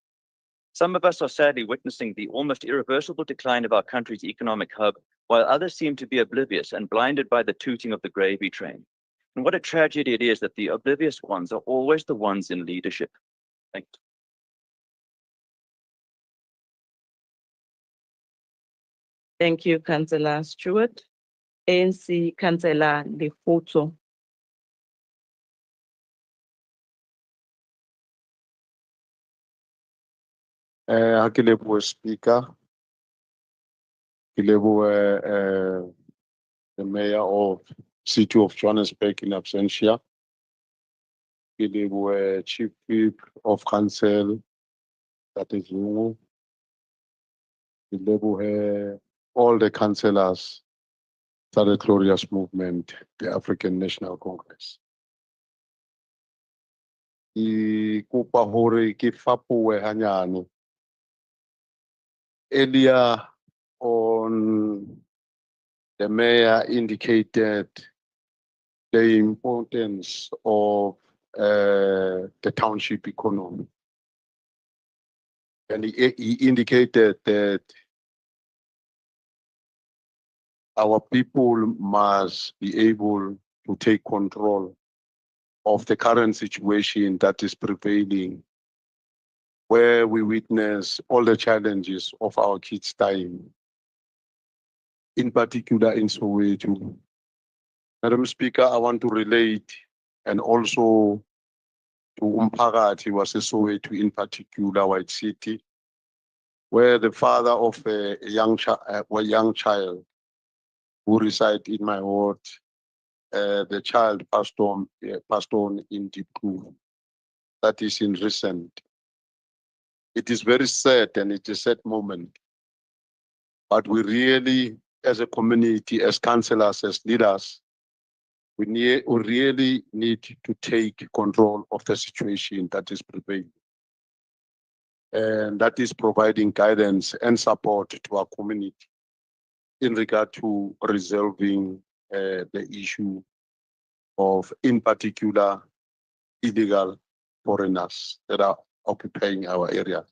Some of us are sadly witnessing the almost irreversible decline of our country's economic hub, while others seem to be oblivious and blinded by the tooting of the gravy train. And what a tragedy it is that the oblivious ones are always the ones in leadership. Thank you. Thank you, Councillor Stewart. ANC Councillor Lefoto. Ha ke lebohe speaker. Ke lebohe the mayor of City of Johannesburg in absentia. Ke lebohe chief whip of council, that is Zungu. Ke lebohe all the councillors for the glorious movement, the African National Congress. Ke kopa hore ke fapohe hanyane. Earlier on, the mayor indicated the importance of the township economy. And he indicated that our people must be able to take control of the current situation that is prevailing, where we witness all the challenges of our kids' time, in particular in Soweto. Madam Speaker, I want to relate and also to Umphakathi was Soweto, in particular White City, where the father of a young child who reside in my ward, the child passed on in deep groove. That is in recent. It is very sad and it's a sad moment. But we really, as a community, as councillors, as leaders, we really need to take control of the situation that is prevailing. And that is providing guidance and support to our community in regard to resolving the issue of, in particular, illegal foreigners that are occupying our area.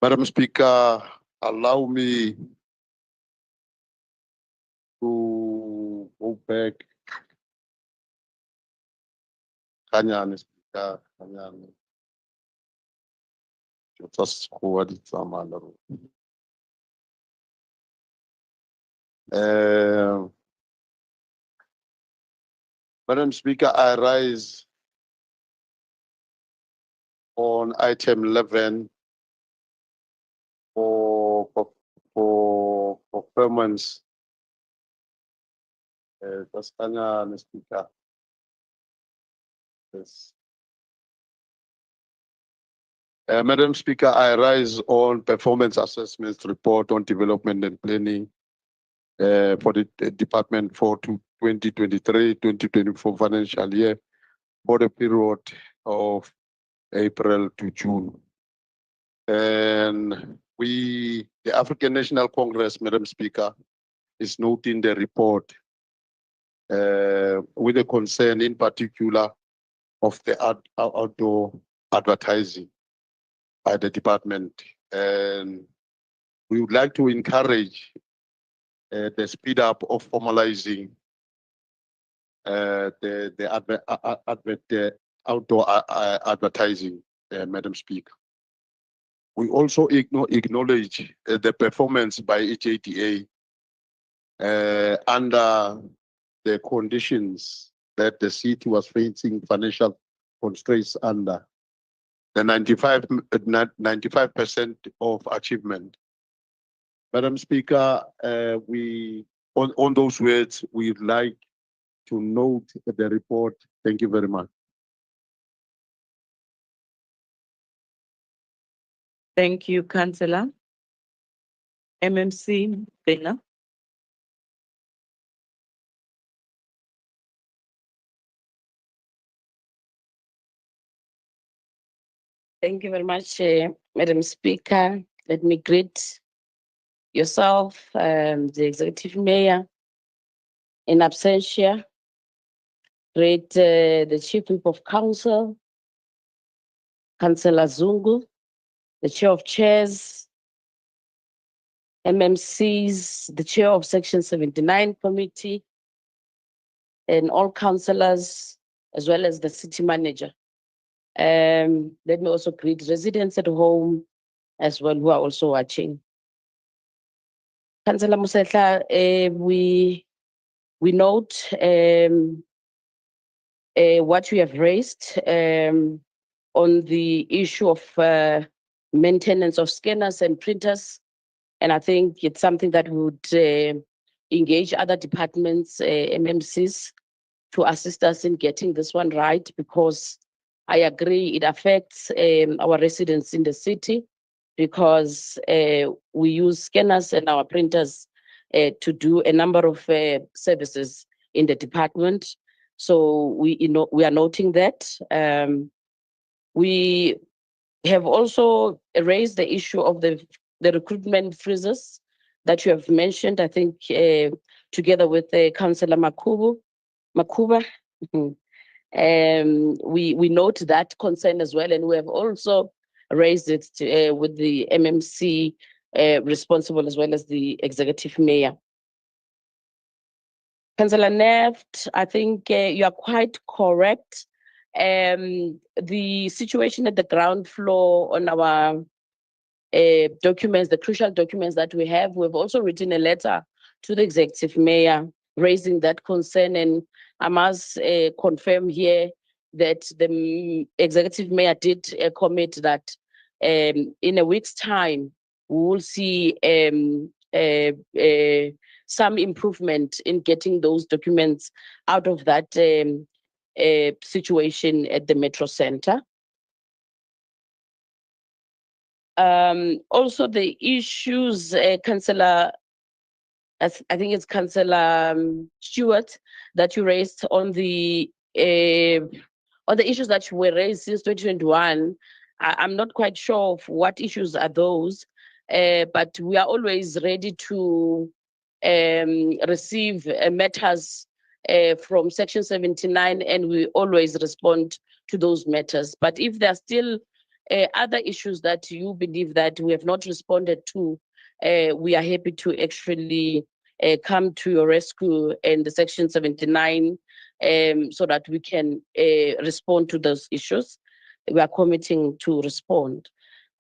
Madam Speaker, allow me to go back. Kanyane, Speaker, Kanyane. Just forward it some Madam Speaker, I rise on item 11 for performance. Just Kanyane, Speaker. Yes. Madam Speaker, I rise on performance assessments report on development and planning for the department for 2023-2024 financial year for the period of April to June. And the African National Congress, Madam Speaker, is noting the report with a concern in particular of the outdoor advertising by the department. And we would like to encourage the speed up of formalizing the outdoor advertising, Madam Speaker. We also acknowledge the performance by HATA under the conditions that the city was facing financial constraints under. The 95% of achievement. Madam Speaker, on those words, we'd like to note the report. Thank you very much. Thank you, Councillor. MMC Bena. Thank you very much, Madam Speaker. Let me greet yourself, the Executive Mayor, In absentia, read the Chief Whip of Council, Councillor Zungu, the Chair of Chairs, MMCs, the Chair of Section 79 Committee, and all councillors, as well as the City Manager. Let me also greet residents at home as well who are also watching. Councillor Musetla, we note what you have raised on the issue of maintenance of scanners and printers. And I think it's something that would engage other departments, MMCs, to assist us in getting this one right, because I agree it affects our residents in the city, because we use scanners and our printers to do a number of services in the department. So we are noting that. We have also raised the issue of the recruitment freezes that you have mentioned, I think, together with Councillor Makuba. We note that concern as well, and we have also raised it with the MMC responsible as well as the executive mayor. Councillor Neft, I think you are quite correct. The situation at the ground floor on our documents, the crucial documents that we have, we've also written a letter to the executive mayor raising that concern, and I must confirm here that the executive mayor did commit that in a week's time we will see some improvement in getting those documents out of that situation at the Metro Center. Also the issues, Councillor, I think it's Councillor Stewart, that you raised on the issues that were raised since 2021. I'm not quite sure of what issues are those, but we are always ready to receive matters from Section 79, and we always respond to those matters. But if there are still other issues that you believe that we have not responded to, we are happy to actually come to your rescue in the Section 79 so that we can respond to those issues. We are committing to respond.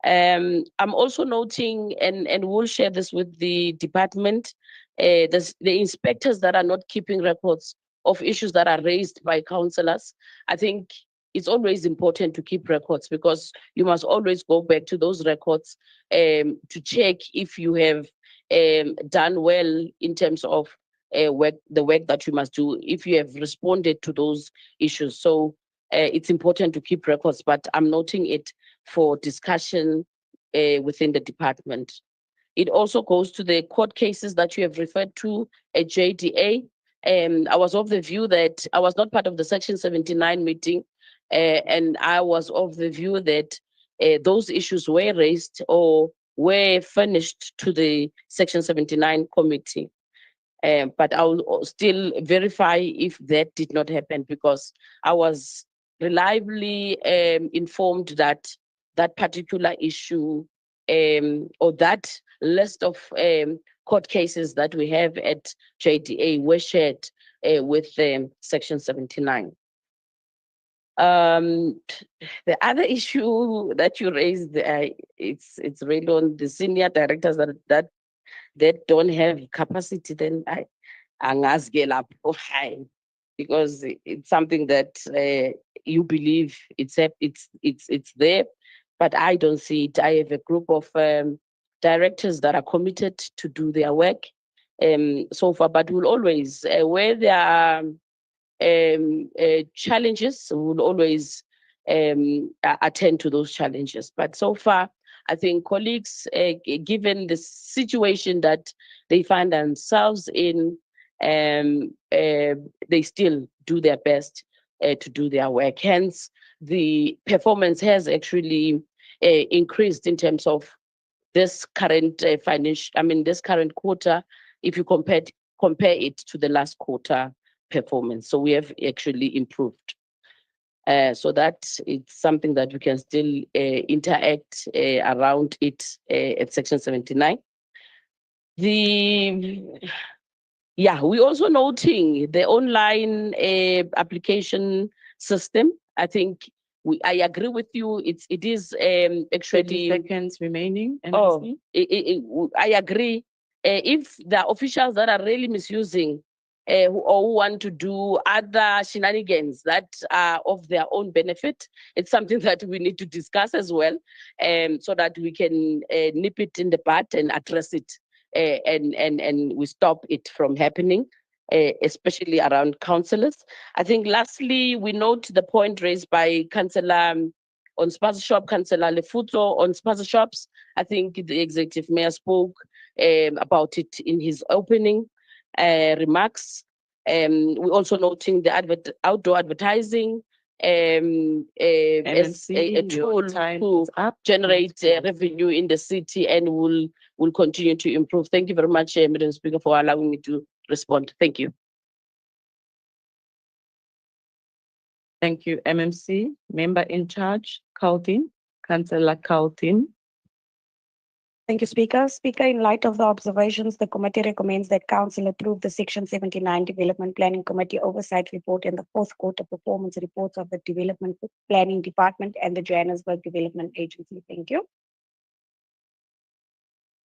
I'm also noting, and we'll share this with the department, the inspectors that are not keeping records of issues that are raised by councillors. I think it's always important to keep records, because you must always go back to those records to check if you have done well in terms of the work that you must do, if you have responded to those issues. So it's important to keep records, but I'm noting it for discussion within the department. It also goes to the court cases that you have referred to at JDA. I was of the view that I was not part of the Section 79 meeting, and I was of the view that those issues were raised or were furnished to the Section 79 committee. But I will still verify if that did not happen, because I was reliably informed that that particular issue or that list of court cases that we have at JDA were shared with Section 79. The other issue that you raised, it's really on the senior directors that don't have capacity. Then I scale up high, because it's something that you believe it's there, but I don't see it. I have a group of directors that are committed to do their work so far, but we'll always, where there are challenges, we'll always attend to those challenges. But so far, I think colleagues, given the situation that they find themselves in, they still do their best to do their work. Hence, the performance has actually increased in terms of this current this current quarter, if you compare compare it to the last quarter performance. So we have actually improved. So that it's something that we can still interact around it at section 79. We also noting the online application system. I think I agree with you. It is 30 actually seconds remaining. Oh, NSC. I agree. If the officials that are really misusing who want to do other shenanigans that are of their own benefit, it's something that we need to discuss as well, so that we can nip it in the bud and address it, and we stop it from happening, especially around councillors. I think lastly, we note the point raised by Councillor on sponsorship, Councillor Lefuto on sponsorships. I think the executive mayor spoke about it in his opening remarks. We're also noting the outdoor advertising as a tool to generate revenue in the city, and will continue to improve. Thank you very much, Madam Speaker, for allowing me to respond. Thank you. Thank you, MMC. Member in charge, Kautin, Councillor Kautin. Thank you, Speaker. Speaker, in light of the observations, the committee recommends that Council approve the Section 79 Development Planning Committee Oversight Report and the fourth quarter performance reports of the Development Planning Department and the Johannesburg Development Agency. Thank you.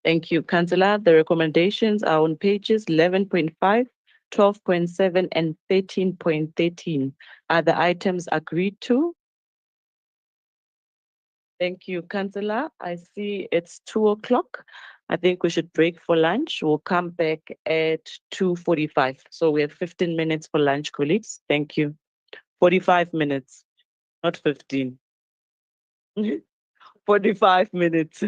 Thank you, Councillor. The recommendations are on pages 11.5, 12.7, and 13.13. Are the items agreed to? Thank you, Councillor. I see it's 2 o'clock. I think we should break for lunch. We'll come back at 2:45. So we have 15 minutes for lunch, colleagues. Thank you. 45 minutes, not 15. 45 minutes.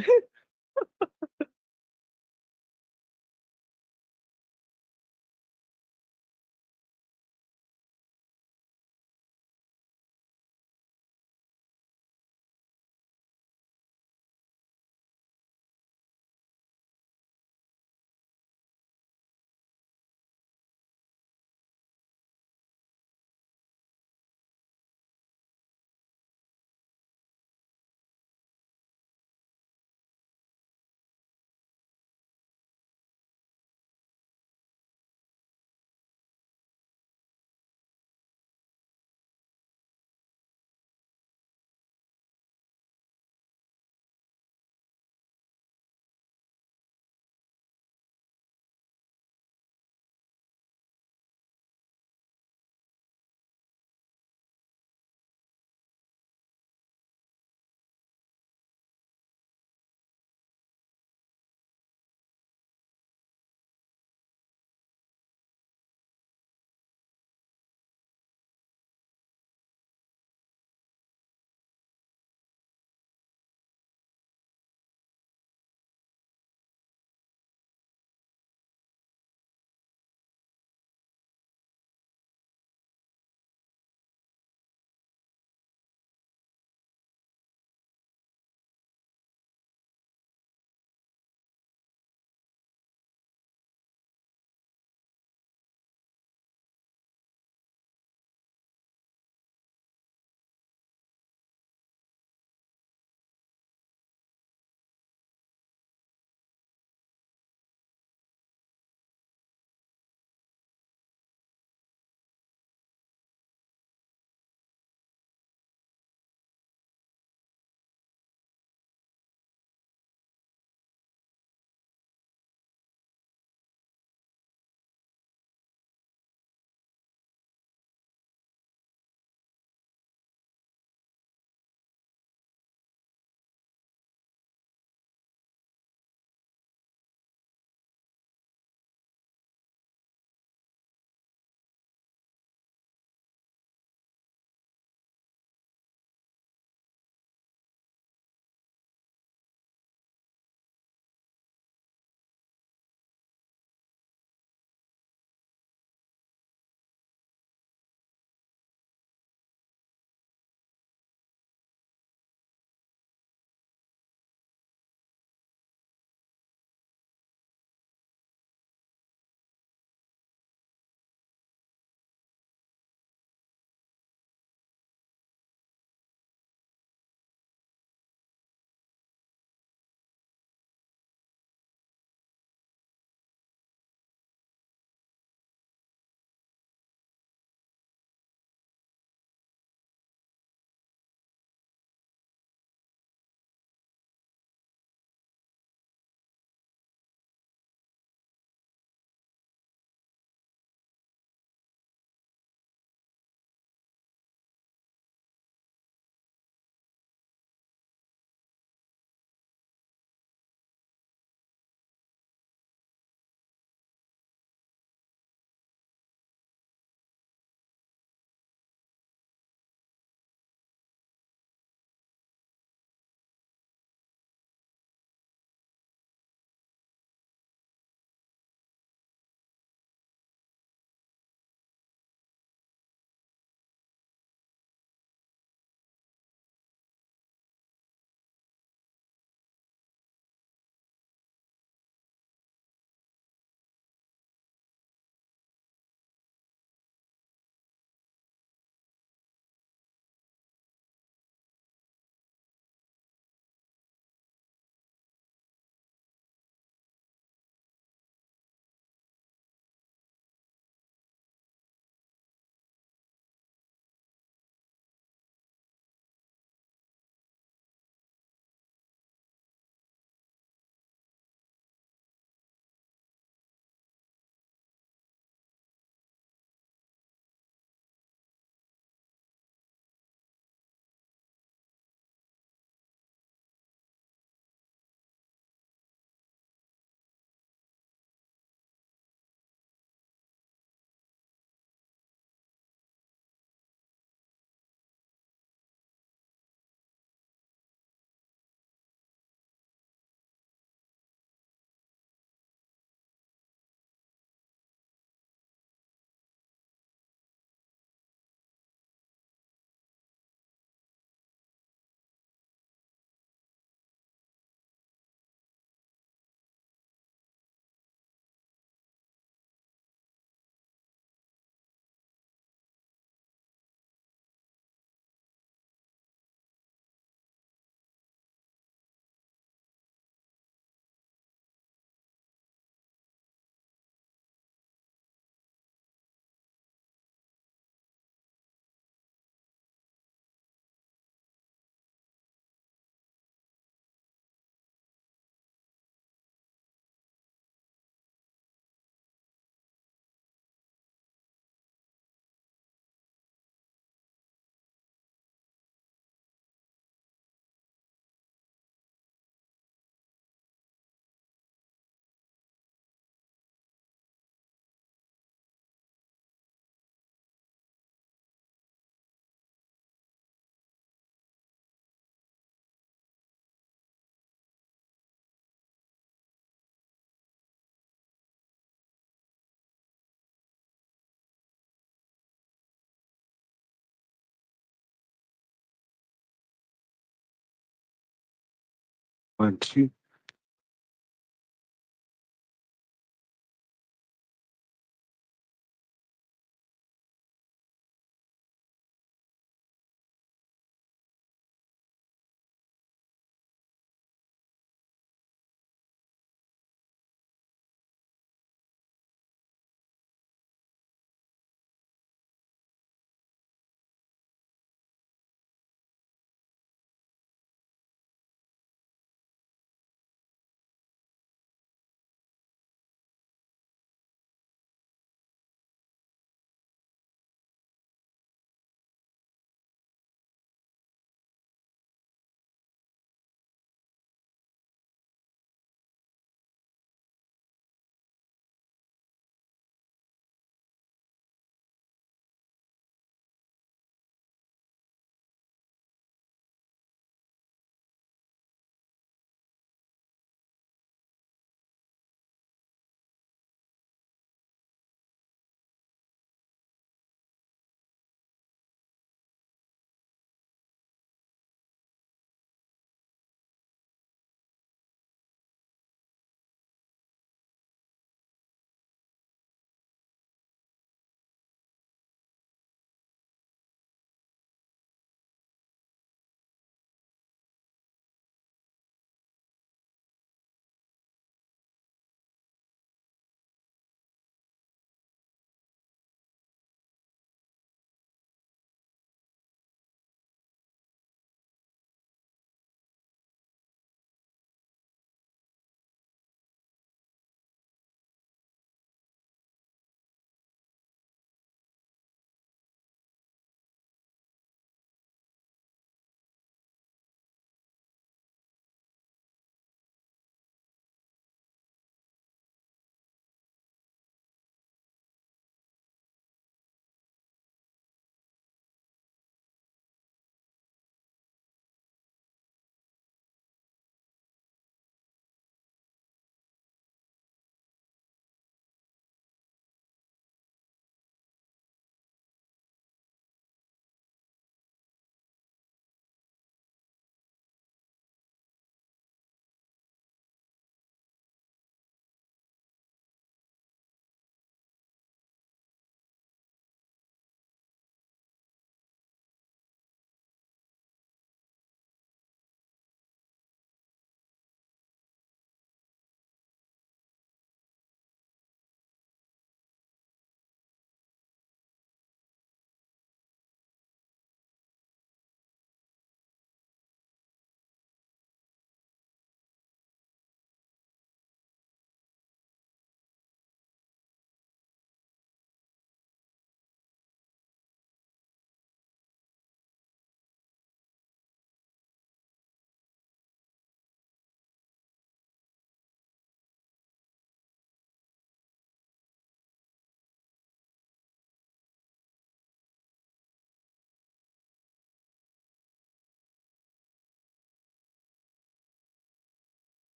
1, 2.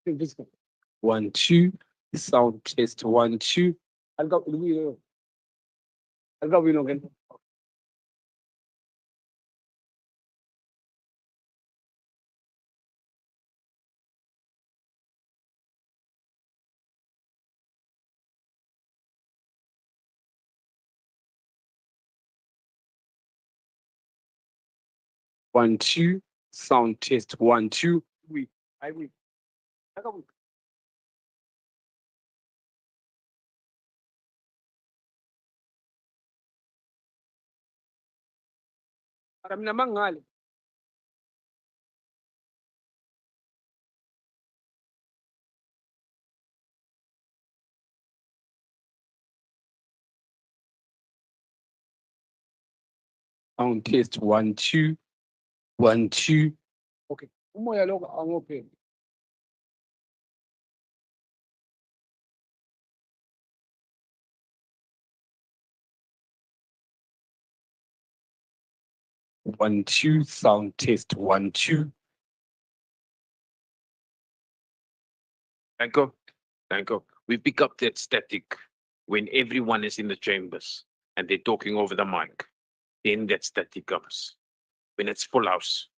1, 2. Sound test 1, 2. I'll go again. 1, 2. Sound test 1, 2. I will. Mna mangale. Sound test 1, 2. 1, 2. Okay. Umoya lo angophe. One, two, sound test 1, 2. Thank you. Thank you. We pick up that static when everyone is in the chambers and they're talking over the mic. Then that static comes. When it's full house.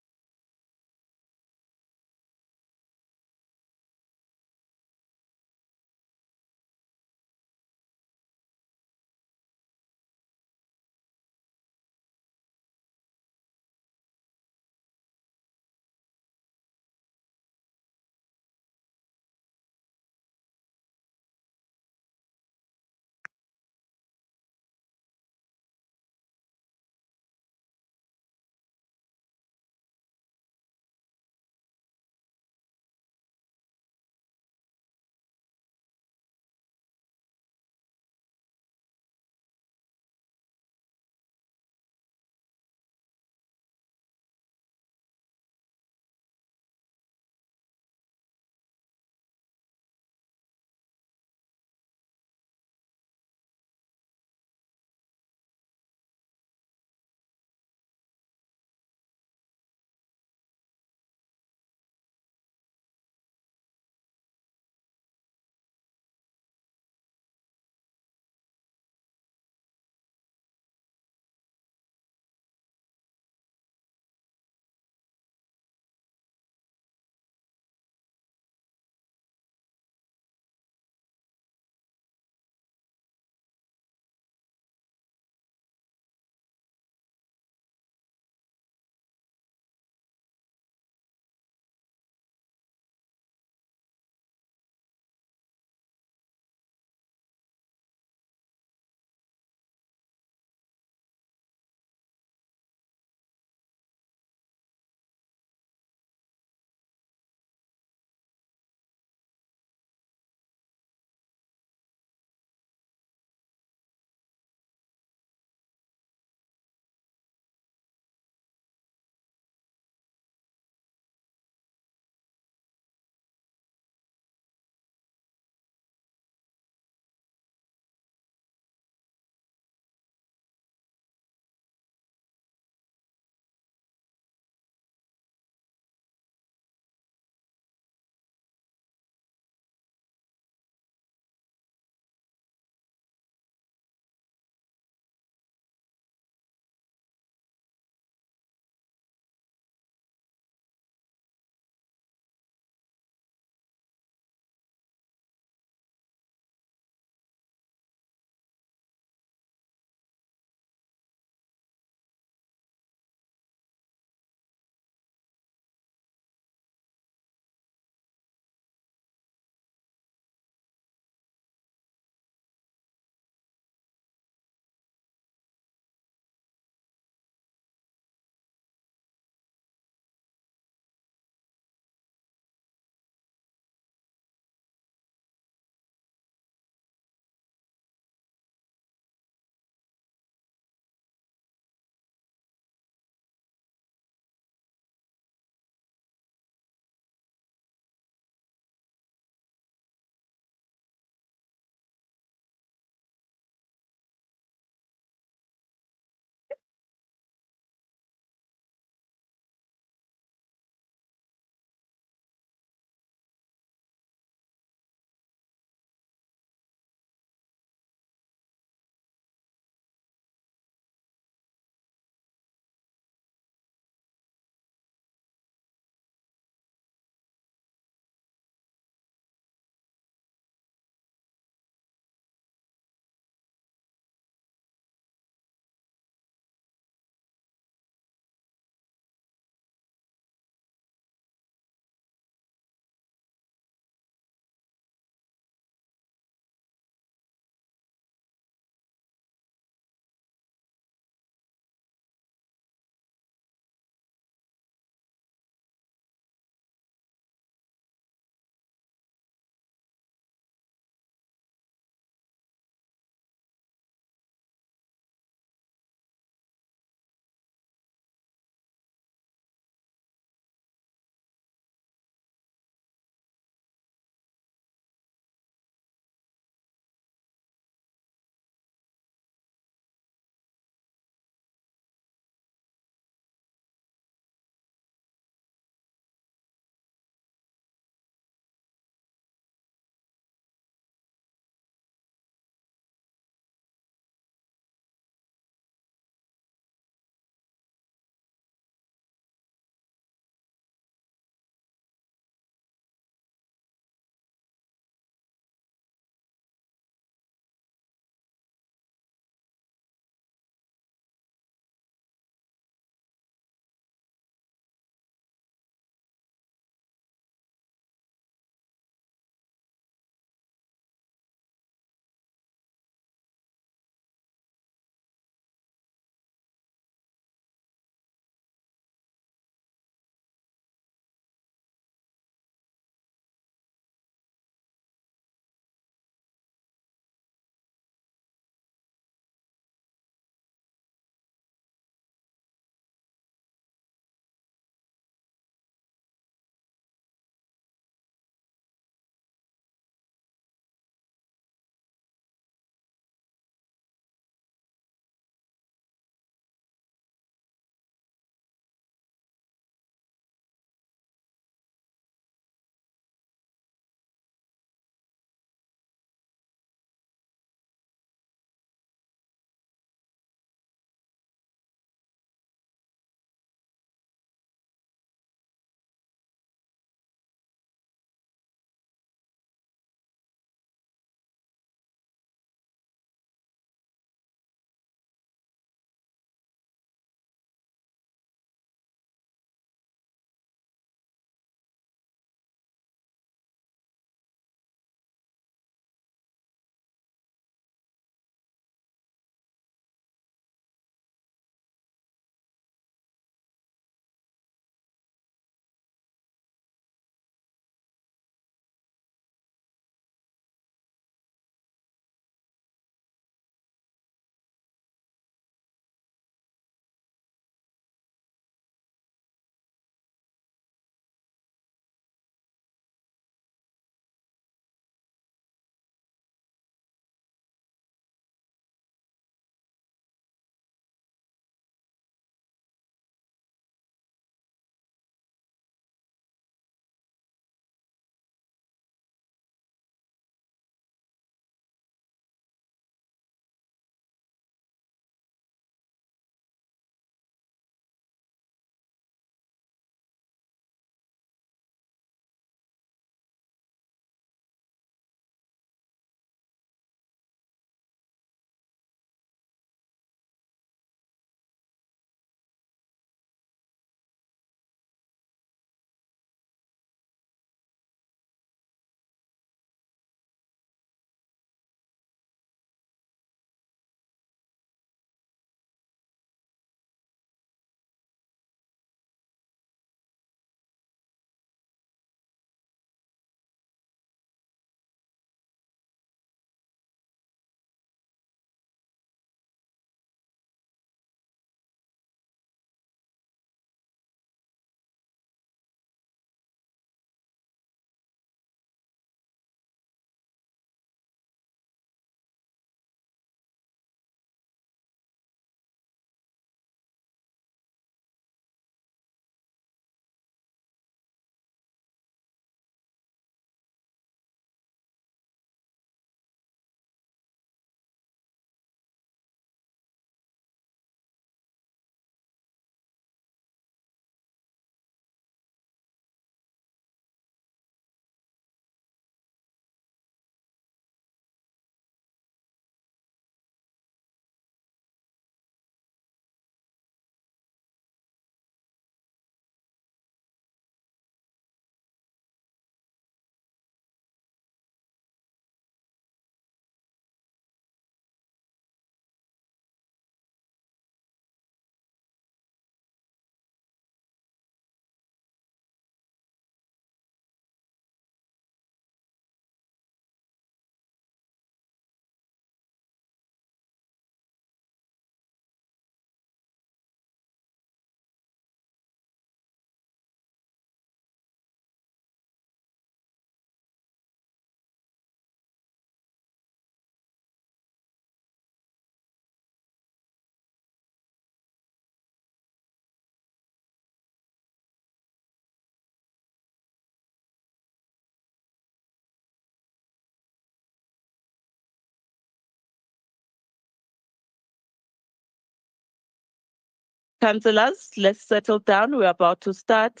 Councillors, let's settle down. We're about to start.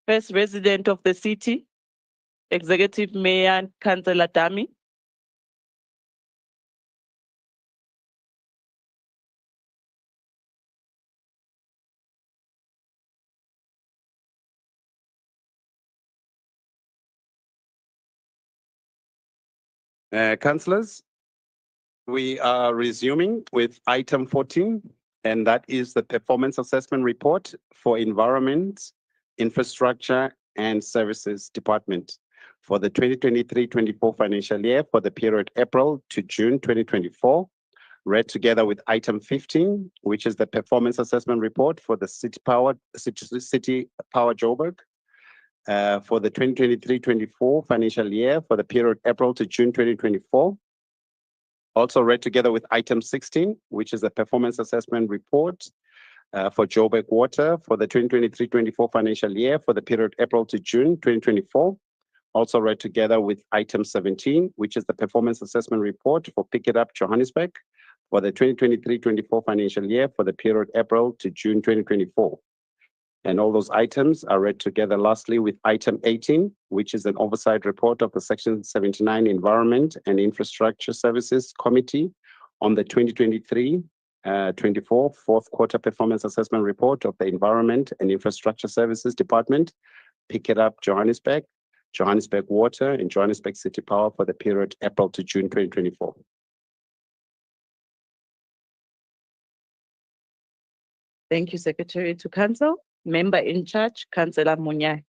First resident of the city, Executive Mayor Councillor Dami. Councillors, we are resuming with item 14, and that is the performance assessment report for Environment, Infrastructure and Services Department for the 2023-24 financial year for the period April to June 2024, read together with item 15, which is the performance assessment report for the City Power Joburg for the 2023-24 financial year for the period April to June 2024. Also read together with item 16, which is the performance assessment report for Joburg Water for the 2023-24 financial year for the period April to June 2024. Also read together with item 17, which is the performance assessment report for Pick It Up Johannesburg for the 2023-24 financial year for the period April to June 2024. And all those items are read together lastly with item 18, which is an oversight report of the Section 79 Environment and Infrastructure Services Committee on the 2023-24 fourth quarter performance assessment report of the Environment and Infrastructure Services Department, Pick It Up Johannesburg, Johannesburg Water, and Johannesburg City Power for the period April to June 2024. Thank you, Secretary to Council. Member in charge, Councillor Munyai.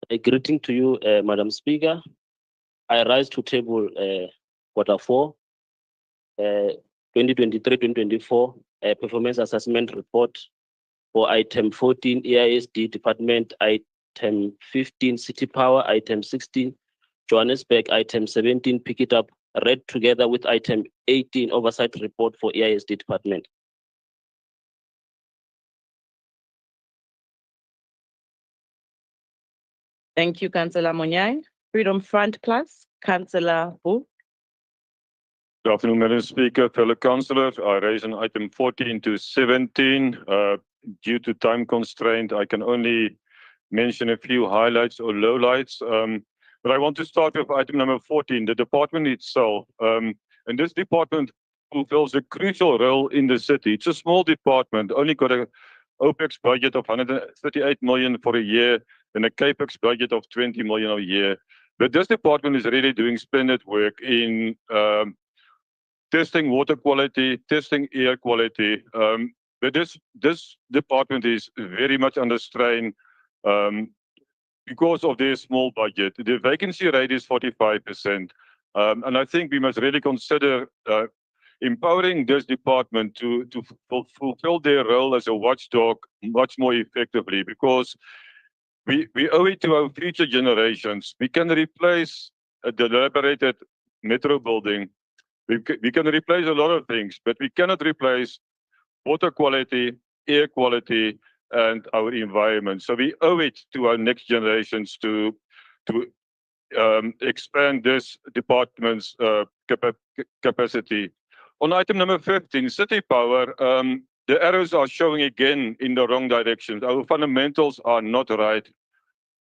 A greeting to you, Madam Speaker. I rise to table quarter 4, 2023-2024 performance assessment report for item 14 EISD Department, item 15 City Power, item 16 Johannesburg, item 17 Pick It Up, read together with item 18 oversight report for EISD Department. Thank you, Councillor Munyai. Freedom Front class, Councillor Wu. Good afternoon, Madam Speaker, fellow councillors. I raise an item 14 to 17. Due to time constraint, I can only mention a few highlights or lowlights. But I want to start with item number 14, the department itself. And this department fulfills a crucial role in the city. It's a small department, only got a OPEX budget of 138 million for a year and a CAPEX budget of 20 million a year. But this department is really doing splendid work in testing water quality, testing air quality. But this department is very much under strain because of their small budget. The vacancy rate is 45%. And I think we must really consider empowering this department to fulfill their role as a watchdog much more effectively, because we owe it to our future generations. We can replace a dilapidated metro building. We can replace a lot of things, but we cannot replace water quality, air quality, and our environment. So we owe it to our next generations to expand this department's capacity. On item number 15, City Power, the arrows are showing again in the wrong direction. Our fundamentals are not right.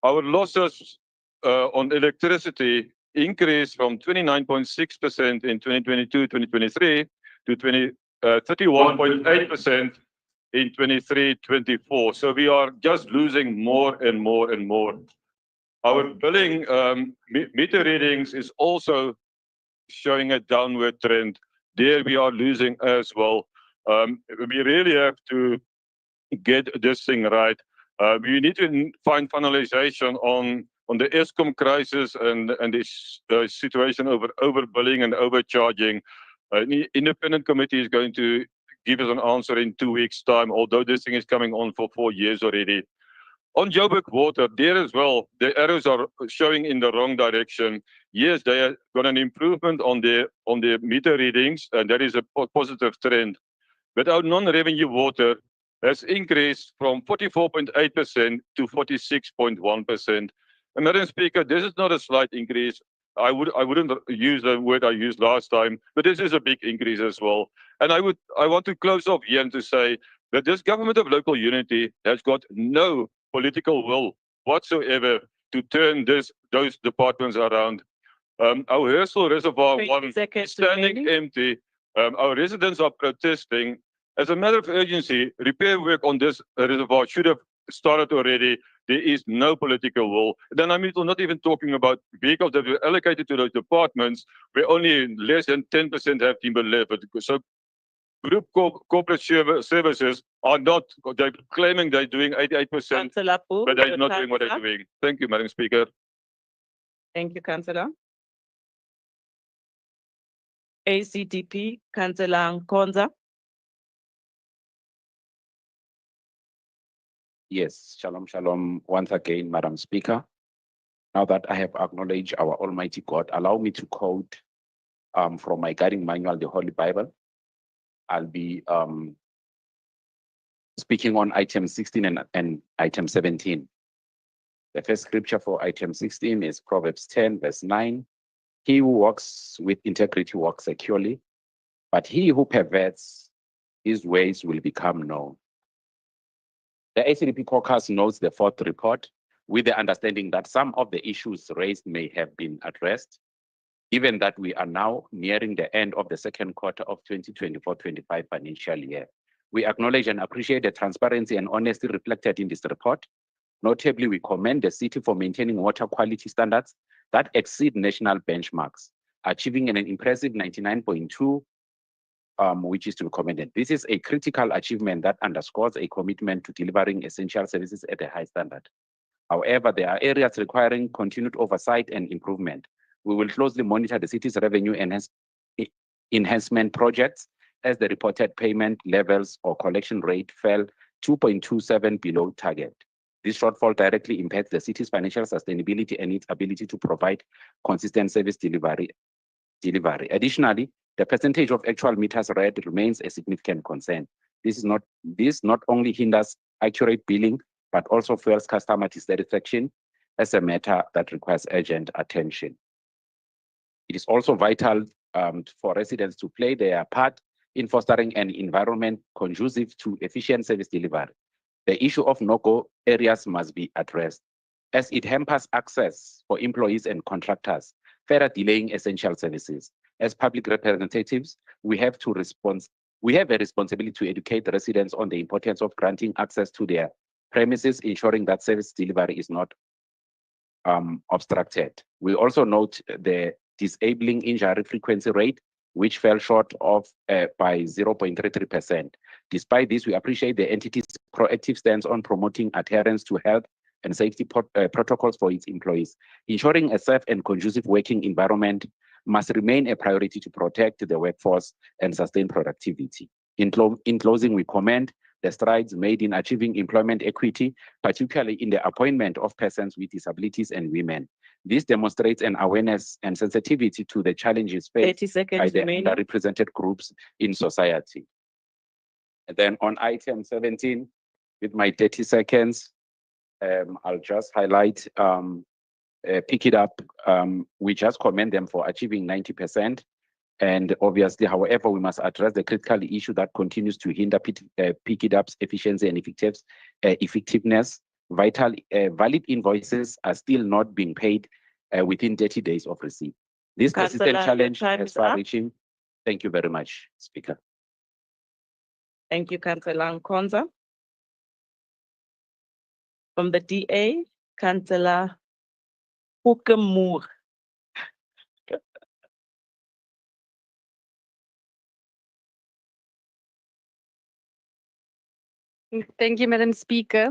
Our losses on electricity increased from 29.6% in 2022-2023 to 31.8% in 23-24. So we are just losing more and more and more. Our billing meter readings is also showing a downward trend. There we are losing as well. We really have to get this thing right. We need to find finalization on the ESCOM crisis and this situation over overbilling and overcharging. An independent committee is going to give us an answer in 2 weeks' time, although this thing is coming on for 4 years already. On Joburg Water, there as well, the arrows are showing in the wrong direction. Yes, they have got an improvement on their meter readings, and that is a positive trend. But our non-revenue water has increased from 44.8% to 46.1%. And Madam Speaker, this is not a slight increase. I wouldn't use the word I used last time, but this is a big increase as well. And I want to close off here and to say that this government of local unity has got no political will whatsoever to turn those departments around. Our Hersel Reservoir 20 one is seconds standing remaining. empty. Our residents are protesting. As a matter of urgency, repair work on this reservoir should have started already. There is no political will. Then I'm not even talking about vehicles that were allocated to those departments, where only less than 10% have been delivered. So group corporate services are not, they're claiming they're doing 88%, Councillor Poo, but they're your not time doing what is they're up. doing. Thank you, Madam Speaker. Thank you, Councillor. ACDP, Councillor Nkonza. Yes, shalom, shalom once again, Madam Speaker. Now that I have acknowledged our Almighty God, allow me to quote from my guiding manual, the Holy Bible. I'll be speaking on item 16 and item 17. The first scripture for item 16 is Proverbs 10, verse 9. He who walks with integrity walks securely, but he who perverts his ways will become known. The ACDP Caucus notes the fourth report with the understanding that some of the issues raised may have been addressed, given that we are now nearing the end of the second quarter of 2024-25 financial year. We acknowledge and appreciate the transparency and honesty reflected in this report. Notably, we commend the city for maintaining water quality standards that exceed national benchmarks, achieving an impressive 99.2, which is to be commended. This is a critical achievement that underscores a commitment to delivering essential services at a high standard. However, there are areas requiring continued oversight and improvement. We will closely monitor the city's revenue enhancement projects as the reported payment levels or collection rate fell 2.27 below target. This shortfall directly impacts the city's financial sustainability and its ability to provide consistent service delivery. Additionally, the percentage of actual meters read remains a significant concern. This not only hinders accurate billing, but also fuels customer dissatisfaction as a matter that requires urgent attention. It is also vital for residents to play their part in fostering an environment conducive to efficient service delivery. The issue of no-go areas must be addressed, as it hampers access for employees and contractors, further delaying essential services. As public representatives, we have a responsibility to educate the residents on the importance of granting access to their premises, ensuring that service delivery is not obstructed. We also note the disabling injury frequency rate, which fell short of by 0.33%. Despite this, we appreciate the entity's proactive stance on promoting adherence to health and safety protocols for its employees. Ensuring a safe and conducive working environment must remain a priority to protect the workforce and sustain productivity. In closing, we commend the strides made in achieving employment equity, particularly in the appointment of persons with disabilities and women. This demonstrates an awareness and sensitivity to the challenges faced by the underrepresented groups in society. And then on item 17, with my 30 seconds, I'll just highlight, pick it up. We just commend them for achieving 90%. And obviously, however, we must address the critical issue that continues to hinder pick it up's efficiency and effectiveness. Valid invoices are still not being paid within 30 days of receipt. This persistent challenge is far-reaching. Thank you very much, Speaker. Thank you, Councillor Nkonza. From the DA, Councillor Hukemoor. Thank you, Madam Speaker.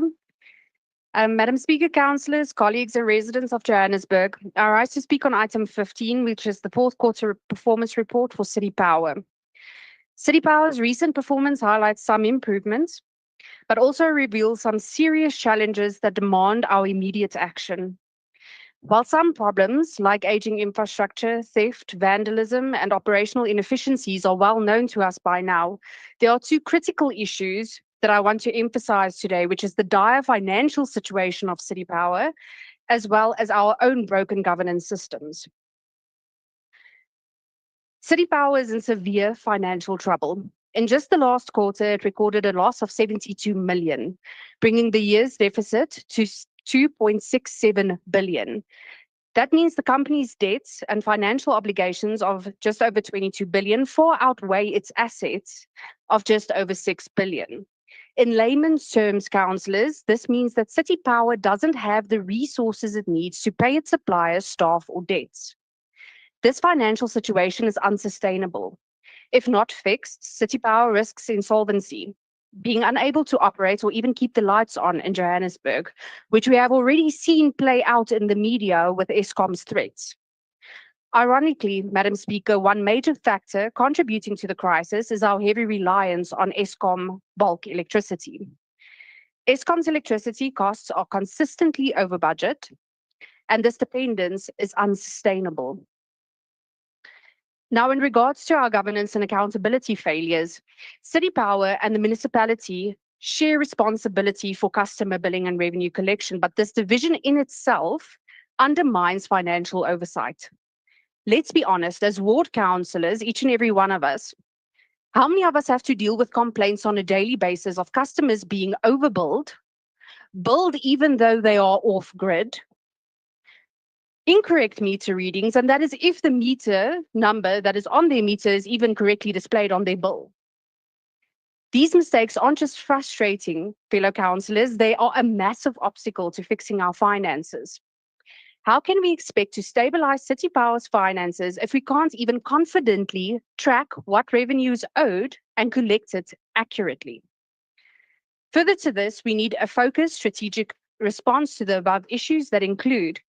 Madam Speaker, councillors, colleagues, and residents of Johannesburg, I rise to speak on item 15, which is the fourth quarter performance report for City Power. City Power's recent performance highlights some improvements, but also reveals some serious challenges that demand our immediate action. While some problems, like aging infrastructure, theft, vandalism, and operational inefficiencies are well known to us by now, there are two critical issues that I want to emphasize today, which is the dire financial situation of City Power, as well as our own broken governance systems. City Power is in severe financial trouble. In just the last quarter, it recorded a loss of 72 million, bringing the year's deficit to 2.67 billion. That means the company's debts and financial obligations of just over 22 billion far outweigh its assets of just over 6 billion. In layman's terms, councillors, this means that City Power doesn't have the resources it needs to pay its suppliers, staff, or debts. This financial situation is unsustainable. If not fixed, City Power risks insolvency, being unable to operate or even keep the lights on in Johannesburg, which we have already seen play out in the media with Eskom's threats. Ironically, Madam Speaker, one major factor contributing to the crisis is our heavy reliance on Eskom bulk electricity. Eskom's electricity costs are consistently over budget, and this dependence is unsustainable. Now, in regards to our governance and accountability failures, City Power and the municipality share responsibility for customer billing and revenue collection, but this division in itself undermines financial oversight. Let's be honest, as ward councillors, each and every one of us, how many of us have to deal with complaints on a daily basis of customers being overbilled, billed even though they are off-grid, incorrect meter readings, and that is if the meter number that is on their meter is even correctly displayed on their bill. These mistakes aren't just frustrating, fellow councillors, they are a massive obstacle to fixing our finances. How can we expect to stabilize City Power's finances if we can't even confidently track what revenue is owed and collect it accurately? Further to this, we need a focused strategic response to the above issues that include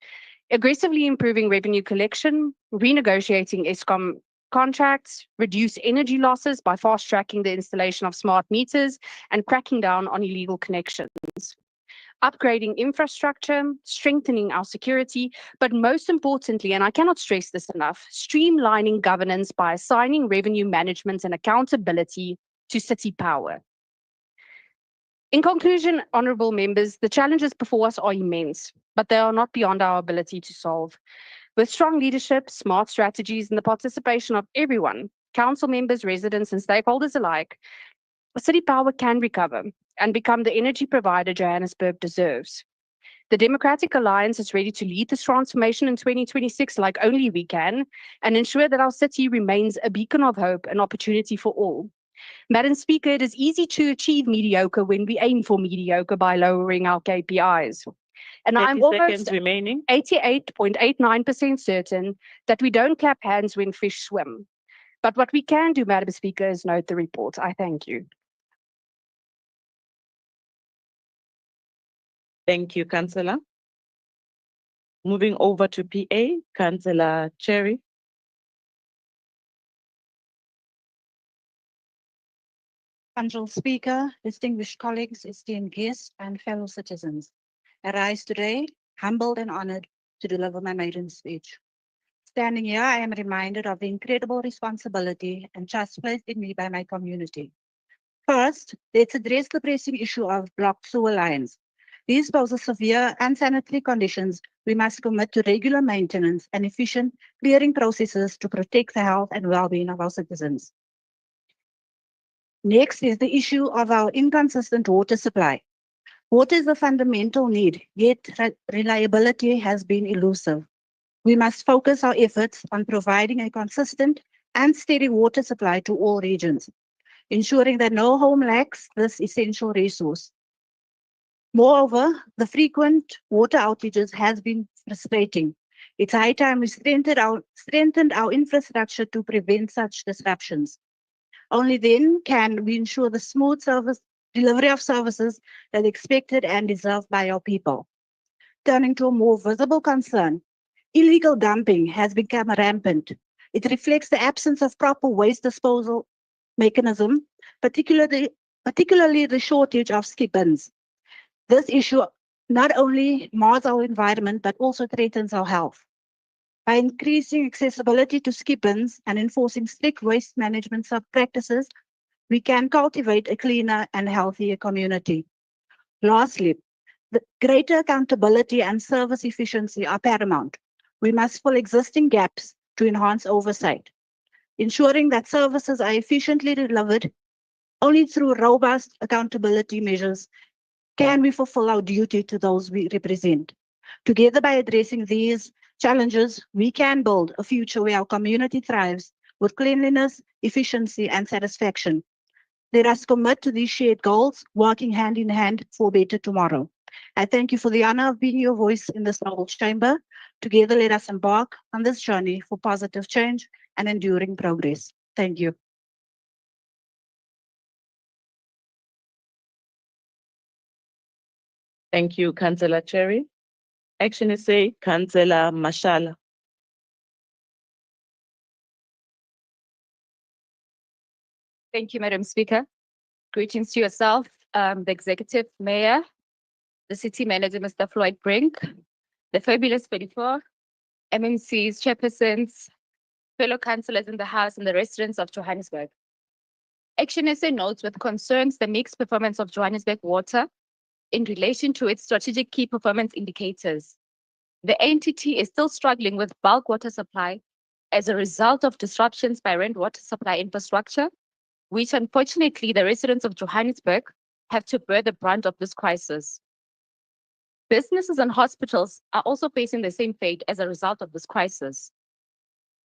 aggressively improving revenue collection, renegotiating Eskom contracts, reduce energy losses by fast-tracking the installation of smart meters and cracking down on illegal connections, upgrading infrastructure, strengthening our security, but most importantly, and I cannot stress this enough, streamlining governance by assigning revenue management and accountability to City Power. In conclusion, honourable members, the challenges before us are immense, but they are not beyond our ability to solve. With strong leadership, smart strategies, and the participation of everyone, council members, residents, and stakeholders alike, City Power can recover and become the energy provider Johannesburg deserves. The Democratic Alliance is ready to lead this transformation in 2026 like only we can, and ensure that our city remains a beacon of hope and opportunity for all. Madam Speaker, it is easy to achieve mediocre when we aim for mediocre by lowering our KPIs. And I'm 30 almost seconds remaining. 88.89% certain that we don't clap hands when fish swim. But what we can do, Madam Speaker, is note the report. I thank you. Thank you, Councillor. Moving over to PA, Councillor Cherry. Honourable Speaker, distinguished colleagues, esteemed guests, and fellow citizens, I rise today humbled and honoured to deliver my maiden speech. Standing here, I am reminded of the incredible responsibility and trust placed in me by my community. First, let's address the pressing issue of blocked sewer lines. These pose severe unsanitary conditions. We must commit to regular maintenance and efficient clearing processes to protect the health and well-being of our citizens. Next is the issue of our inconsistent water supply. Water is a fundamental need, yet reliability has been elusive. We must focus our efforts on providing a consistent and steady water supply to all regions, ensuring that no home lacks this essential resource. Moreover, the frequent water outages has been frustrating. It's high time we strengthened our infrastructure to prevent such disruptions. Only then can we ensure the smooth delivery of services that are expected and deserved by our people. Turning to a more visible concern, illegal dumping has become rampant. It reflects the absence of proper waste disposal mechanism, particularly the shortage of skip bins. This issue not only mars our environment, but also threatens our health. By increasing accessibility to skip bins and enforcing strict waste management practices, we can cultivate a cleaner and healthier community. Lastly, the greater accountability and service efficiency are paramount. We must fill existing gaps to enhance oversight. ensuring that services are efficiently delivered. Only through robust accountability measures can we fulfill our duty to those we represent. Together, by addressing these challenges, we can build a future where our community thrives with cleanliness, efficiency, and satisfaction. Let us commit to these shared goals, working hand in hand for a better tomorrow. I thank you for the honor of being your voice in this noble chamber. Together, let us embark on this journey for positive change and enduring progress. Thank you. Thank you, Councillor Cherry. Action Essay, Councillor Mashala. Thank you, Madam Speaker. Greetings to yourself, the Executive Mayor, the City Manager, Mr. Floyd Brink, the fabulous 34, MMCs, chairpersons, fellow councillors in the House, and the residents of Johannesburg. Action SA notes with concerns the mixed performance of Johannesburg Water in relation to its strategic key performance indicators. The entity is still struggling with bulk water supply as a result of disruptions by rainwater supply infrastructure, which unfortunately the residents of Johannesburg have to bear the brunt of this crisis. Businesses and hospitals are also facing the same fate as a result of this crisis.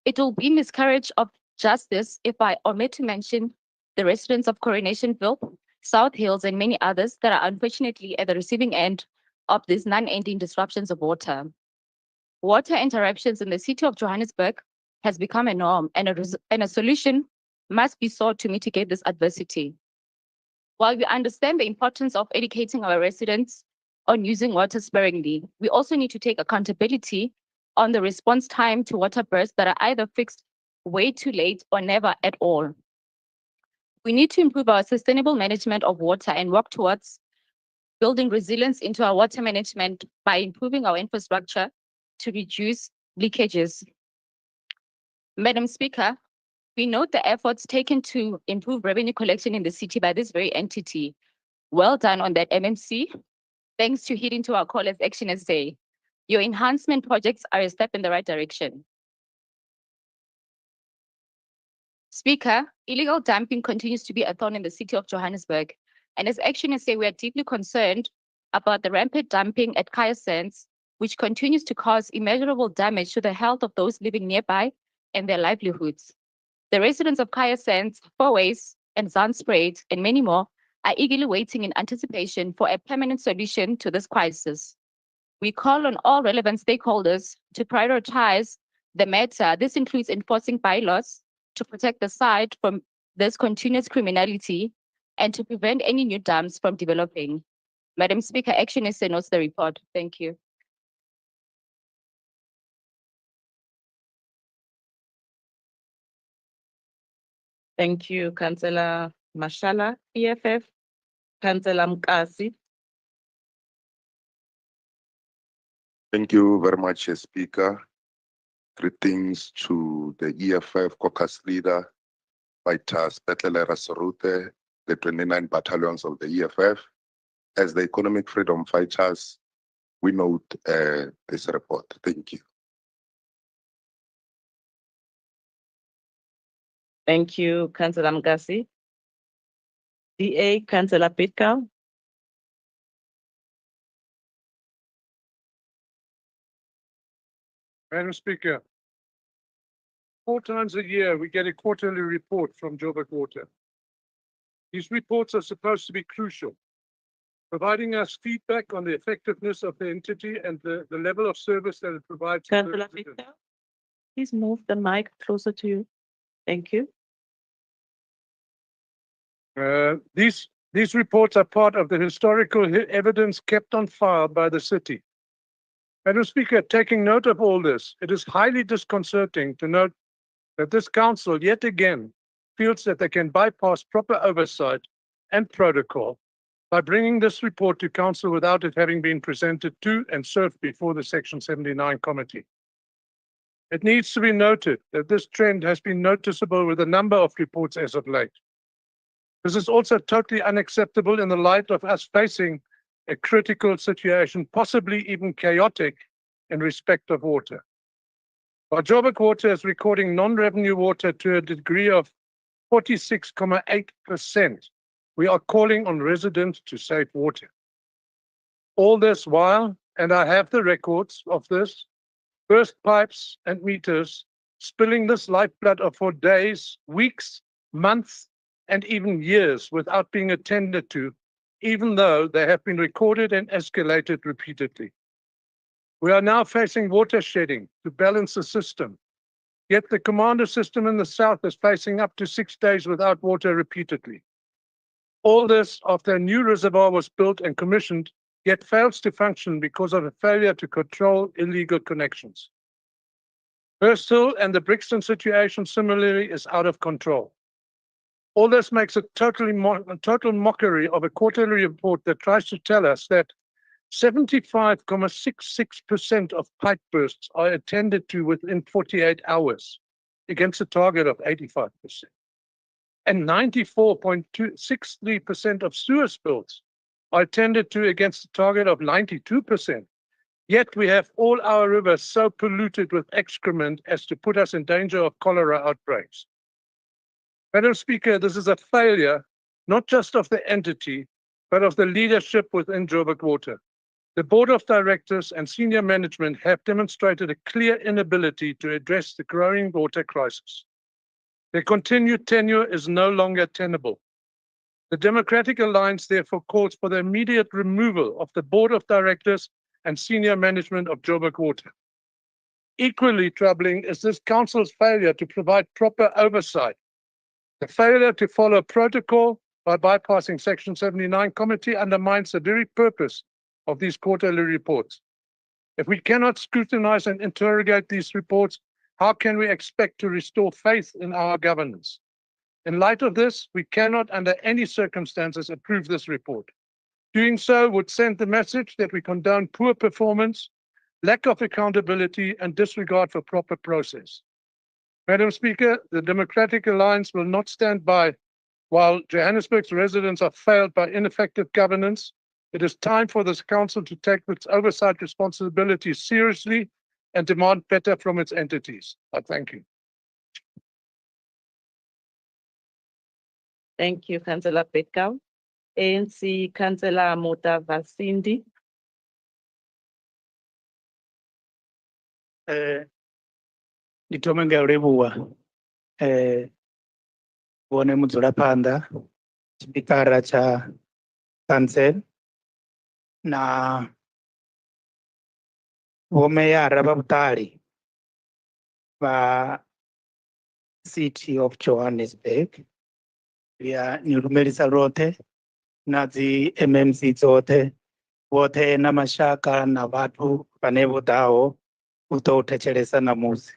It will be miscarriage of justice if I omit to mention the residents of Coronationville, South Hills, and many others that are unfortunately at the receiving end of these non-ending disruptions of water. Water interruptions in the city of Johannesburg has become a norm, and a solution must be sought to mitigate this adversity. While we understand the importance of educating our residents on using water sparingly, we also need to take accountability on the response time to water bursts that are either fixed way too late or never at all. We need to improve our sustainable management of water and work towards building resilience into our water management by improving our infrastructure to reduce leakages. Madam Speaker, we note the efforts taken to improve revenue collection in the city by this very entity. Well done on that, MMC. Thanks to heeding to our call as Action SA. Your enhancement projects are a step in the right direction. Speaker, illegal dumping continues to be a thorn in the city of Johannesburg. And as Action SA, we are deeply concerned about the rampant dumping at Kaya Sands, which continues to cause immeasurable damage to the health of those living nearby and their livelihoods. The residents of Kaya Sands, Fourways, and Zandspruit, and many more, are eagerly waiting in anticipation for a permanent solution to this crisis. We call on all relevant stakeholders to prioritize the matter. This includes enforcing bylaws to protect the site from this continuous criminality and to prevent any new dams from developing. Madam Speaker, Action SA notes the report. Thank you. Thank you, Councillor Mashala, EFF. Councillor Mkasi. Thank you very much, Speaker. Greetings to the EFF Caucus leader, Vitas Petlele Rasorute, the 29 battalions of the EFF. As the economic freedom fighters, we note this report. Thank you. Thank you, Councillor Mkasi. DA, Councillor Pitkau. Madam Speaker, 4 times a year we get a quarterly report from Joburg Water. These reports are supposed to be crucial, providing us feedback on the effectiveness of the entity and the level of service that it provides. Councillor Pitkau, please move the mic closer to you. Thank you. These reports are part of the historical evidence kept on file by the city. Madam Speaker, taking note of all this, it is highly disconcerting to note that this council yet again feels that they can bypass proper oversight and protocol by bringing this report to council without it having been presented to and served before the Section 79 committee. It needs to be noted that this trend has been noticeable with a number of reports as of late. This is also totally unacceptable in the light of us facing a critical situation, possibly even chaotic, in respect of water. While Joburg Water is recording non-revenue water to a degree of 46.8%, we are calling on residents to save water. All this while, and I have the records of this, burst pipes and meters spilling this lifeblood for days, weeks, months, and even years without being attended to, even though they have been recorded and escalated repeatedly. We are now facing water shedding to balance the system. Yet the commander system in the south is facing up to 6 days without water repeatedly. All this after a new reservoir was built and commissioned, yet fails to function because of a failure to control illegal connections. Hurst Hill and the Brixton situation similarly is out of control. All this makes a total mockery of a quarterly report that tries to tell us that 75.66% of pipe bursts are attended to within 48 hours, against a target of 85%. And 94.63% of sewer spills are attended to against a target of 92%. Yet we have all our rivers so polluted with excrement as to put us in danger of cholera outbreaks. Madam Speaker, this is a failure, not just of the entity, but of the leadership within Joburg Water. The board of directors and senior management have demonstrated a clear inability to address the growing water crisis. Their continued tenure is no longer tenable. The Democratic Alliance therefore calls for the immediate removal of the board of directors and senior management of Joburg Water. Equally troubling is this council's failure to provide proper oversight. The failure to follow protocol by bypassing Section 79 committee undermines the very purpose of these quarterly reports. If we cannot scrutinize and interrogate these reports, how can we expect to restore faith in our governance? In light of this, we cannot under any circumstances approve this report. Doing so would send the message that we condone poor performance, lack of accountability, and disregard for proper process. Madam Speaker, the Democratic Alliance will not stand by while Johannesburg's residents are failed by ineffective governance. It is time for this council to take its oversight responsibilities seriously and demand better from its entities. I thank you. Thank you, Councillor Petkau. ANC Councillor Mota Vasindi. Ndi thome nga u livhuwa vhone mudzulaphanḓa tshipikara tsha council na vhomeyara vha vhuṱali vha City of Johannesburg. Ya ni lumelisa lwoṱhe na dzi MMC dzoṱhe vhoṱhe na mashaka na vhathu vhane vho ḓaho u ḓo thetshelesa ṋamusi.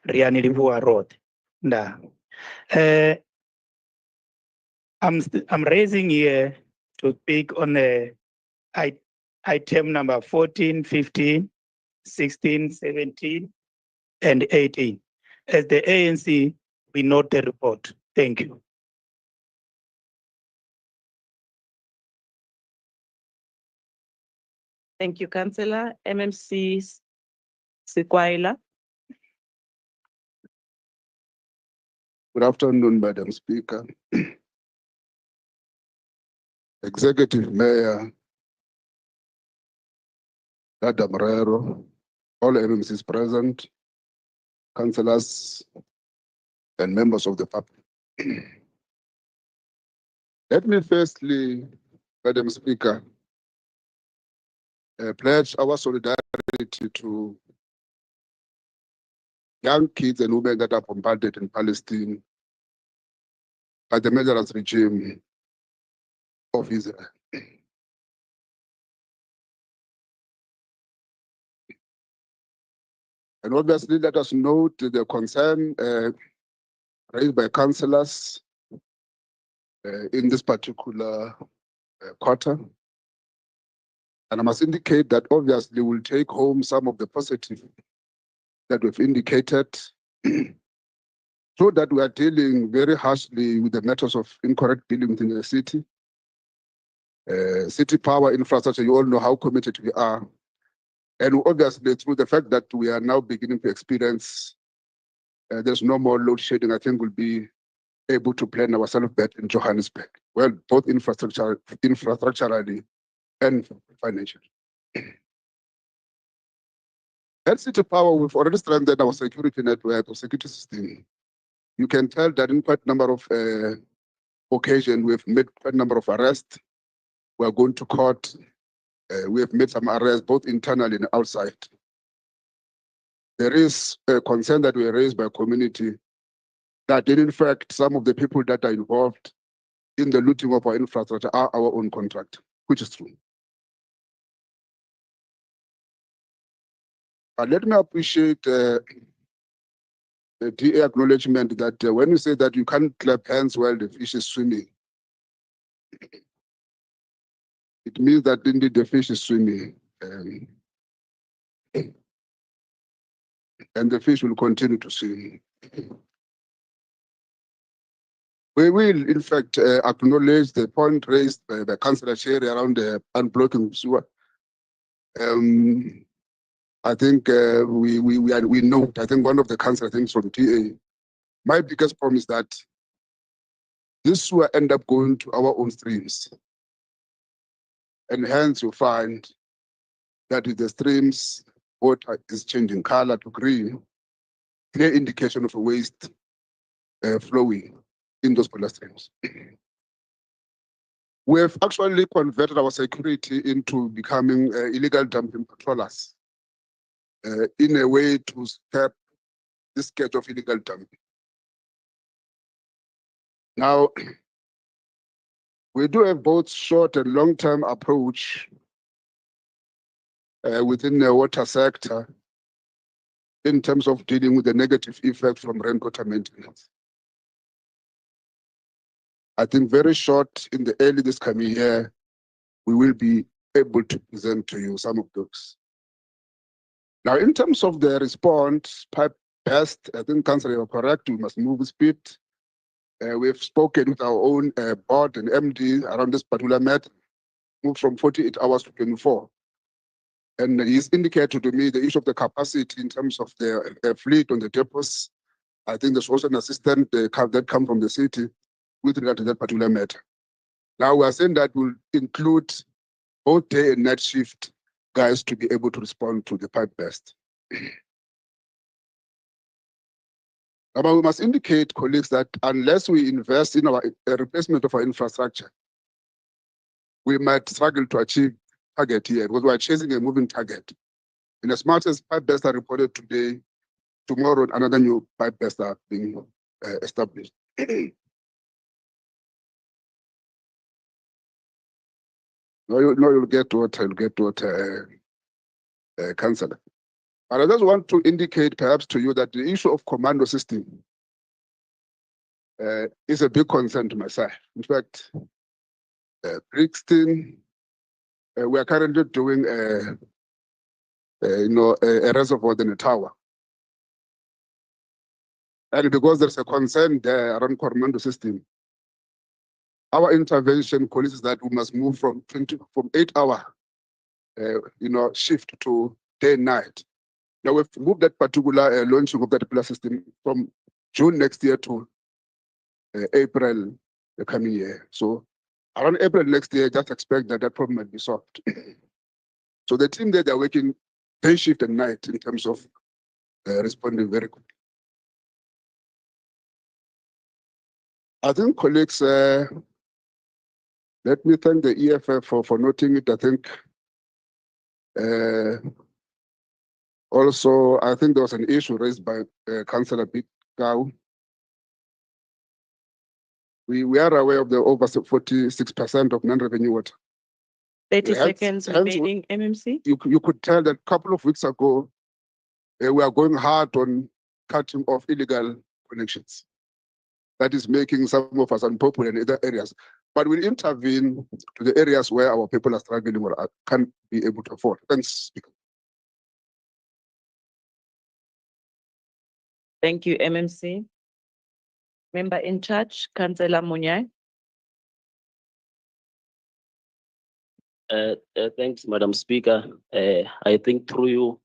Ri a ni livhuwa roṱhe. Ndaa. I'm raising here to speak on the item number 14, 15, 16, 17, and 18. As the ANC, we note the report. Thank you. Thank you, Councillor. MMC Sikwaila. Good afternoon, Madam Speaker. Executive Mayor, Dada Morero, all MMCs present, councillors, and members of the public. Let me firstly, Madam Speaker, pledge our solidarity to young kids and women that are bombarded in Palestine by the murderous regime of Israel. And obviously, let us note the concern raised by councillors in this particular quarter. And I must indicate that obviously we'll take home some of the positive that we've indicated so that we are dealing very harshly with the matters of incorrect dealing within the city. City power infrastructure, you all know how committed we are And obviously, through the fact that we are now beginning to experience there's no more load shedding, I think we'll be able to plan ourselves better in Johannesburg. Well, both infrastructurally and financially. At City Power, we've already strengthened our security network, our security system. You can tell that in quite a number of occasions, we've made quite a number of arrests. We are going to court. We have made some arrests, both internally and outside. There is a concern that we raised by community that in fact, some of the people that are involved in the looting of our infrastructure are our own contract, which is true. But let me appreciate the DA acknowledgement that when you say that you can't clap hands while the fish is swimming, it means that indeed the fish is swimming. And the fish will continue to swim. We will, in fact, acknowledge the point raised by the Councillor Sherry around the unblocking sewer. I think we know. I think one of the councillor things from TA. My biggest problem is that this will end up going to our own streams, and hence you find that with the streams, water is changing color to green, clear indication of a waste flowing in those polar streams. We have actually converted our security into becoming illegal dumping patrollers in a way to stop this scourge of illegal dumping. Now, we do have both short and long-term approach within the water sector in terms of dealing with the negative effect from rainwater maintenance. I think very short in the early this coming year, we will be able to present to you some of those. Now, in terms of the response, pipe best, I think Councillor, you're correct, we must move with speed. We've spoken with our own board and MD around this particular matter, move from 48 hours to 24. And he's indicated to me the issue of the capacity in terms of the fleet on the depots. I think there's also an assistant that come from the city with regard to that particular matter. Now we are saying that will include both day and night shift guys to be able to respond to the pipe burst. But we must indicate, colleagues, that unless we invest in our replacement of our infrastructure, we might struggle to achieve target here because we are chasing a moving target. And as much as pipe bursts are reported today, tomorrow another new pipe bursts are being established. No, you'll get water, Councillor. And I just want to indicate perhaps to you that the issue of commando system is a big concern to myself. In fact, Brixton, we are currently doing a reservoir in a tower. And because there's a concern there around commando system, our intervention colleagues is that we must move from 8-hour shift to day and night. Now we've moved that particular launching of that particular system from June next year to April the coming year. So around April next year, just expect that that problem might be solved. So the team there, they're working day shift and night in terms of responding very quickly. I think colleagues, let me thank the EFF for noting it. I think also, I think there was an issue raised by Councillor Bitcow. We are aware of the over 46% of non-revenue water. 30 seconds remaining, MMC. You could tell that a couple of weeks ago, we are going hard on cutting off illegal connections. That is making some of us unpopular in other areas. But we'll intervene to the areas where our people are struggling or can't be able to afford. Thanks, Speaker. Thank you, MMC. Member in charge, Councillor Munyai. Thanks, Madam Speaker. I think through you,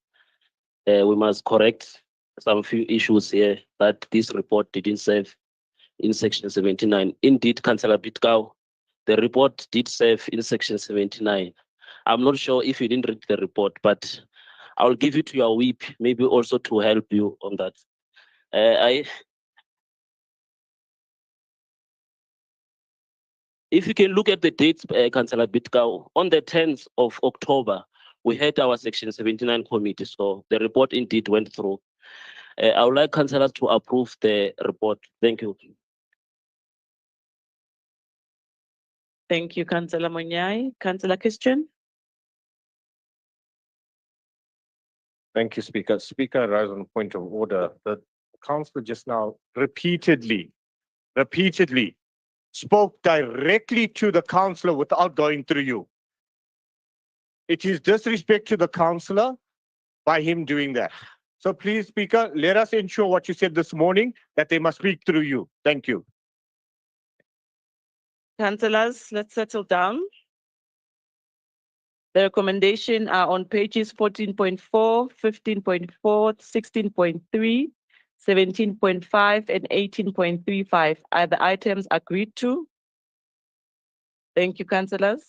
we must correct some few issues here that this report didn't serve in section 79. Indeed, Councillor Bitkau, the report did serve in section 79. I'm not sure if you didn't read the report, but I'll give it to your whip, maybe also to help you on that. If you can look at the dates, Councillor Bitkau, on the 10th of October, we had our section 79 committee, so the report indeed went through. I would like councillors to approve the report. Thank you. Thank you, Councillor Monyai. Councillor Christian? Thank you, Speaker. Speaker, I rise on a point of order. The councillor just now repeatedly spoke directly to the councillor without going through you. It is disrespect to the councillor by him doing that. So please, Speaker, let us ensure what you said this morning, that they must speak through you. Thank you. Councillors, let's settle down. The recommendation are on pages 14.4, 15.4, 16.3, 17.5, and 18.35. Are the items agreed to? Thank you, councillors.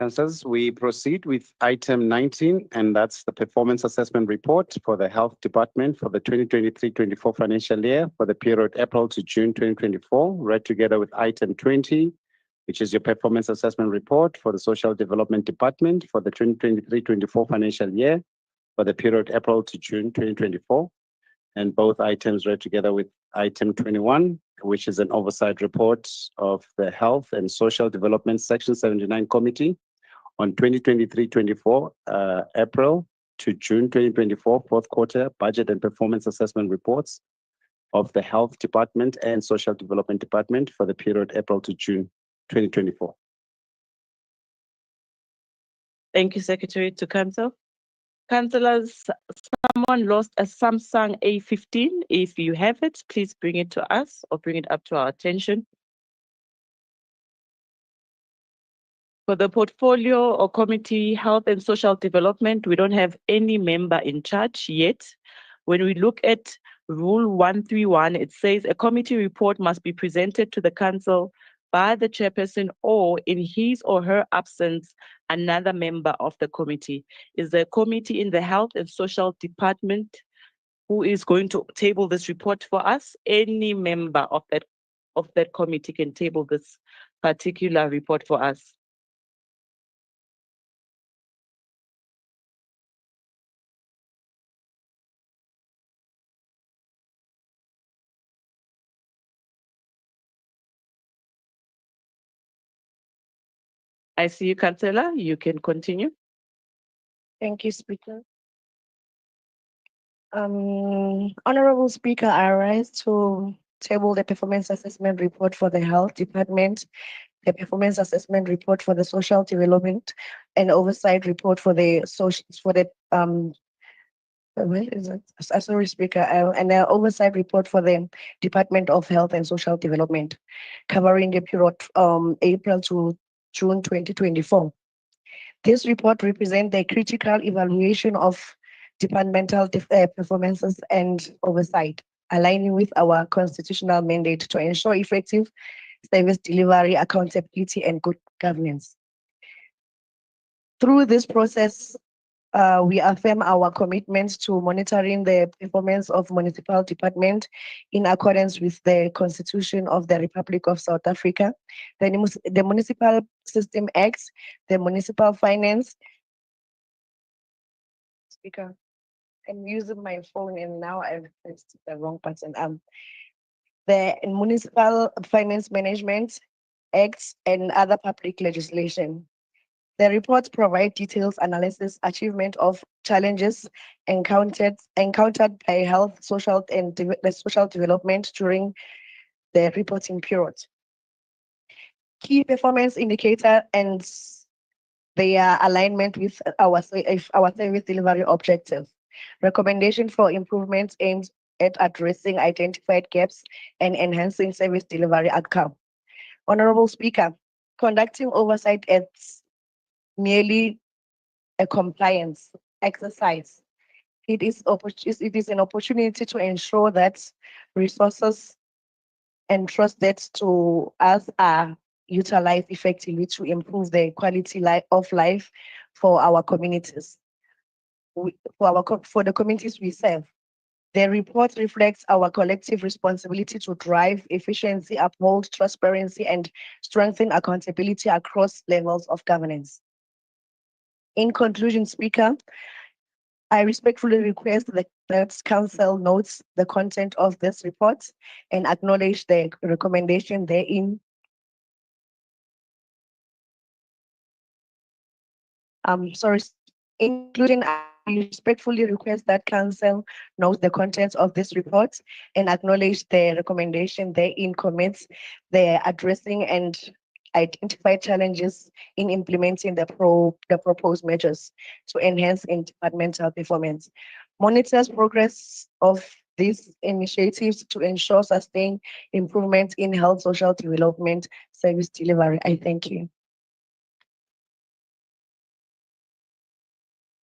Councillors, we proceed with item 19, and that's the performance assessment report for the Health Department for the 2023-24 financial year for the period April to June 2024, read together with item 20, which is your performance assessment report for the Social Development Department for the 2023-24 financial year for the period April to June 2024. And both items read together with item 21, which is an oversight report of the Health and Social Development Section 79 Committee on 2023-24 April to June 2024 fourth quarter budget and performance assessment reports of the Health Department and Social Development Department for the period April to June 2024. Thank you, Secretary to Council. Councillors, someone lost a Samsung A15. If you have it, please bring it to us or bring it up to our attention. For the portfolio or committee, health and social development, we don't have any member in charge yet. When we look at Rule 131, it says a committee report must be presented to the council by the chairperson or in his or her absence, another member of the committee. Is the committee in the health and social department who is going to table this report for us? Any member of that committee can table this particular report for us. I see you, Councillor. You can continue. Thank you, Speaker. Honorable Speaker, I rise to table the performance assessment report for the Health Department, the performance assessment report for the Social Development, and oversight report for the where is it? Sorry, Speaker, and the oversight report for the Department of Health and Social Development, covering the period April to June 2024. This report represents the critical evaluation of departmental performances and oversight, aligning with our constitutional mandate to ensure effective service delivery, accountability, and good governance. Through this process, we affirm our commitment to monitoring the performance of municipal department in accordance with the Constitution of the Republic of South Africa, the Municipal System Act, the Municipal Finance. Speaker, I'm using my phone and now I've pressed the wrong button. The Municipal Finance Management Act and other public legislation. The reports provide details, analysis, achievement of challenges encountered by health, social, and social development during the reporting period. Key performance indicator and their alignment with our service delivery objectives. Recommendation for improvements aimed at addressing identified gaps and enhancing service delivery outcome. Honorable Speaker, conducting oversight as merely a compliance exercise. It is an opportunity to ensure that resources entrusted to us are utilized effectively to improve the quality of life for our communities, for the communities we serve. The report reflects our collective responsibility to drive efficiency, uphold transparency, and strengthen accountability across levels of governance. In conclusion, Speaker, I respectfully request that Council notes the content of this report and acknowledge the recommendation therein. Sorry, including I respectfully request that Council note the contents of this report and acknowledge the recommendation therein, commits the addressing and identify challenges in implementing the proposed measures to enhance interdepartmental performance. Monitors progress of these initiatives to ensure sustained improvement in health, social development, service delivery. I thank you.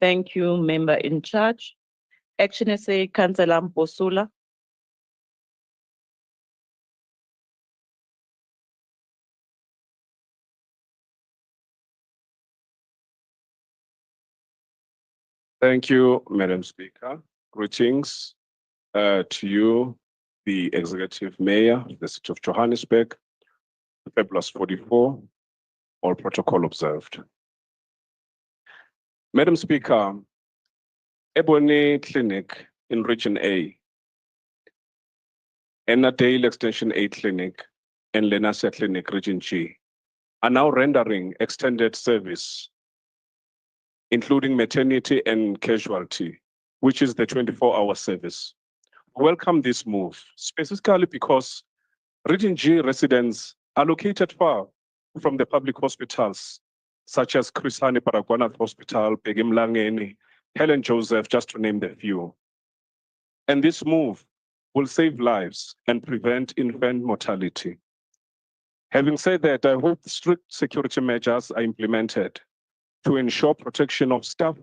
Thank you, Member in Charge. Action SA, Councillor Mposula. Thank you, Madam Speaker. Greetings to you, the Executive Mayor of the City of Johannesburg, the Fabulous 44, all protocol observed. Madam Speaker, Ebony Clinic in Region A, Enadale Extension 8 Clinic, and Lenasia Clinic, Region G, are now rendering extended service, including maternity and casualty, which is the 24-hour service. Welcome this move, specifically because Region G residents are located far from the public hospitals, such as Chris Hani Baragwanath Hospital, Begim Langeni, Helen Joseph, just to name the few. And this move will save lives and prevent infant mortality. Having said that, I hope strict security measures are implemented to ensure protection of staff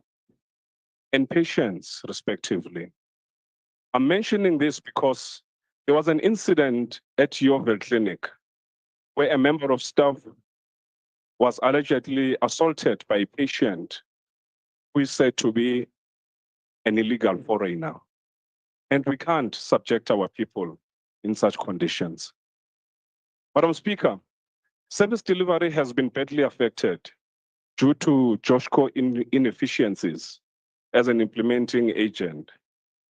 and patients, respectively. I'm mentioning this because there was an incident at Joburg Clinic where a member of staff was allegedly assaulted by a patient who is said to be an illegal foreigner. And we can't subject our people in such conditions. Madam Speaker, service delivery has been badly affected due to JOSHCO inefficiencies as an implementing agent.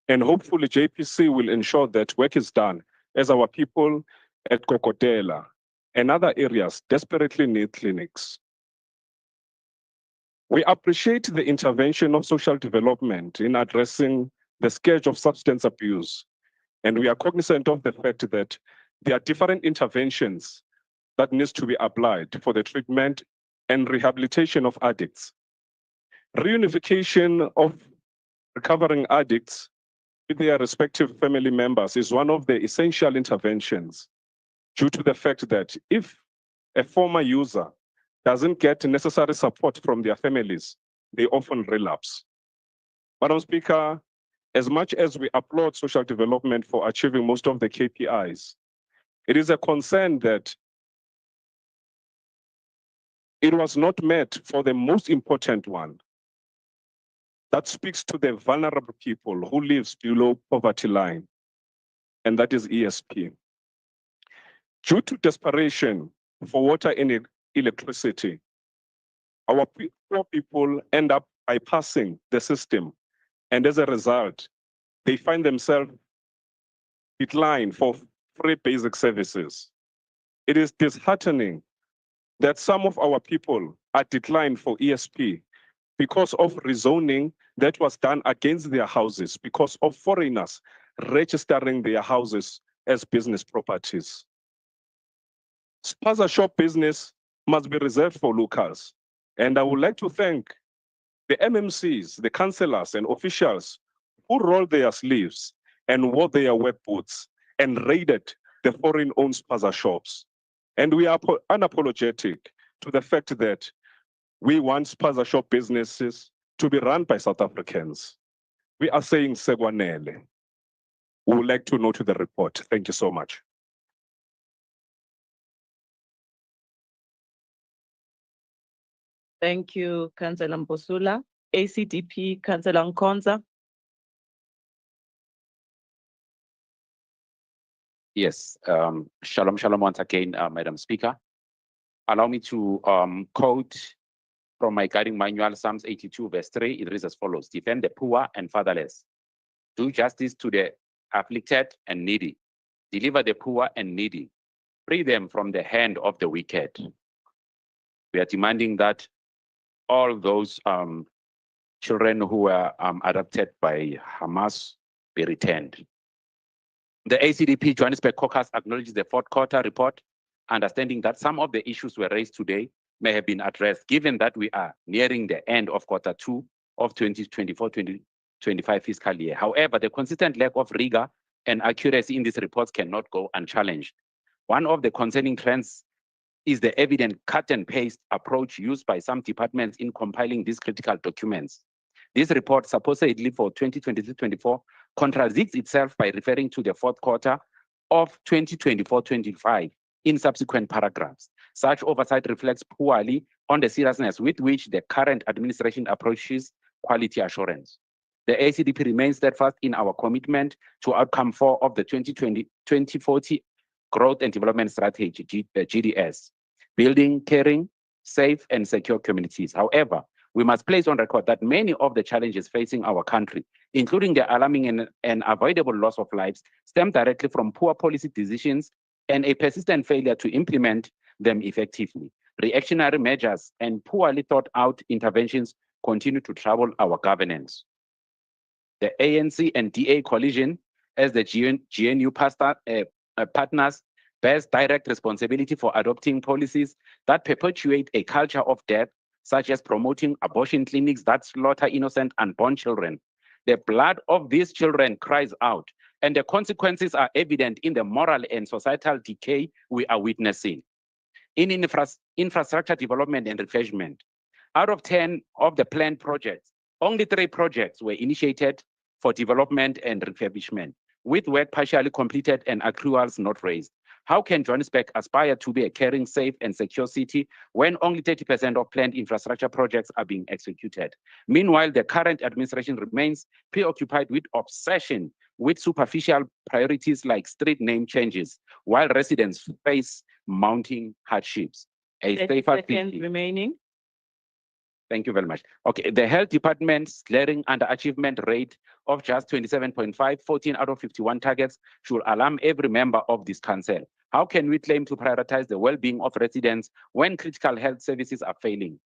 And hopefully JPC will ensure that work is done as our people at Kokotela and other areas desperately need clinics. We appreciate the intervention of social development in addressing the scourge of substance abuse. And we are cognizant of the fact that there are different interventions that needs to be applied for the treatment and rehabilitation of addicts. Reunification of recovering addicts with their respective family members is one of the essential interventions due to the fact that if a former user doesn't get necessary support from their families, they often relapse. Madam Speaker, as much as we applaud social development for achieving most of the KPIs, it is a concern that it was not met for the most important one. That speaks to the vulnerable people who lives below poverty line, and that is ESP. Due to desperation for water and electricity, our poor people end up bypassing the system, and as a result, they find themselves declined for free basic services. It is disheartening that some of our people are declined for ESP because of rezoning that was done against their houses, because of foreigners registering their houses as business properties. Spaza shop business must be reserved for locals. And I would like to thank the MMCs, the councillors and officials who rolled their sleeves and wore their web boots and raided the foreign-owned spaza shops. And we are unapologetic to the fact that we want spaza shop businesses to be run by South Africans. We are saying Segwanele. We would like to note to the report. Thank you so much. Thank you, Councillor Mbosula. ACDP, Councillor Nkonza. Yes, shalom, shalom once again, Madam Speaker. Allow me to quote from my guiding manual, Psalms 82, verse 3. It reads as follows: defend the poor and fatherless. Do justice to the afflicted and needy. Deliver the poor and needy. Free them from the hand of the wicked. We are demanding that all those children who were adopted by Hamas be returned. The ACDP Johannesburg Caucus acknowledges the fourth quarter report, understanding that some of the issues were raised today may have been addressed, given that we are nearing the end of quarter 2 of 2024-2025 fiscal year. However, the consistent lack of rigor and accuracy in these reports cannot go unchallenged. One of the concerning trends is the evident cut and paste approach used by some departments in compiling these critical documents. This report, supposedly for 2023-24, contradicts itself by referring to the fourth quarter of 2024-25 in subsequent paragraphs. Such oversight reflects poorly on the seriousness with which the current administration approaches quality assurance. The ACDP remains steadfast in our commitment to outcome 4 of the 2040 Growth and Development Strategy, GDS, building, caring, safe and secure communities. However, we must place on record that many of the challenges facing our country, including the alarming and avoidable loss of lives, stem directly from poor policy decisions and a persistent failure to implement them effectively. Reactionary measures and poorly thought out interventions continue to trouble our governance. The ANC and DA coalition, as the GNU partners, bears direct responsibility for adopting policies that perpetuate a culture of death, such as promoting abortion clinics that slaughter innocent unborn children. The blood of these children cries out, and the consequences are evident in the moral and societal decay we are witnessing. In infrastructure development and refurbishment, out of 10 of the planned projects, only 3 projects were initiated for development and refurbishment, with work partially completed and accruals not raised. How can Johannesburg aspire to be a caring, safe, and secure city when only 30% of planned infrastructure projects are being executed? Meanwhile, the current administration remains preoccupied with obsession with superficial priorities like street name changes, while residents face mounting hardships. A 30 safer seconds city. remaining. Thank you very much. Okay, the health department's glaring underachievement rate of just 27.5, 14 out of 51 targets should alarm every member of this council. How can we claim to prioritize the well-being of residents when critical health services are failing,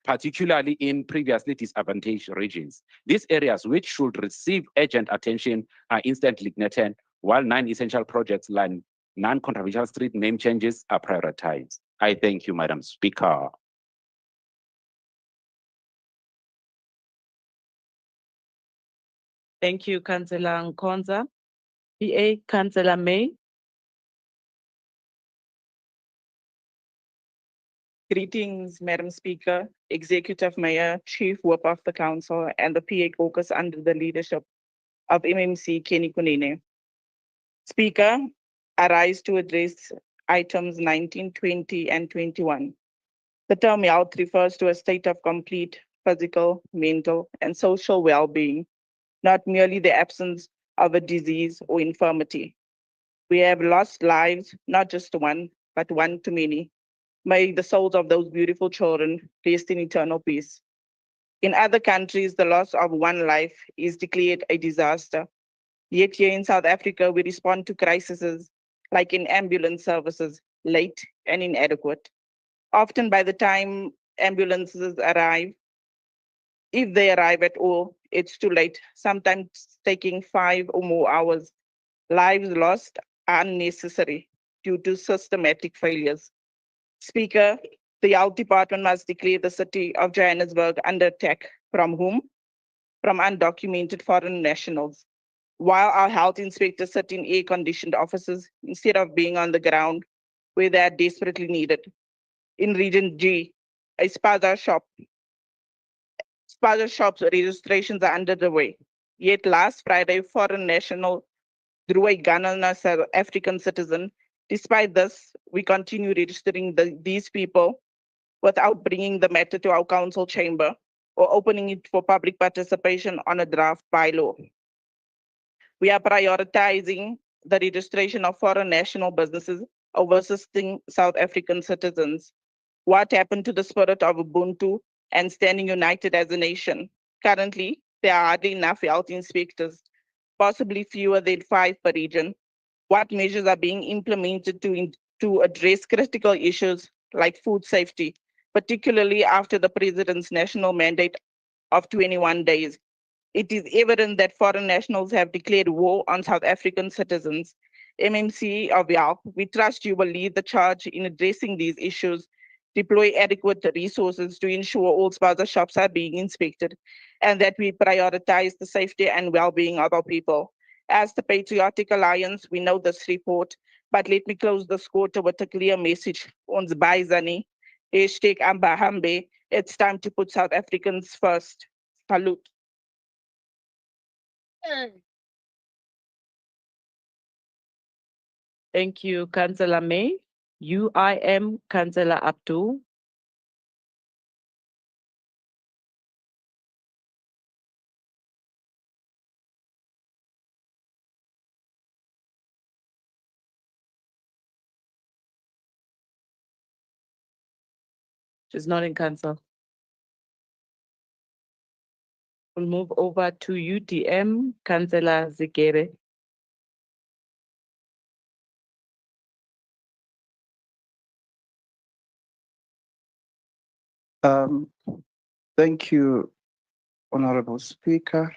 particularly in previously disadvantaged regions? These areas which should receive urgent attention are instantly neglected, while non-essential projects like non-controversial street name changes are prioritized. I thank you, Madam Speaker. Thank you, Councillor Nkonza. PA, Councillor May. Greetings, Madam Speaker, Executive Mayor, Chief Whip of the Council, and the PA Caucus under the leadership of MMC Kenny Kunene. Speaker, I rise to address items 19, 20, and 21. The term health refers to a state of complete physical, mental, and social well-being, not merely the absence of a disease or infirmity. We have lost lives, not just one, but one too many. May the souls of those beautiful children rest in eternal peace. In other countries, the loss of one life is declared a disaster. Yet here in South Africa, we respond to crises like in ambulance services, late and inadequate. Often by the time ambulances arrive, if they arrive at all, it's too late, sometimes taking 5 or more hours. Lives lost are unnecessary due to systematic failures. Speaker, the health department must declare the city of Johannesburg under attack. From whom? From undocumented foreign nationals. While our health inspectors sit in air-conditioned offices instead of being on the ground where they are desperately needed. In Region G, a spaza shops registrations are under the way. Yet last Friday, foreign national drew a gun on a South African citizen. Despite this, we continue registering these people without bringing the matter to our council chamber or opening it for public participation on a draft bylaw. We are prioritizing the registration of foreign national businesses over assisting South African citizens. What happened to the spirit of Ubuntu and standing united as a nation? Currently, there are hardly enough health inspectors, possibly fewer than 5 per region. What measures are being implemented to address critical issues like food safety, particularly after the president's national mandate of 21 days? It is evident that foreign nationals have declared war on South African citizens. MMC of Health, we trust you will lead the charge in addressing these issues, deploy adequate resources to ensure all spaza shops are being inspected, and that we prioritize the safety and well-being of our people. As the Patriotic Alliance, we know this report, but let me close this quarter with a clear message. Ons Baizani, #Ambahambe. It's time to put South Africans first. Salute. Thank you, Councillor May. UIM, Councillor Abdul. She's not in council. We'll move over to UDM, Councillor Zigere. Thank you, Honorable Speaker.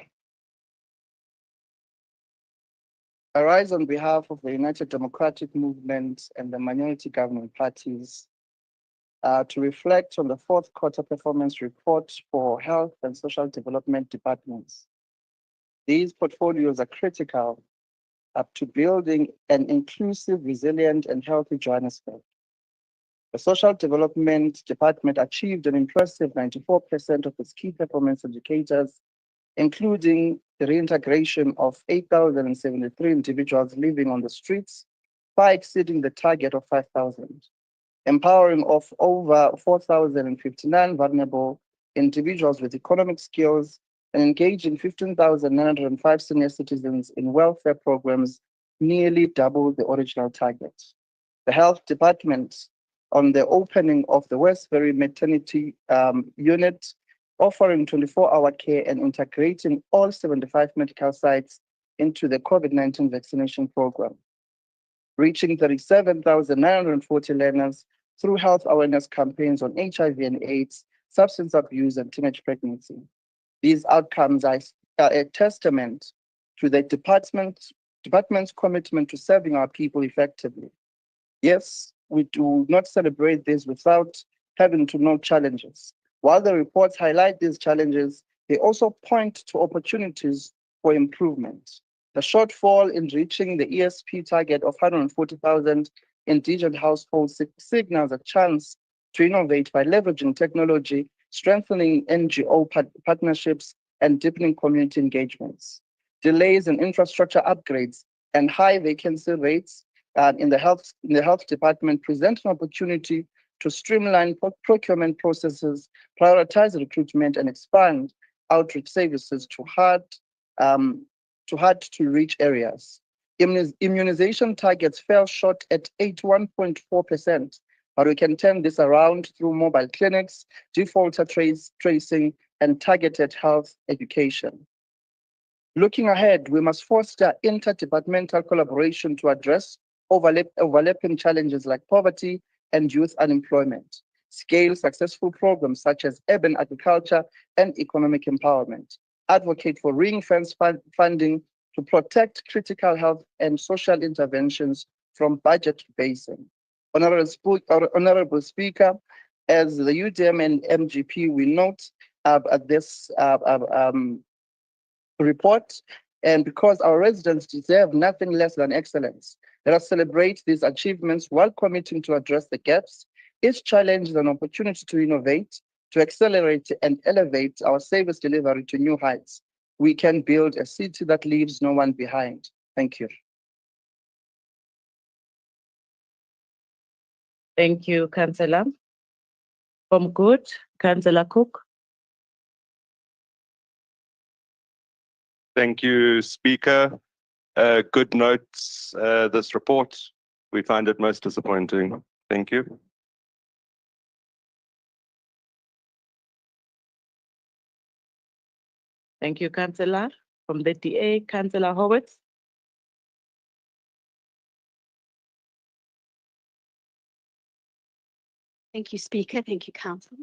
I rise on behalf of the United Democratic Movement and the minority government parties to reflect on the fourth quarter performance report for health and social development departments. These portfolios are critical up to building an inclusive, resilient, and healthy Johannesburg. The Social Development Department achieved an impressive 94% of its key performance indicators, including the reintegration of 8,073 individuals living on the streets, far exceeding the target of 5,000, empowering of over 4,059 vulnerable individuals with economic skills, and engaging 15,905 senior citizens in welfare programs, nearly double the original target. The Health Department, on the opening of the Westbury Maternity Unit, offering 24-hour care and integrating all 75 medical sites into the COVID-19 vaccination program, reaching 37,940 learners through health awareness campaigns on HIV and AIDS, substance abuse, and teenage pregnancy. These outcomes are a testament to the department's commitment to serving our people effectively. Yes, we do not celebrate this without having to know challenges. While the reports highlight these challenges, they also point to opportunities for improvement. The shortfall in reaching the ESP target of 140,000 indigent households signals a chance to innovate by leveraging technology, strengthening NGO partnerships, and deepening community engagements. Delays in infrastructure upgrades and high vacancy rates in the health department present an opportunity to streamline procurement processes, prioritize recruitment, and expand outreach services to hard to reach areas. Immunization targets fell short at 81.4%, but we can turn this around through mobile clinics, defaulter tracing, and targeted health education. Looking ahead, we must foster interdepartmental collaboration to address overlapping challenges like poverty and youth unemployment, scale successful programs such as urban agriculture and economic empowerment, advocate for ring-fence funding to protect critical health and social interventions from budget basing. Honorable Speaker, as the UDM and MGP, we note this report, and because our residents deserve nothing less than excellence, let us celebrate these achievements while committing to address the gaps Each challenge is an opportunity to innovate, to accelerate and elevate our service delivery to new heights. We can build a city that leaves no one behind. Thank you. Thank you, Councillor. From Good, Councillor Cook. Thank you, Speaker. Good notes, this report. We find it most disappointing. Thank you. Thank you, Councillor. From the DA, Councillor Howard. Thank you, Speaker. Thank you, Council.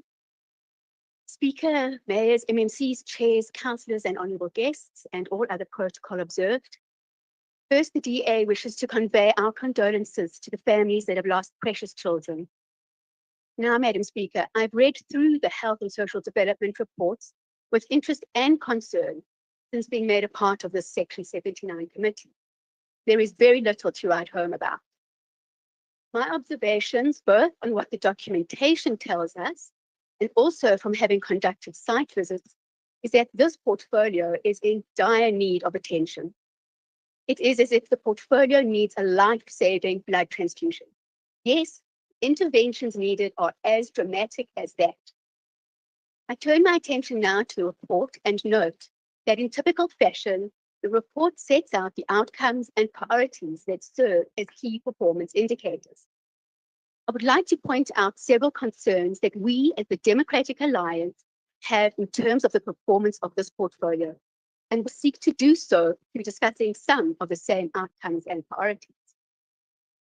Speaker, mayors, MMCs, chairs, councillors, and honourable guests, and all other protocol observed. First, the DA wishes to convey our condolences to the families that have lost precious children. Now, Madam Speaker, I've read through the Health and Social Development reports with interest and concern since being made a part of this Section 79 committee. There is very little to write home about. My observations, both on what the documentation tells us and also from having conducted site visits, is that this portfolio is in dire need of attention. It is as if the portfolio needs a life-saving blood transfusion. Yes, interventions needed are as dramatic as that. I turn my attention now to the report and note that in typical fashion, the report sets out the outcomes and priorities that serve as key performance indicators. I would like to point out several concerns that we as the Democratic Alliance have in terms of the performance of this portfolio, and will seek to do so through discussing some of the same outcomes and priorities.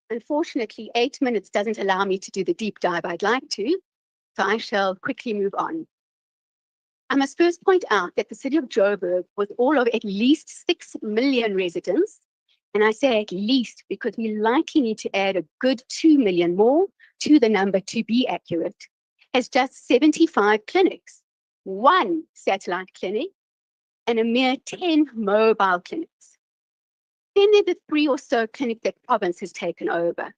Unfortunately, 8 minutes doesn't allow me to do the deep dive I'd like to, so I shall quickly move on. I must first point out that the city of Joburg, with all of at least 6 million residents, and I say at least because we likely need to add a good 2 million more to the number to be accurate, has just 75 clinics, 1 satellite clinic, and a mere 10 mobile clinics. Then there are the 3 or so clinics that province has taken over.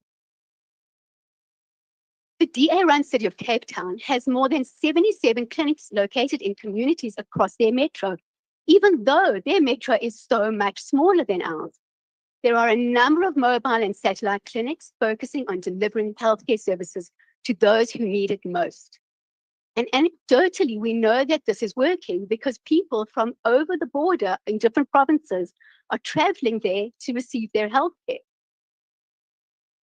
The DA-run city of Cape Town has more than 77 clinics located in communities across their metro, even though their metro is so much smaller than ours. There are a number of mobile and satellite clinics focusing on delivering healthcare services to those who need it most. And anecdotally, we know that this is working because people from over the border in different provinces are traveling there to receive their healthcare.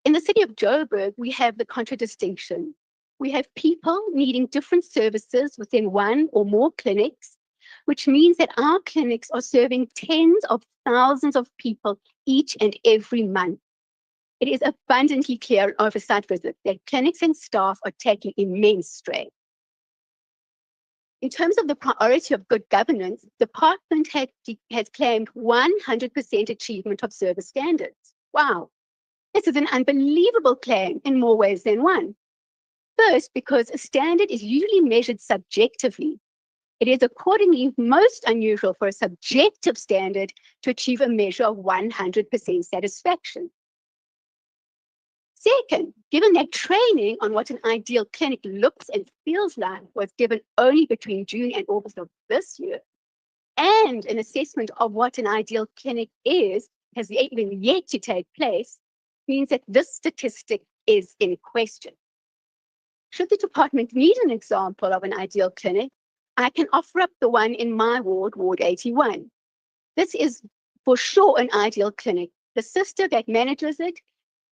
In the city of Joburg, we have the contradistinction. We have people needing different services within 1 or more clinics, which means that our clinics are serving tens of thousands of people each and every month. It is abundantly clear on oversight visits that clinics and staff are taking immense strain. In terms of the priority of good governance, the department has claimed 100% achievement of service standards. Wow. This is an unbelievable claim in more ways than one. First, because a standard is usually measured subjectively. It is accordingly most unusual for a subjective standard to achieve a measure of 100% satisfaction. Second, given that training on what an ideal clinic looks and feels like was given only between June and August of this year, and an assessment of what an ideal clinic is has even yet to take place, means that this statistic is in question. Should the department need an example of an ideal clinic, I can offer up the one in my ward, Ward 81. This is for sure an ideal clinic. The sister that manages it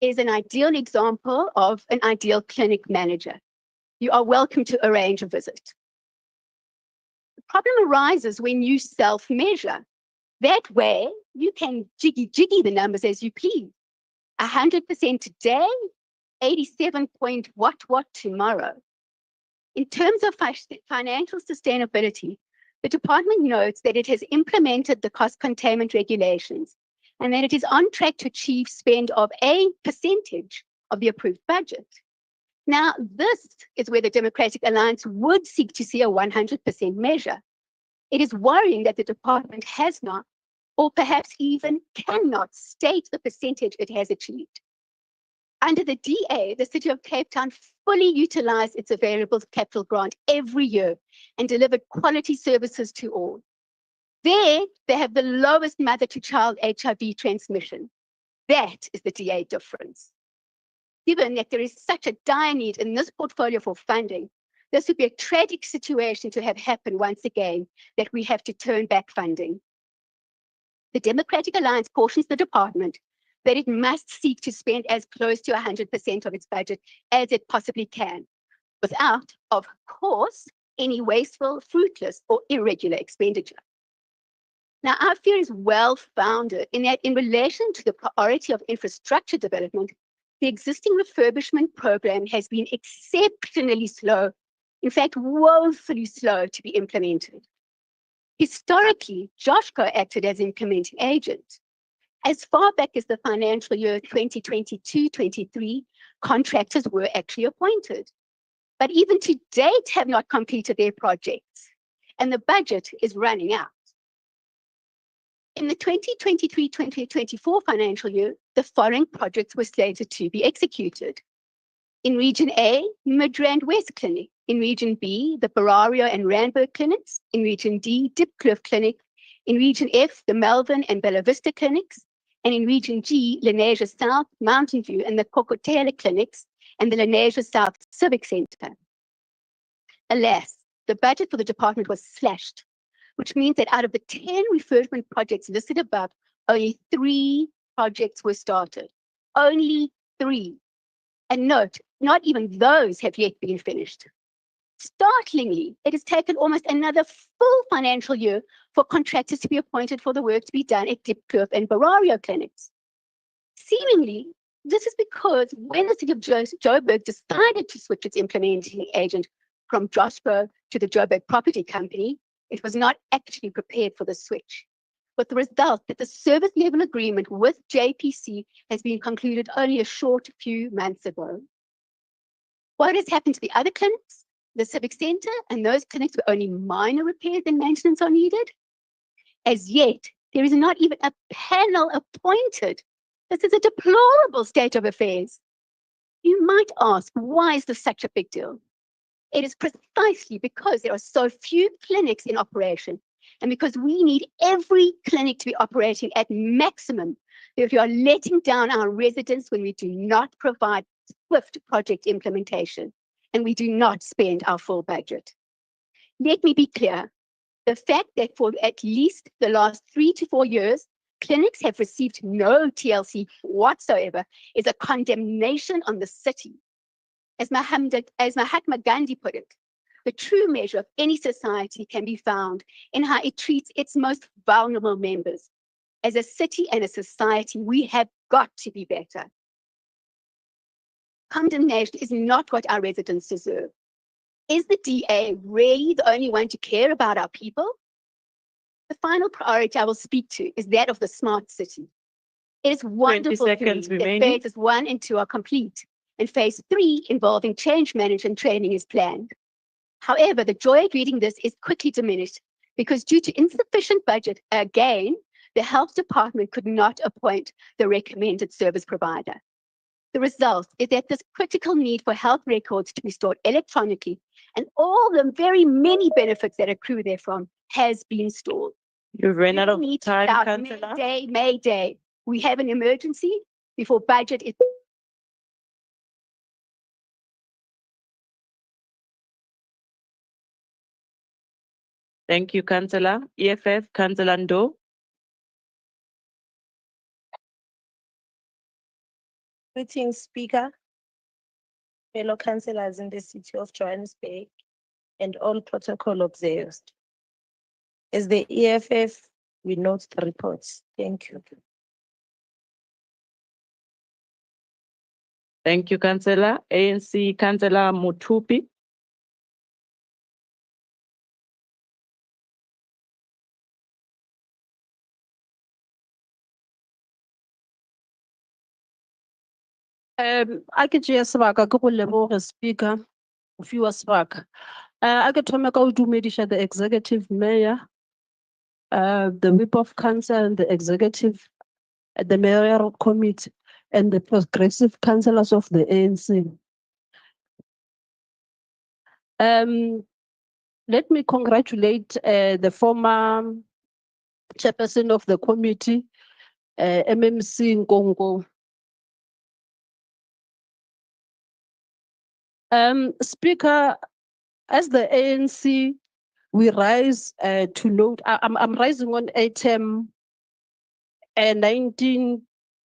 is an ideal example of an ideal clinic manager. You are welcome to arrange a visit. The problem arises when you self-measure. That way, you can jiggy the numbers as you please. 100% today, 87 point what tomorrow. In terms of financial sustainability, the department notes that it has implemented the cost containment regulations and that it is on track to achieve spend of a percentage of the approved budget. Now, this is where the Democratic Alliance would seek to see a 100% measure. It is worrying that the department has not, or perhaps even cannot, state the percentage it has achieved. Under the DA, the City of Cape Town fully utilized its available capital grant every year and delivered quality services to all. There, they have the lowest mother-to-child HIV transmission. That is the DA difference. Given that there is such a dire need in this portfolio for funding, this would be a tragic situation to have happen once again, that we have to turn back funding. The Democratic Alliance cautions the department that it must seek to spend as close to 100% of its budget as it possibly can, without, of course, any wasteful, fruitless, or irregular expenditure. Now, our fear is well-founded in that in relation to the priority of infrastructure development, the existing refurbishment program has been exceptionally slow, in fact, woefully slow to be implemented. Historically, JOSHCO acted as implementing agent. As far back as the financial year 2022-23, contractors were actually appointed, but even to date have not completed their projects, and the budget is running out. In the 2023-2024 financial year, the following projects were slated to be executed. In Region A, Midrand West Clinic. In Region B, the Berario and Randburg clinics. In Region D, Dipkloof Clinic. In Region F, the Melvin and Bella Vista clinics. And in Region G, Lenasia South, Mountain View, and the Kokotela clinics, and the Lenasia South Civic Center. Alas, the budget for the department was slashed, which means that out of the 10 refurbishment projects listed above, only 3 projects were started. Only 3. And note, not even those have yet been finished. Startlingly, it has taken almost another full financial year for contractors to be appointed for the work to be done at Dipkloof and Berario clinics. Seemingly, this is because when the city of Joburg decided to switch its implementing agent from JOSHCO to the Joburg Property Company, it was not actually prepared for the switch, with the result that the service level agreement with JPC has been concluded only a short few months ago. What has happened to the other clinics, the Civic Center, and those clinics where only minor repairs and maintenance are needed? As yet, there is not even a panel appointed. This is a deplorable state of affairs. You might ask, why is this such a big deal? It is precisely because there are so few clinics in operation, and because we need every clinic to be operating at maximum, if you are letting down our residents when we do not provide swift project implementation, and we do not spend our full budget. Let me be clear. The fact that for at least the last 3 to 4 years, clinics have received no TLC whatsoever is a condemnation on the city. As Mahatma Gandhi put it, the true measure of any society can be found in how it treats its most vulnerable members. As a city and a society, we have got to be better. Condemnation is not what our residents deserve. Is the DA really the only one to care about our people? The final priority I will speak to is that of the smart city. It is wonderful to me that phases 1 and 2 are complete, and phase 3 involving change management training is planned. However, the joy of reading this is quickly diminished because due to insufficient budget, again, the health department could not appoint the recommended service provider. The result is that this critical need for health records to be stored electronically and all the very many benefits that accrue therefrom has been stalled. You've run out of time, Councillor. Mayday. We have an emergency before budget is. Thank you, Councillor. EFF, Councillor Ndo. Greetings, Speaker, fellow councillors in the city of Johannesburg, and all protocol observed. As the EFF, we note the reports. Thank you. Thank you, Councillor. ANC, Councillor Mutupi. I ke tšea sebaka ke go leboga speaker go fiwa sebaka. I ke thome ka go dumediša the executive mayor, the whip of council and the executive, the mayoral committee and the progressive councillors of the ANC. Let me congratulate the former chairperson of the committee, MMC Nkongo. Speaker, as the ANC, we rise to note, I'm rising on item 19,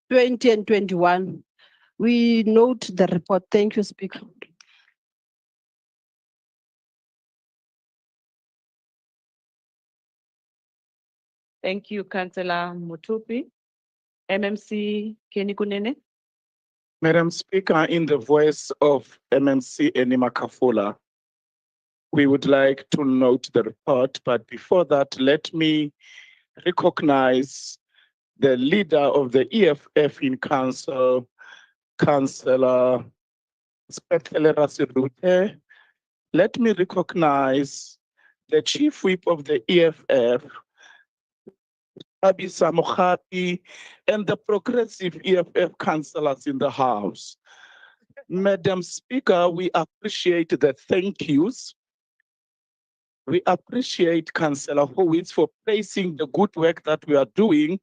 20, and 21. We note the report. Thank you, Speaker. Thank you, Councillor Mutupi. MMC Kenikunene. Madam Speaker, in the voice of MMC Enima Kafula, we would like to note the report, but before that, let me recognize the leader of the EFF in council, Councillor Spetelera Sirute. Let me recognize the chief whip of the EFF, Abisa Mokhati, and the progressive EFF councillors in the house. Madam Speaker, we appreciate the thank yous. We appreciate Councillor Howitz for praising the good work that we are doing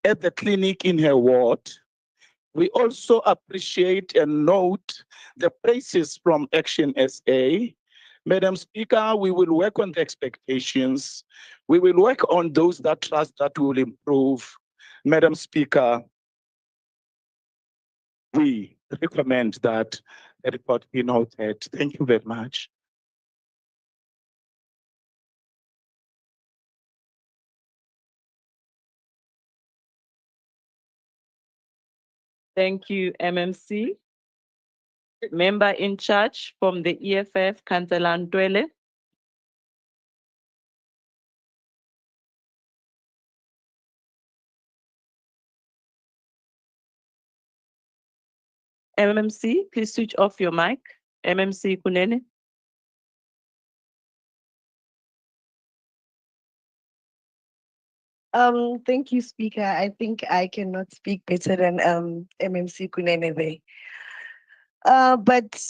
at the clinic in her ward. We also appreciate and note the praises from Action SA. Madam Speaker, we will work on the expectations. We will work on those that trust that will improve. Madam Speaker, we recommend that the report be noted. Thank you very much. Thank you, MMC. Member in charge from the EFF, Councillor Ntwele. MMC, please switch off your mic. MMC Kunene. Thank you, Speaker. I think I cannot speak better than MMC Kunene there. But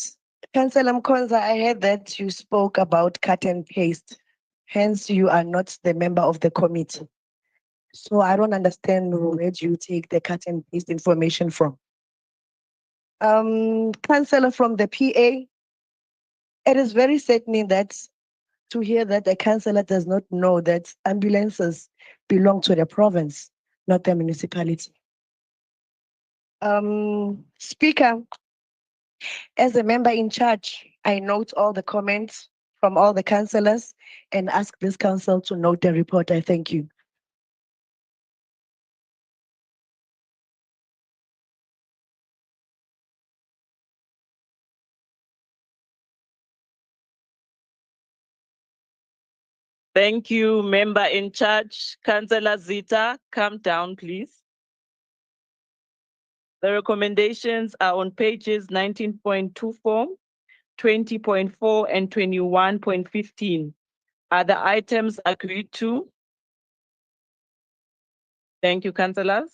Councillor Mkonza, I heard that you spoke about cut and paste. Hence, you are not the member of the committee. So I don't understand where do you take the cut and paste information from. Councillor from the PA, it is very saddening that to hear that a councillor does not know that ambulances belong to the province, not the municipality. Speaker, as a member in charge, I note all the comments from all the councillors and ask this council to note the report. I thank you. Thank you, member in charge. Councillor Zita, come down, please. The recommendations are on pages 19.24, 20.4, and 21.15. Are the items agreed to? Thank you, councillors.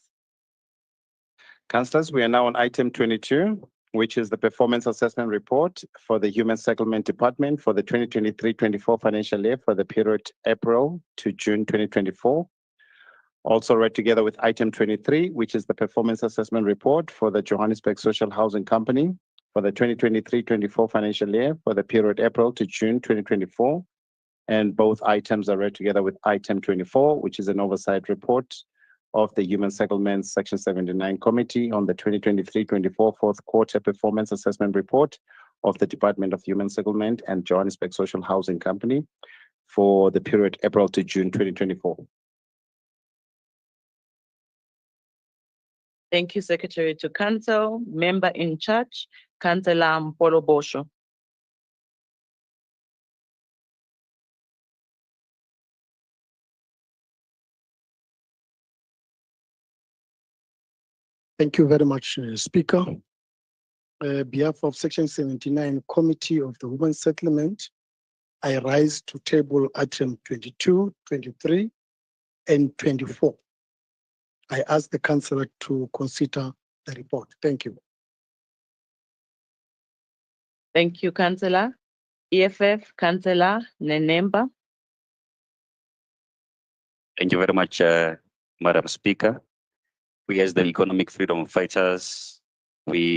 Councillors, we are now on item 22, which is the performance assessment report for the Human Settlement Department for the 2023-24 financial year for the period April to June 2024. Also read together with item 23, which is the performance assessment report for the Johannesburg Social Housing Company for the 2023-24 financial year for the period April to June 2024. And both items are read together with item 24, which is an oversight report of the Human Settlements Section 79 Committee on the 2023-24 fourth quarter performance assessment report of the Department of Human Settlement and Johannesburg Social Housing Company for the period April to June 2024. Thank you, Secretary to Council. Member in charge, Councillor Mpolo Bosho. Thank you very much, Speaker. Behalf of Section 79 Committee of the Women's Settlement, I rise to table item 22, 23, and 24. I ask the councillor to consider the report. Thank you. Thank you, Councillor. EFF, Councillor Nenemba. Thank you very much, Madam Speaker. We as the Economic Freedom Fighters, we